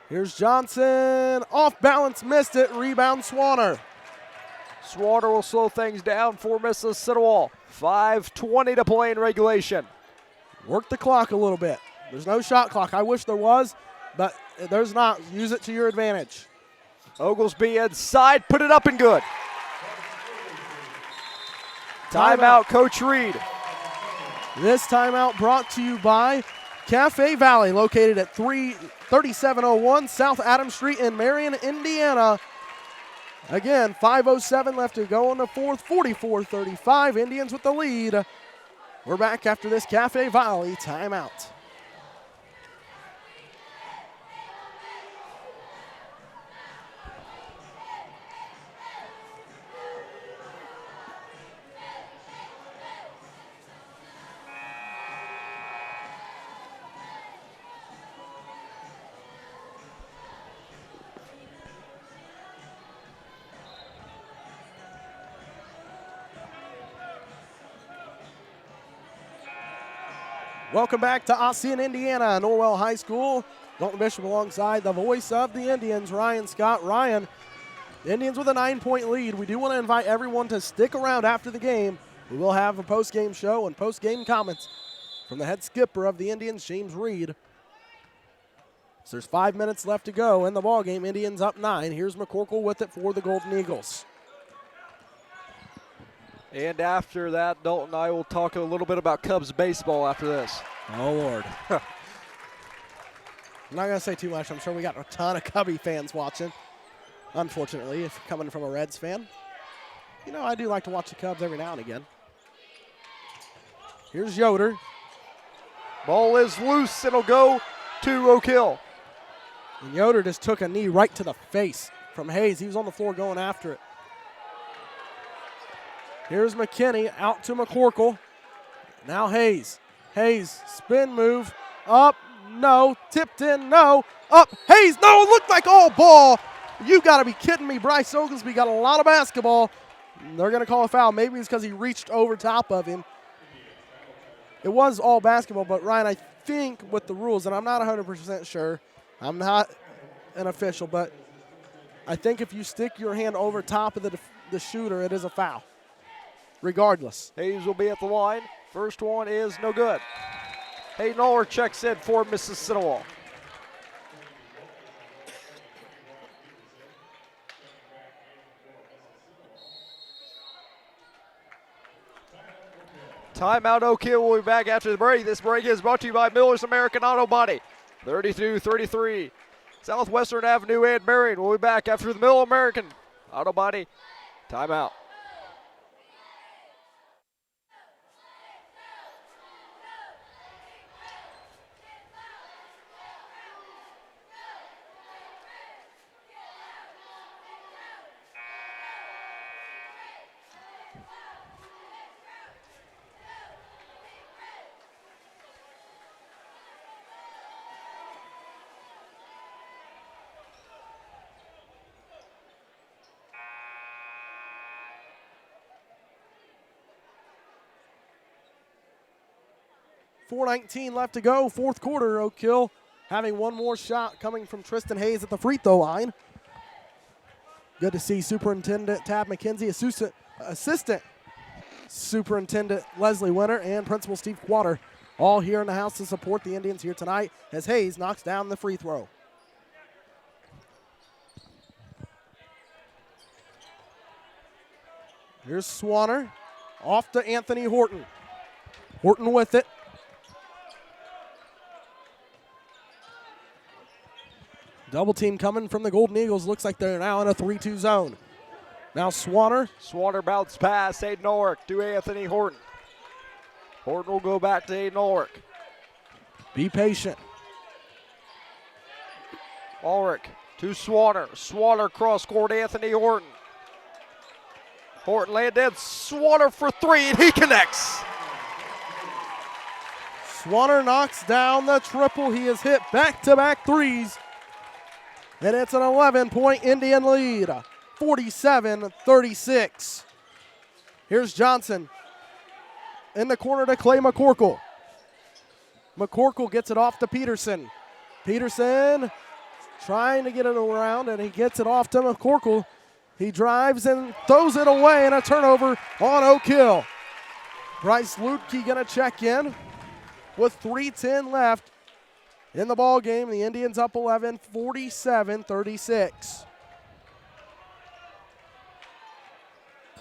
[SPEAKER 1] Here's Johnson. Off balance, missed it. Rebound Swanner.
[SPEAKER 2] Swanner will slow things down for Mississinewa. 5:20 to play in regulation.
[SPEAKER 1] Work the clock a little bit. There's no shot clock. I wish there was, but there's not. Use it to your advantage.
[SPEAKER 2] Oglesby inside, put it up and good. Timeout, Coach Reed.
[SPEAKER 1] This timeout brought to you by Cafe Valley, located at 3701 South Adams Street in Marion, Indiana. Again, 5:07 left to go in the fourth, 44-35. Indians with the lead. We're back after this Cafe Valley timeout. Welcome back to Ossian, Indiana, Norwell High School. Dalton Bishop alongside the voice of the Indians, Ryan Scott. Ryan, the Indians with a 9-point lead. We do want to invite everyone to stick around after the game. We will have a post-game show and post-game comments from the head skipper of the Indians, James Reed. So there's 5 minutes left to go in the ballgame. Indians up 9. Here's McCorkle with it for the Golden Eagles.
[SPEAKER 2] And after that, Dalton and I will talk a little bit about Cubs baseball after this.
[SPEAKER 1] Oh, Lord. I'm not going to say too much. I'm sure we got a ton of Cubby fans watching. Unfortunately, if coming from a Reds fan. I do like to watch the Cubs every now and again. Here's Yoder.
[SPEAKER 2] Ball is loose. It'll go to Oak Hill.
[SPEAKER 1] And Yoder just took a knee right to the face from Hayes. He was on the floor going after it. Here's McKinney out to McCorkle. Now Hayes. Hayes, spin move. Up, no. Tipped in, no. Up, Hayes, no. It looked like all ball. You got to be kidding me. Bryce Oglesby got a lot of basketball. They're going to call a foul. Maybe it's because he reached over top of him. It was all basketball, but Ryan, I think with the rules, and I'm not 100% sure, I'm not an official, but I think if you stick your hand over top of the shooter, it is a foul, regardless.
[SPEAKER 2] Hayes will be at the line. First one is no good. Hayden Aller checks in for Mississinewa. Timeout, Oak Hill. We'll be back after the break. This break is brought to you by Miller's American Auto Body, 3233 Southwestern Avenue in Marion. We'll be back after the Miller American Auto Body timeout.
[SPEAKER 1] .419 left to go, fourth quarter. Oak Hill having one more shot coming from Tristan Hayes at the free throw line. Good to see Superintendent Tab McKenzie, Assistant Superintendent Leslie Winter, and Principal Steve Quater all here in the house to support the Indians here tonight as Hayes knocks down the free throw. Here's Swanner off to Anthony Horton. Horton with it. Double team coming from the Golden Eagles. Looks like they're now in a 3-2 zone. Now Swanner.
[SPEAKER 2] Swanner bounce pass. Hayden Ulrich to Anthony Horton. Horton will go back to Hayden Ulrich.
[SPEAKER 1] Be patient.
[SPEAKER 2] Ulrich to Swanner. Swanner cross court Anthony Horton. Horton landed. Swanner for three, and he connects.
[SPEAKER 1] Swanner knocks down the triple. He has hit back-to-back threes. And it's an 11-point Indian lead, 47-36. Here's Johnson in the corner to Clay McCorkle. McCorkle gets it off to Peterson. Peterson trying to get it around, and he gets it off to McCorkle. He drives and throws it away, and a turnover on Oak Hill. Bryce Lutke going to check in with 3:10 left in the ball game. The Indians up 11, 47-36.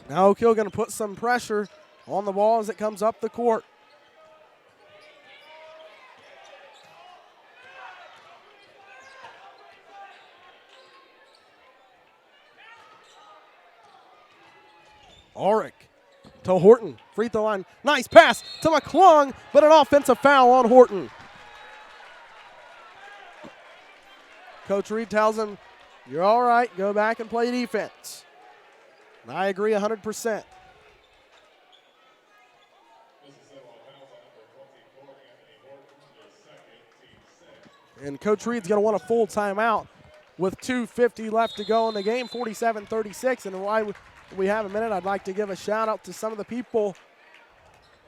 [SPEAKER 1] Now Oak Hill going to put some pressure on the ball as it comes up the court. Ulrich to Horton, free throw line. Nice pass to McClung, but an offensive foul on Horton. Coach Reed tells him, you're all right, go back and play defense. And I agree 100%. And Coach Reed's going to want a full timeout with 2:50 left to go in the game, 47-36. And while we have a minute, I'd like to give a shout out to some of the people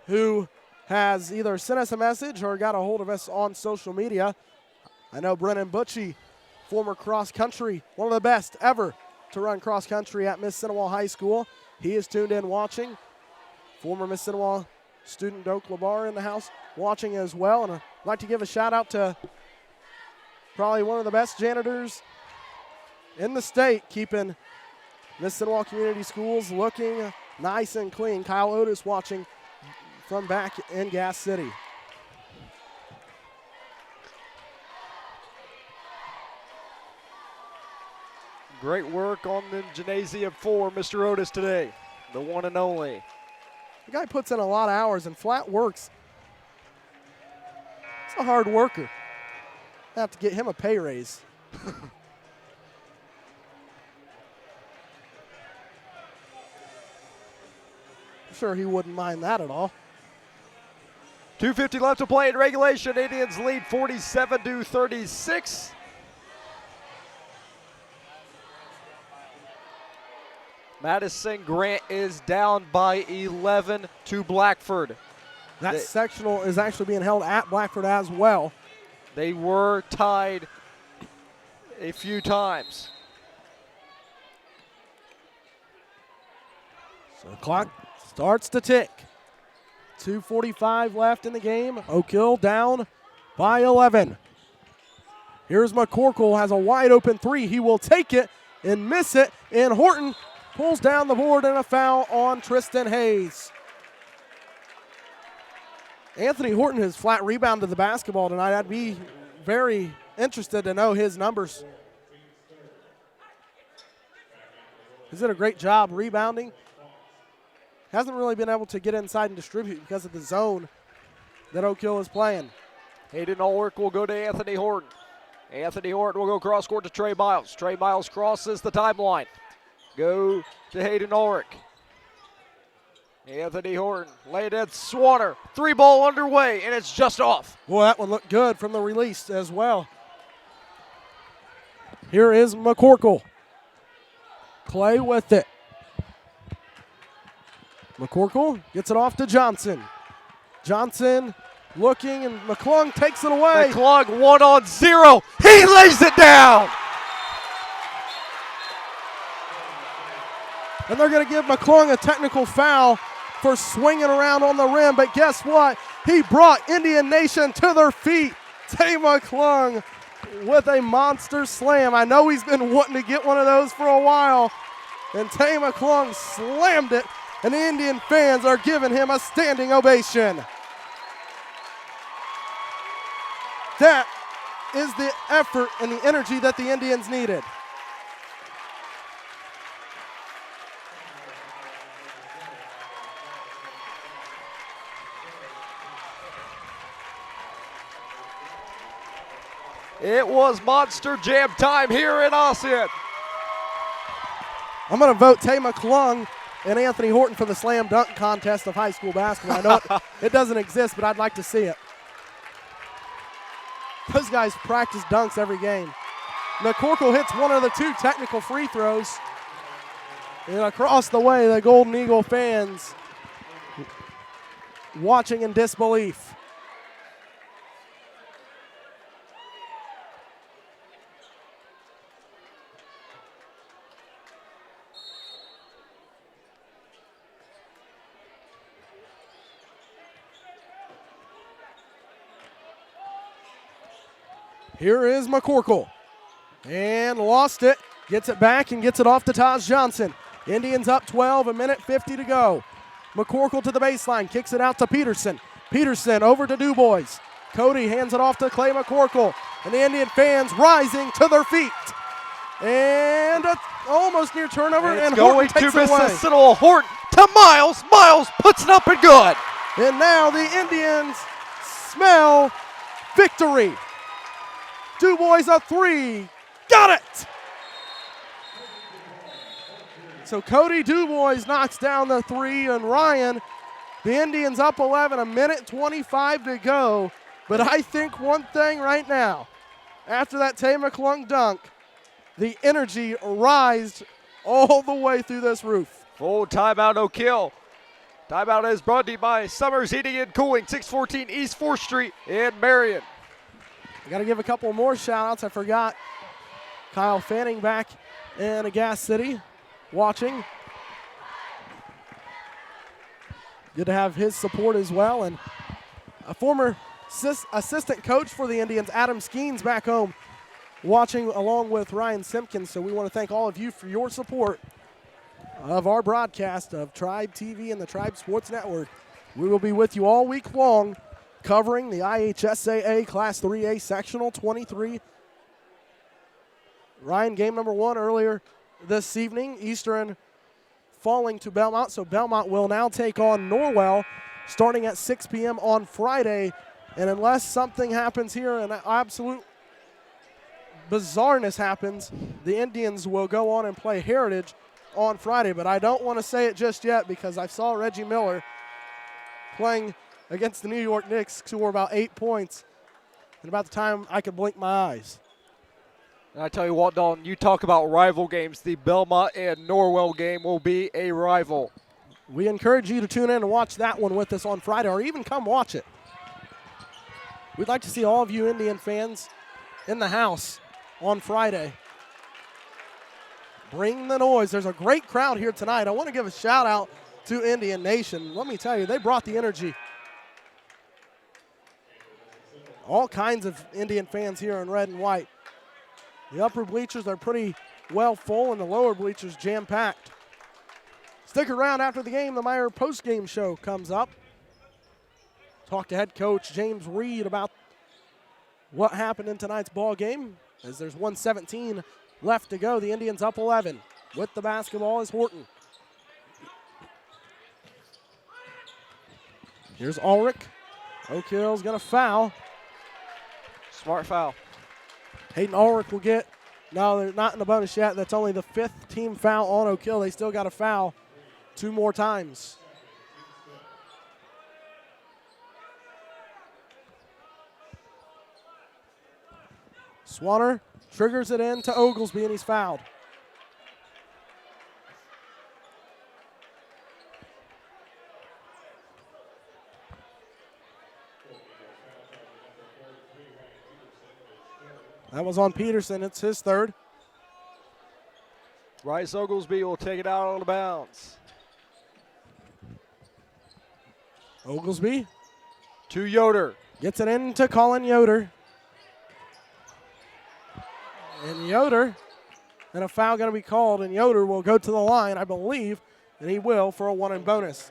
[SPEAKER 1] who has either sent us a message or got a hold of us on social media. I know Brennan Butchie, former cross country, one of the best ever to run cross country at Mississinewa High School. He is tuned in watching. Former Mississinewa student Doak Labar in the house watching as well. And I'd like to give a shout out to probably one of the best janitors in the state, keeping Mississinewa Community Schools looking nice and clean. Kyle Otis watching from back in Gas City.
[SPEAKER 2] Great work on the gymnasium for Mr. Otis today, the one and only.
[SPEAKER 1] The guy puts in a lot of hours and flat works. He's a hard worker. Have to get him a pay raise. I'm sure he wouldn't mind that at all.
[SPEAKER 2] 2:50 left to play in regulation. Indians lead 47-36. Madison Grant is down by 11 to Blackford.
[SPEAKER 1] That sectional is actually being held at Blackford as well.
[SPEAKER 2] They were tied a few times.
[SPEAKER 1] So the clock starts to tick. 2:45 left in the game. Oak Hill down by 11. Here's McCorkle, has a wide open three. He will take it and miss it, and Horton pulls down the board and a foul on Tristan Hayes. Anthony Horton has flat rebounded the basketball tonight. I'd be very interested to know his numbers. He's done a great job rebounding. Hasn't really been able to get inside and distribute because of the zone that Oak Hill is playing.
[SPEAKER 2] Hayden Ulrich will go to Anthony Horton. Anthony Horton will go cross court to Trey Miles. Trey Miles crosses the timeline. Go to Hayden Ulrich. Anthony Horton laid at Swanner. 3-ball underway, and it's just off.
[SPEAKER 1] Boy, that one looked good from the release as well. Here is McCorkle. Clay with it. McCorkle gets it off to Johnson. Johnson looking, and McClung takes it away.
[SPEAKER 2] McClung 1-on-0. He lays it down.
[SPEAKER 1] And they're going to give McClung a technical foul for swinging around on the rim. But guess what? He brought Indian Nation to their feet. Tay McClung with a monster slam. I know he's been wanting to get one of those for a while. And Tay McClung slammed it. And the Indian fans are giving him a standing ovation. That is the effort and the energy that the Indians needed.
[SPEAKER 2] It was Monster Jam time here in Ossian.
[SPEAKER 1] I'm going to vote Tay McClung and Anthony Horton for the slam dunk contest of high school basketball. I know it doesn't exist, but I'd like to see it. Those guys practice dunks every game. McCorkle hits one of the two technical free throws. And across the way, the Golden Eagle fans watching in disbelief. Here is McCorkle. And lost it. Gets it back and gets it off to Taj Johnson. Indians up 12, a minute 50 to go. McCorkle to the baseline, kicks it out to Peterson. Peterson over to DuBois. Cody hands it off to Clay McCorkle. And the Indian fans rising to their feet. And almost near turnover.
[SPEAKER 2] And
[SPEAKER 1] Horton
[SPEAKER 2] going to
[SPEAKER 1] takes it away.
[SPEAKER 2] Mississinewa. Horton to Miles. Miles puts it up and good.
[SPEAKER 1] And now the Indians smell victory. DuBois a three. Got it! So Cody DuBois knocks down the three, and Ryan, the Indians up 11, a minute 25 to go. But I think one thing right now, after that Tay McClung dunk, the energy rised all the way through this roof.
[SPEAKER 2] Full timeout, no kill. Timeout is brought to you by Summers Heating and Cooling, 614 East 4th Street in Marion.
[SPEAKER 1] I got to give a couple more shout-outs. I forgot Kyle Fanning back in Gas City watching. Good to have his support as well. And a former assistant coach for the Indians, Adam Skeens, back home watching along with Ryan Simpkins. So we want to thank all of you for your support of our broadcast of Tribe TV and the Tribe Sports Network. We will be with you all week long covering the IHSAA Class 3A Sectional 23. Ryan, game number 1 earlier this evening. Eastern falling to Belmont, so Belmont will now take on Norwell starting at 6 p.m. on Friday And unless something happens here and absolute bizarreness happens, the Indians will go on and play Heritage on Friday. But I don't want to say it just yet because I saw Reggie Miller playing against the New York Knicks score about 8 points. And about the time I could blink my eyes.
[SPEAKER 2] And I tell you what, Dalton, you talk about rival games. The Belmont and Norwell game will be a rival.
[SPEAKER 1] We encourage you to tune in and watch that one with us on Friday, or even come watch it. We'd like to see all of you Indian fans in the house on Friday. Bring the noise. There's a great crowd here tonight. I want to give a shout out to Indian Nation. Let me tell you, they brought the energy. All kinds of Indian fans here in red and white. The upper bleachers are pretty well full and the lower bleachers jam-packed. Stick around after the game. The Meyer postgame show comes up. Talk to head coach James Reed about what happened in tonight's ball game. As there's 1:17 left to go, the Indians up 11. With the basketball is Horton. Here's Ulrich. Oak Hill's going to foul.
[SPEAKER 2] Smart foul.
[SPEAKER 1] Hayden Ulrich will get, no, they're not in the bonus yet. That's only the 5th team foul on Oak Hill. They still got to foul 2 more times. Swanner triggers it in to Oglesby, and he's fouled. That was on Peterson. It's his 3rd.
[SPEAKER 2] Bryce Oglesby will take it out on the bounce.
[SPEAKER 1] Oglesby
[SPEAKER 2] To Yoder.
[SPEAKER 1] gets it into Colin Yoder. And Yoder, and a foul going to be called, and Yoder will go to the line, I believe, and he will for a 1 bonus.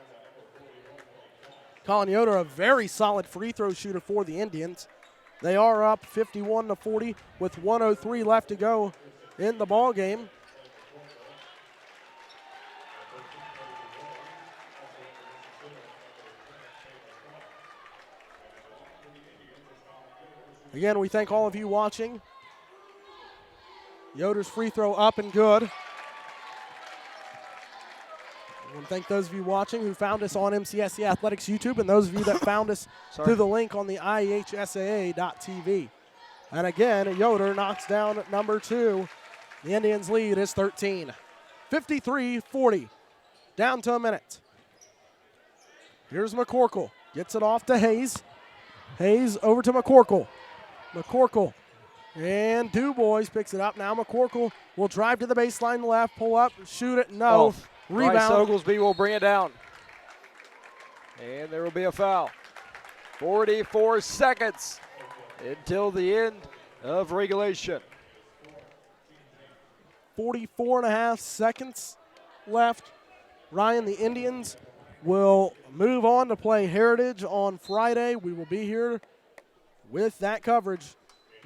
[SPEAKER 1] Colin Yoder, a very solid free throw shooter for the Indians. They are up 51-40 with 1:03 left to go in the ball game. Again, we thank all of you watching. Yoder's free throw up and good. I want to thank those of you watching who found us on MCSC Athletics YouTube, and those of you that found us through the link on the IHSAA.tv. And again, Yoder knocks down number 2. The Indians' lead is 13. 53-40. Down to a minute. Here's McCorkle. Gets it off to Hayes. Hayes over to McCorkle. McCorkle. And DuBois picks it up. Now McCorkle will drive to the baseline left, pull up, shoot it, no.
[SPEAKER 2] Off.
[SPEAKER 1] Rebound.
[SPEAKER 2] Bryce Oglesby will bring it down. And there will be a foul. 44 seconds until the end of regulation.
[SPEAKER 1] 44.5 seconds left. Ryan, the Indians will move on to play Heritage on Friday. We will be here with that coverage.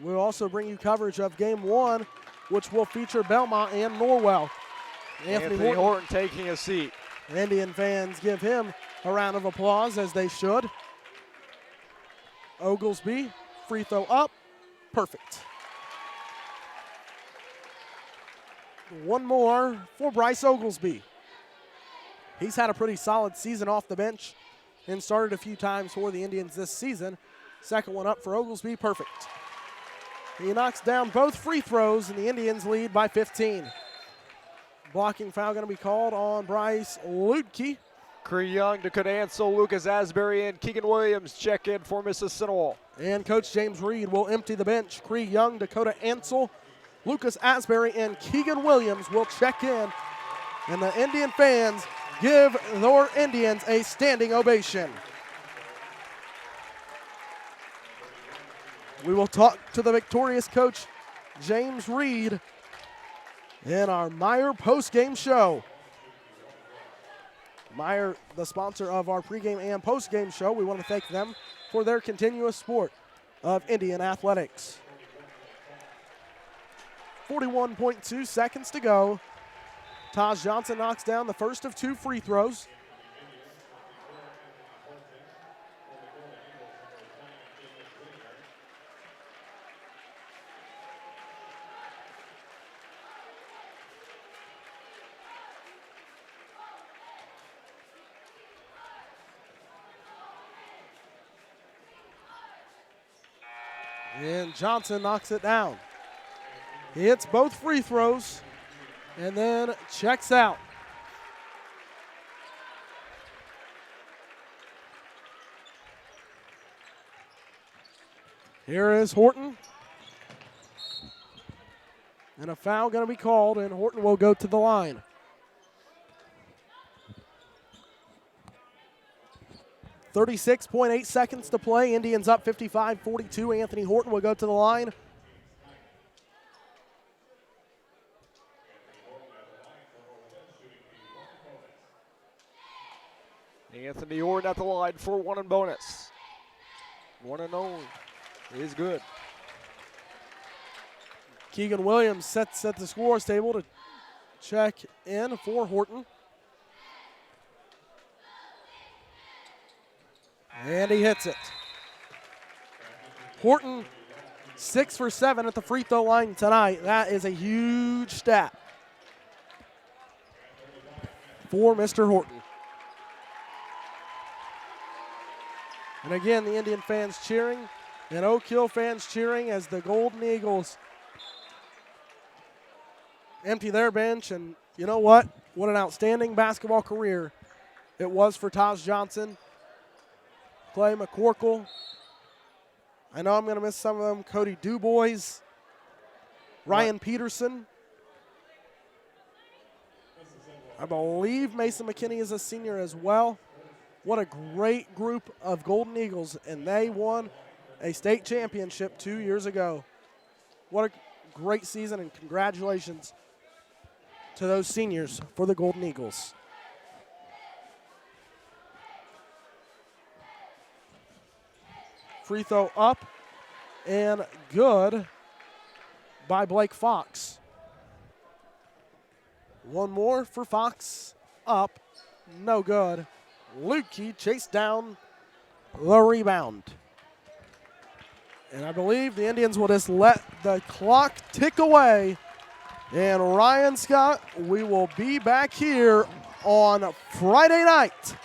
[SPEAKER 1] We'll also bring you coverage of Game 1, which will feature Belmont and Norwell.
[SPEAKER 2] Anthony Horton taking a seat.
[SPEAKER 1] Indian fans give him a round of applause, as they should. Oglesby, free throw up, perfect. 1 more for Bryce Oglesby. He's had a pretty solid season off the bench and started a few times for the Indians this season. 2nd one up for Oglesby, perfect. He knocks down both free throws, and the Indians lead by 15. Blocking foul going to be called on Bryce Ludke.
[SPEAKER 2] Cree Young, Dakota Ansel, Lucas Asbury, and Keegan Williams check in for Mississinewa.
[SPEAKER 1] And Coach James Reed will empty the bench. Cree Young, Dakota Ansel, Lucas Asbury, and Keegan Williams will check in. And the Indian fans give their Indians a standing ovation. We will talk to the victorious coach, James Reed, in our Meyer postgame show. Meyer, the sponsor of our pregame and postgame show, we want to thank them for their continuous support of Indian athletics. 41.2 seconds to go. Taj Johnson knocks down the first of 2 free throws. And Johnson knocks it down. He hits both free throws and then checks out. Here is Horton. And a foul going to be called, and Horton will go to the line. .8 seconds to play. Indians up 55-42. Anthony Horton will go to the line.
[SPEAKER 2] Anthony Horton at the line for one and bonus. One and only is good.
[SPEAKER 1] Keegan Williams sets at the scores table to check in for Horton. And he hits it. Horton 6 for 7 at the free throw line tonight. That is a huge stat for Mr. Horton. And again, the Indian fans cheering and Oak Hill fans cheering as the Golden Eagles empty their bench. And you know what? What an outstanding basketball career it was for Taj Johnson, Clay McCorkle. I know I'm going to miss some of them. Cody Dubois, Ryan Peterson. I believe Mason McKinney is a senior as well. What a great group of Golden Eagles, and they won a state championship 2 years ago. What a great season, and congratulations to those seniors for the Golden Eagles. Free throw up and good by Blake Fox. One more for Fox, up, no good. Lukey chased down the rebound. And I believe the Indians will just let the clock tick away. And Ryan Scott, we will be back here on Friday night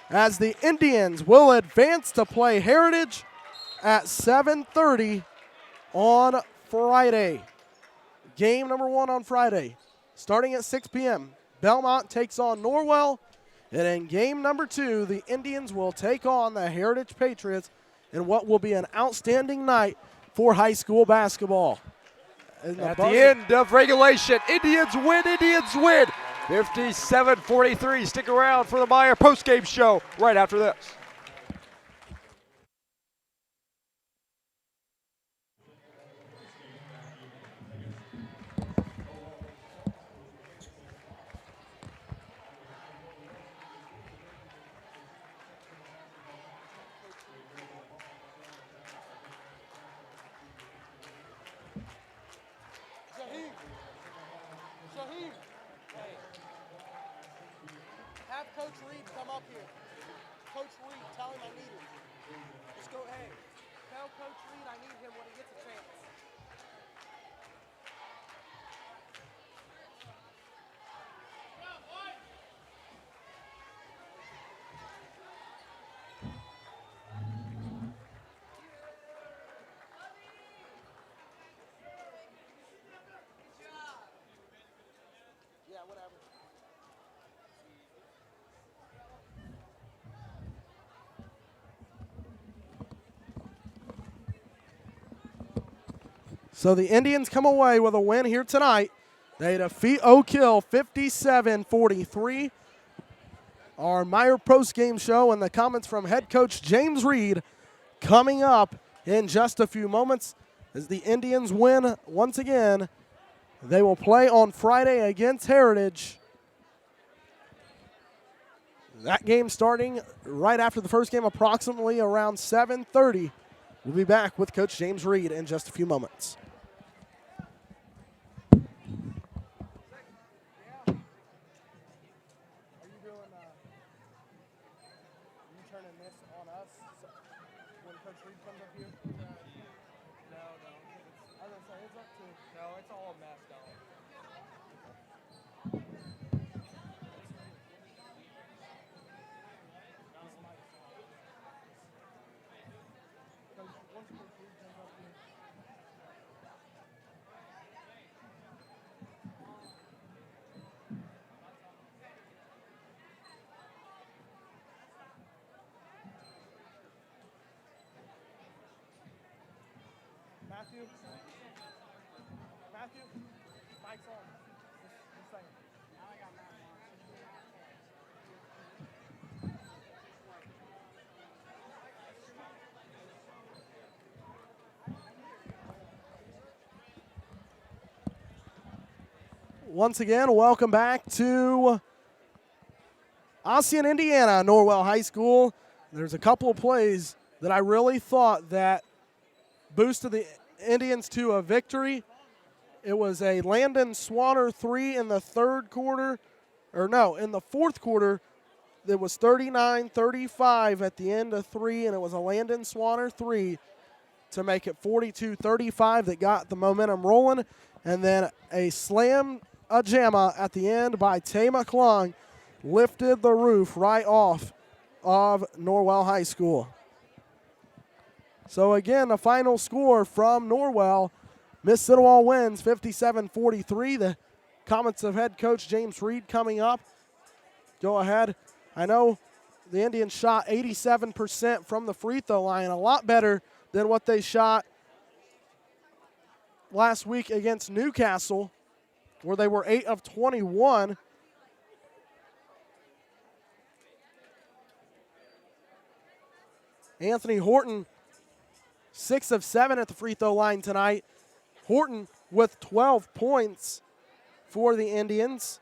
[SPEAKER 1] as the Indians will advance to play Heritage at 7:30 on Friday. Game number 1 on Friday, starting at 6 p.m. Belmont takes on Norwell. And in game number 2, the Indians will take on the Heritage Patriots in what will be an outstanding night for high school basketball.
[SPEAKER 2] At the end of regulation, Indians win, 57-43. Stick around for the Meyer postgame show right after this.
[SPEAKER 1] Have Coach Reed come up here. Coach Reed, tell him I need him. Just go, hey, tell Coach Reed I need him when he gets a chance. Yeah, whatever. So the Indians come away with a win here tonight. They defeat Oak Hill 57-43. Our Meyer postgame show and the comments from head coach James Reed coming up in just a few moments as the Indians win once again. They will play on Friday against Heritage. That game starting right after the first game, approximately around 7:30. We'll be back with Coach James Reed in just a few moments. Matthew? Matthew? Mike's on. Just saying. Once again, welcome back to Ossian, Indiana, Norwell High School. There's a couple of plays that I really thought that boosted the Indians to a victory. It was a Landon Swanner 3 in the third quarter. In the fourth quarter, it was 39-35 at the end of 3, and it was a Landon Swanner 3 to make it 42-35 that got the momentum rolling. And then a slam jamma at the end by Tay McClung lifted the roof right off of Norwell High School. So again, the final score from Norwell, Mississinewa wins 57-43. The comments of head coach James Reed coming up. Go ahead. I know the Indians shot 87% from the free throw line, a lot better than what they shot last week against Newcastle, where they were 8 of 21. Anthony Horton, 6 of 7 at the free throw line tonight. Horton with 12 points for the Indians.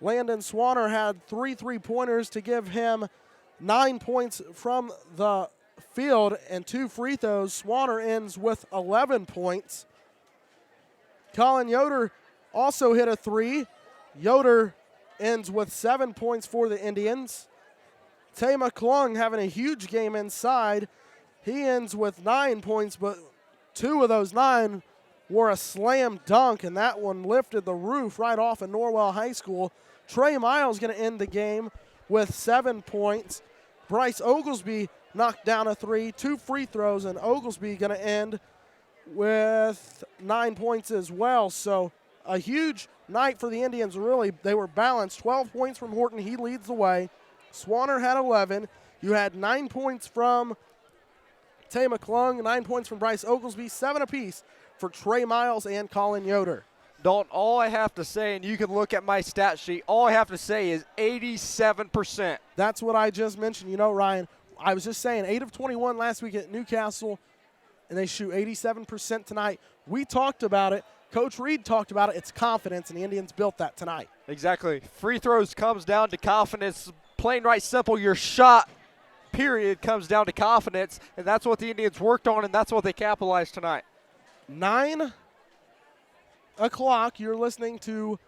[SPEAKER 1] Landon Swanner had 3 3-pointers to give him 9 points from the field and 2 free throws. Swanner ends with 11 points. Colin Yoder also hit a 3. Yoder ends with 7 points for the Indians. Tay McClung having a huge game inside. He ends with 9 points, but 2 of those 9 were a slam dunk, and that one lifted the roof right off of Norwell High School. Trey Miles going to end the game with 7 points. Bryce Oglesby knocked down a 3, 2 free throws, and Oglesby going to end with 9 points as well. So a huge night for the Indians. Really, they were balanced. 12 points from Horton. He leads the way. Swanner had 11. You had 9 points from Tay McClung, 9 points from Bryce Oglesby, 7 apiece for Trey Miles and Colin Yoder.
[SPEAKER 2] Dalton, all I have to say, and you can look at my stat sheet, all I have to say is 87%.
[SPEAKER 1] That's what I just mentioned. You know, Ryan, I was just saying 8 of 21 last week at Newcastle, and they shoot 87% tonight. We talked about it. Coach Reed talked about it. It's confidence, and the Indians built that tonight.
[SPEAKER 2] Exactly. Free throws comes down to confidence. Plain right simple, your shot, period, comes down to confidence, and that's what the Indians worked on, and that's what they capitalized tonight.
[SPEAKER 1] 9 o'clock, you're listening to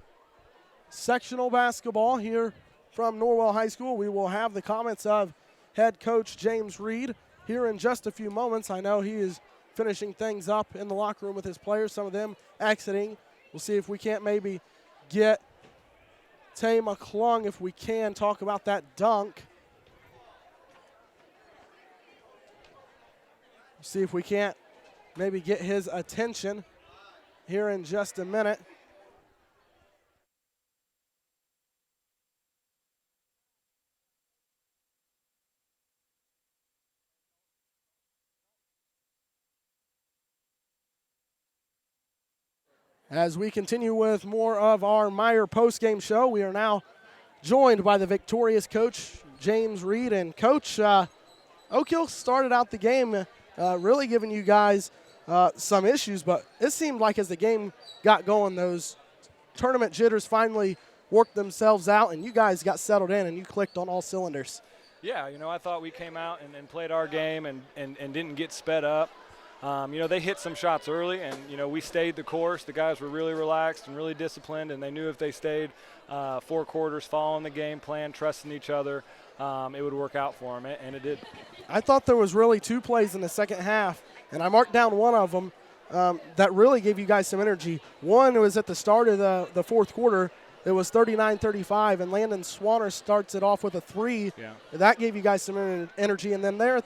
[SPEAKER 1] sectional basketball here from Norwell High School. We will have the comments of head coach James Reed here in just a few moments. I know he is finishing things up in the locker room with his players, some of them exiting. We'll see if we can't maybe get Tay McClung, if we can, talk about that dunk. See if we can't maybe get his attention here in just a minute. As we continue with more of our Meyer postgame show, we are now joined by the victorious coach, James Reed. And Coach, Oak Hill started out the game really giving you guys some issues, but it seemed like as the game got going, those tournament jitters finally worked themselves out, and you guys got settled in, and you clicked on all cylinders.
[SPEAKER 6] Yeah, you know, I thought we came out and played our game and didn't get sped up. You know, they hit some shots early, and, you know, we stayed the course. The guys were really relaxed and really disciplined, and they knew if they stayed 4 quarters following the game plan, trusting each other, it would work out for them, and it did.
[SPEAKER 1] I thought there was really 2 plays in the second half, and I marked down one of them that really gave you guys some energy. One was at the start of the fourth quarter. It was 39-35, and Landon Swanner starts it off with a 3.
[SPEAKER 6] Yeah.
[SPEAKER 1] That gave you guys some energy. And then there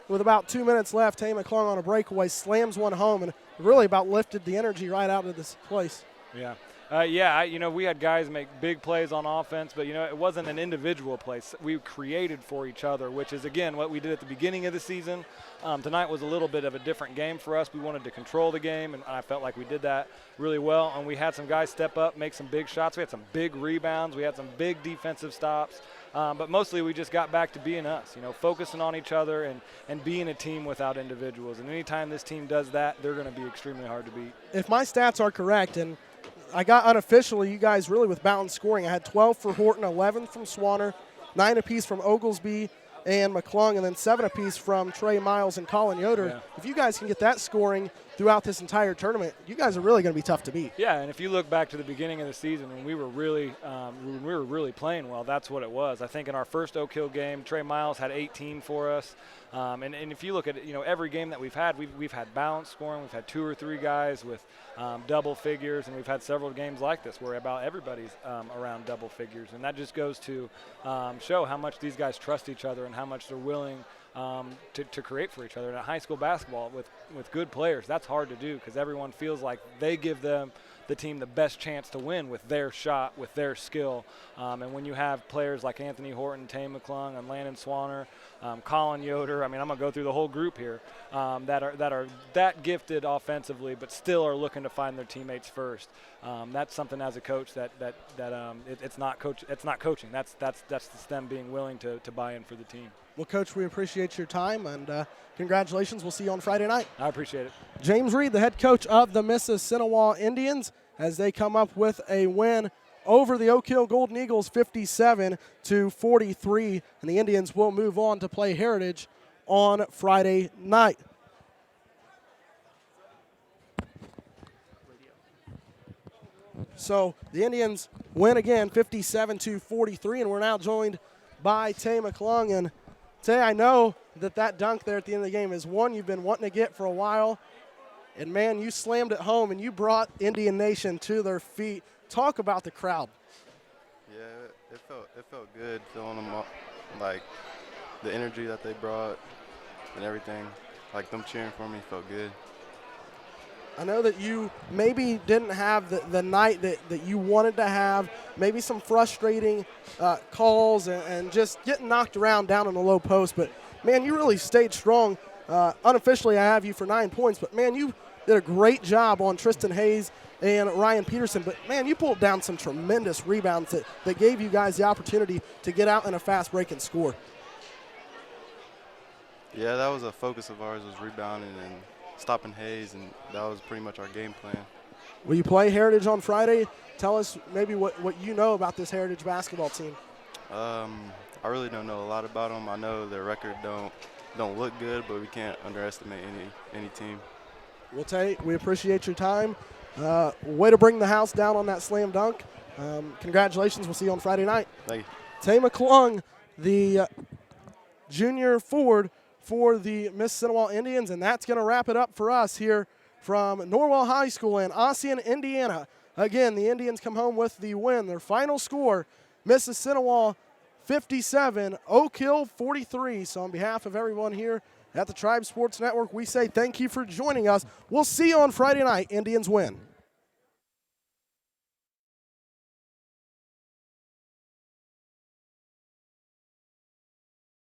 [SPEAKER 1] with about 2 minutes left, Tay McClung on a breakaway slams one home and really about lifted the energy right out of this place.
[SPEAKER 6] Yeah. We had guys make big plays on offense, but, it wasn't an individual play. We created for each other, which is, again, what we did at the beginning of the season. Tonight was a little bit of a different game for us. We wanted to control the game, and I felt like we did that really well. And we had some guys step up, make some big shots. We had some big rebounds. We had some big defensive stops. But mostly we just got back to being us, focusing on each other and being a team without individuals. And anytime this team does that, they're going to be extremely hard to beat.
[SPEAKER 1] If my stats are correct, and I got unofficially, you guys really with balanced scoring. I had 12 for Horton, 11 from Swanner, 9 apiece from Oglesby and McClung, and then 7 apiece from Trey Miles and Colin Yoder.
[SPEAKER 6] Yeah.
[SPEAKER 1] If you guys can get that scoring throughout this entire tournament, you guys are really going to be tough to beat.
[SPEAKER 6] Yeah, and if you look back to the beginning of the season when we were really playing well, that's what it was. I think in our first Oak Hill game, Trey Miles had 18 for us. And if you look at it, every game that we've had balanced scoring. We've had 2 or 3 guys with double figures, and we've had several games like this where about everybody's around double figures. And that just goes to show how much these guys trust each other and how much they're willing to create for each other. And at high school basketball with good players, that's hard to do because everyone feels like they give the team the best chance to win with their shot, with their skill. And when you have players like Anthony Horton, Tay McClung, and Landon Swanner, Colin Yoder, I'm going to go through the whole group here, that are that gifted offensively but still are looking to find their teammates first. That's something as a coach it's not coaching. That's them being willing to buy in for the team.
[SPEAKER 1] Well, Coach, we appreciate your time, and congratulations. We'll see you on Friday night.
[SPEAKER 6] I appreciate it.
[SPEAKER 1] James Reed, the head coach of the Mississinewa Indians, as they come up with a win over the Oak Hill Golden Eagles 57-43, and the Indians will move on to play Heritage on Friday night. So the Indians win again 57-43, and we're now joined by Tay McClung. And Tay, I know that dunk there at the end of the game is one you've been wanting to get for a while. And, man, you slammed it home, and you brought Indian Nation to their feet. Talk about the crowd.
[SPEAKER 7] Yeah, it felt good feeling them up, like the energy that they brought and everything. Like them cheering for me felt good.
[SPEAKER 1] I know that you maybe didn't have the night that you wanted to have, maybe some frustrating calls and just getting knocked around down in the low post. But, man, you really stayed strong. Unofficially, I have you for 9 points. But, man, you did a great job on Tristan Hayes and Ryan Peterson. But, man, you pulled down some tremendous rebounds that gave you guys the opportunity to get out in a fast break and score.
[SPEAKER 7] Yeah, that was a focus of ours, was rebounding and stopping Hayes, and that was pretty much our game plan.
[SPEAKER 1] Will you play Heritage on Friday? Tell us maybe what you know about this Heritage basketball team.
[SPEAKER 7] I really don't know a lot about them. I know their record don't look good, but we can't underestimate any team.
[SPEAKER 1] Well, Tay, we appreciate your time. Way to bring the house down on that slam dunk. Congratulations. We'll see you on Friday night.
[SPEAKER 7] Thank you.
[SPEAKER 1] Tay McClung, the junior forward for the Mississinewa Indians, and that's going to wrap it up for us here from Norwell High School in Ossian, Indiana. Again, the Indians come home with the win. Their final score, Mississinewa 57, Oak Hill 43. So on behalf of everyone here at the Tribe Sports Network, we say thank you for joining us. We'll see you on Friday night. Indians win.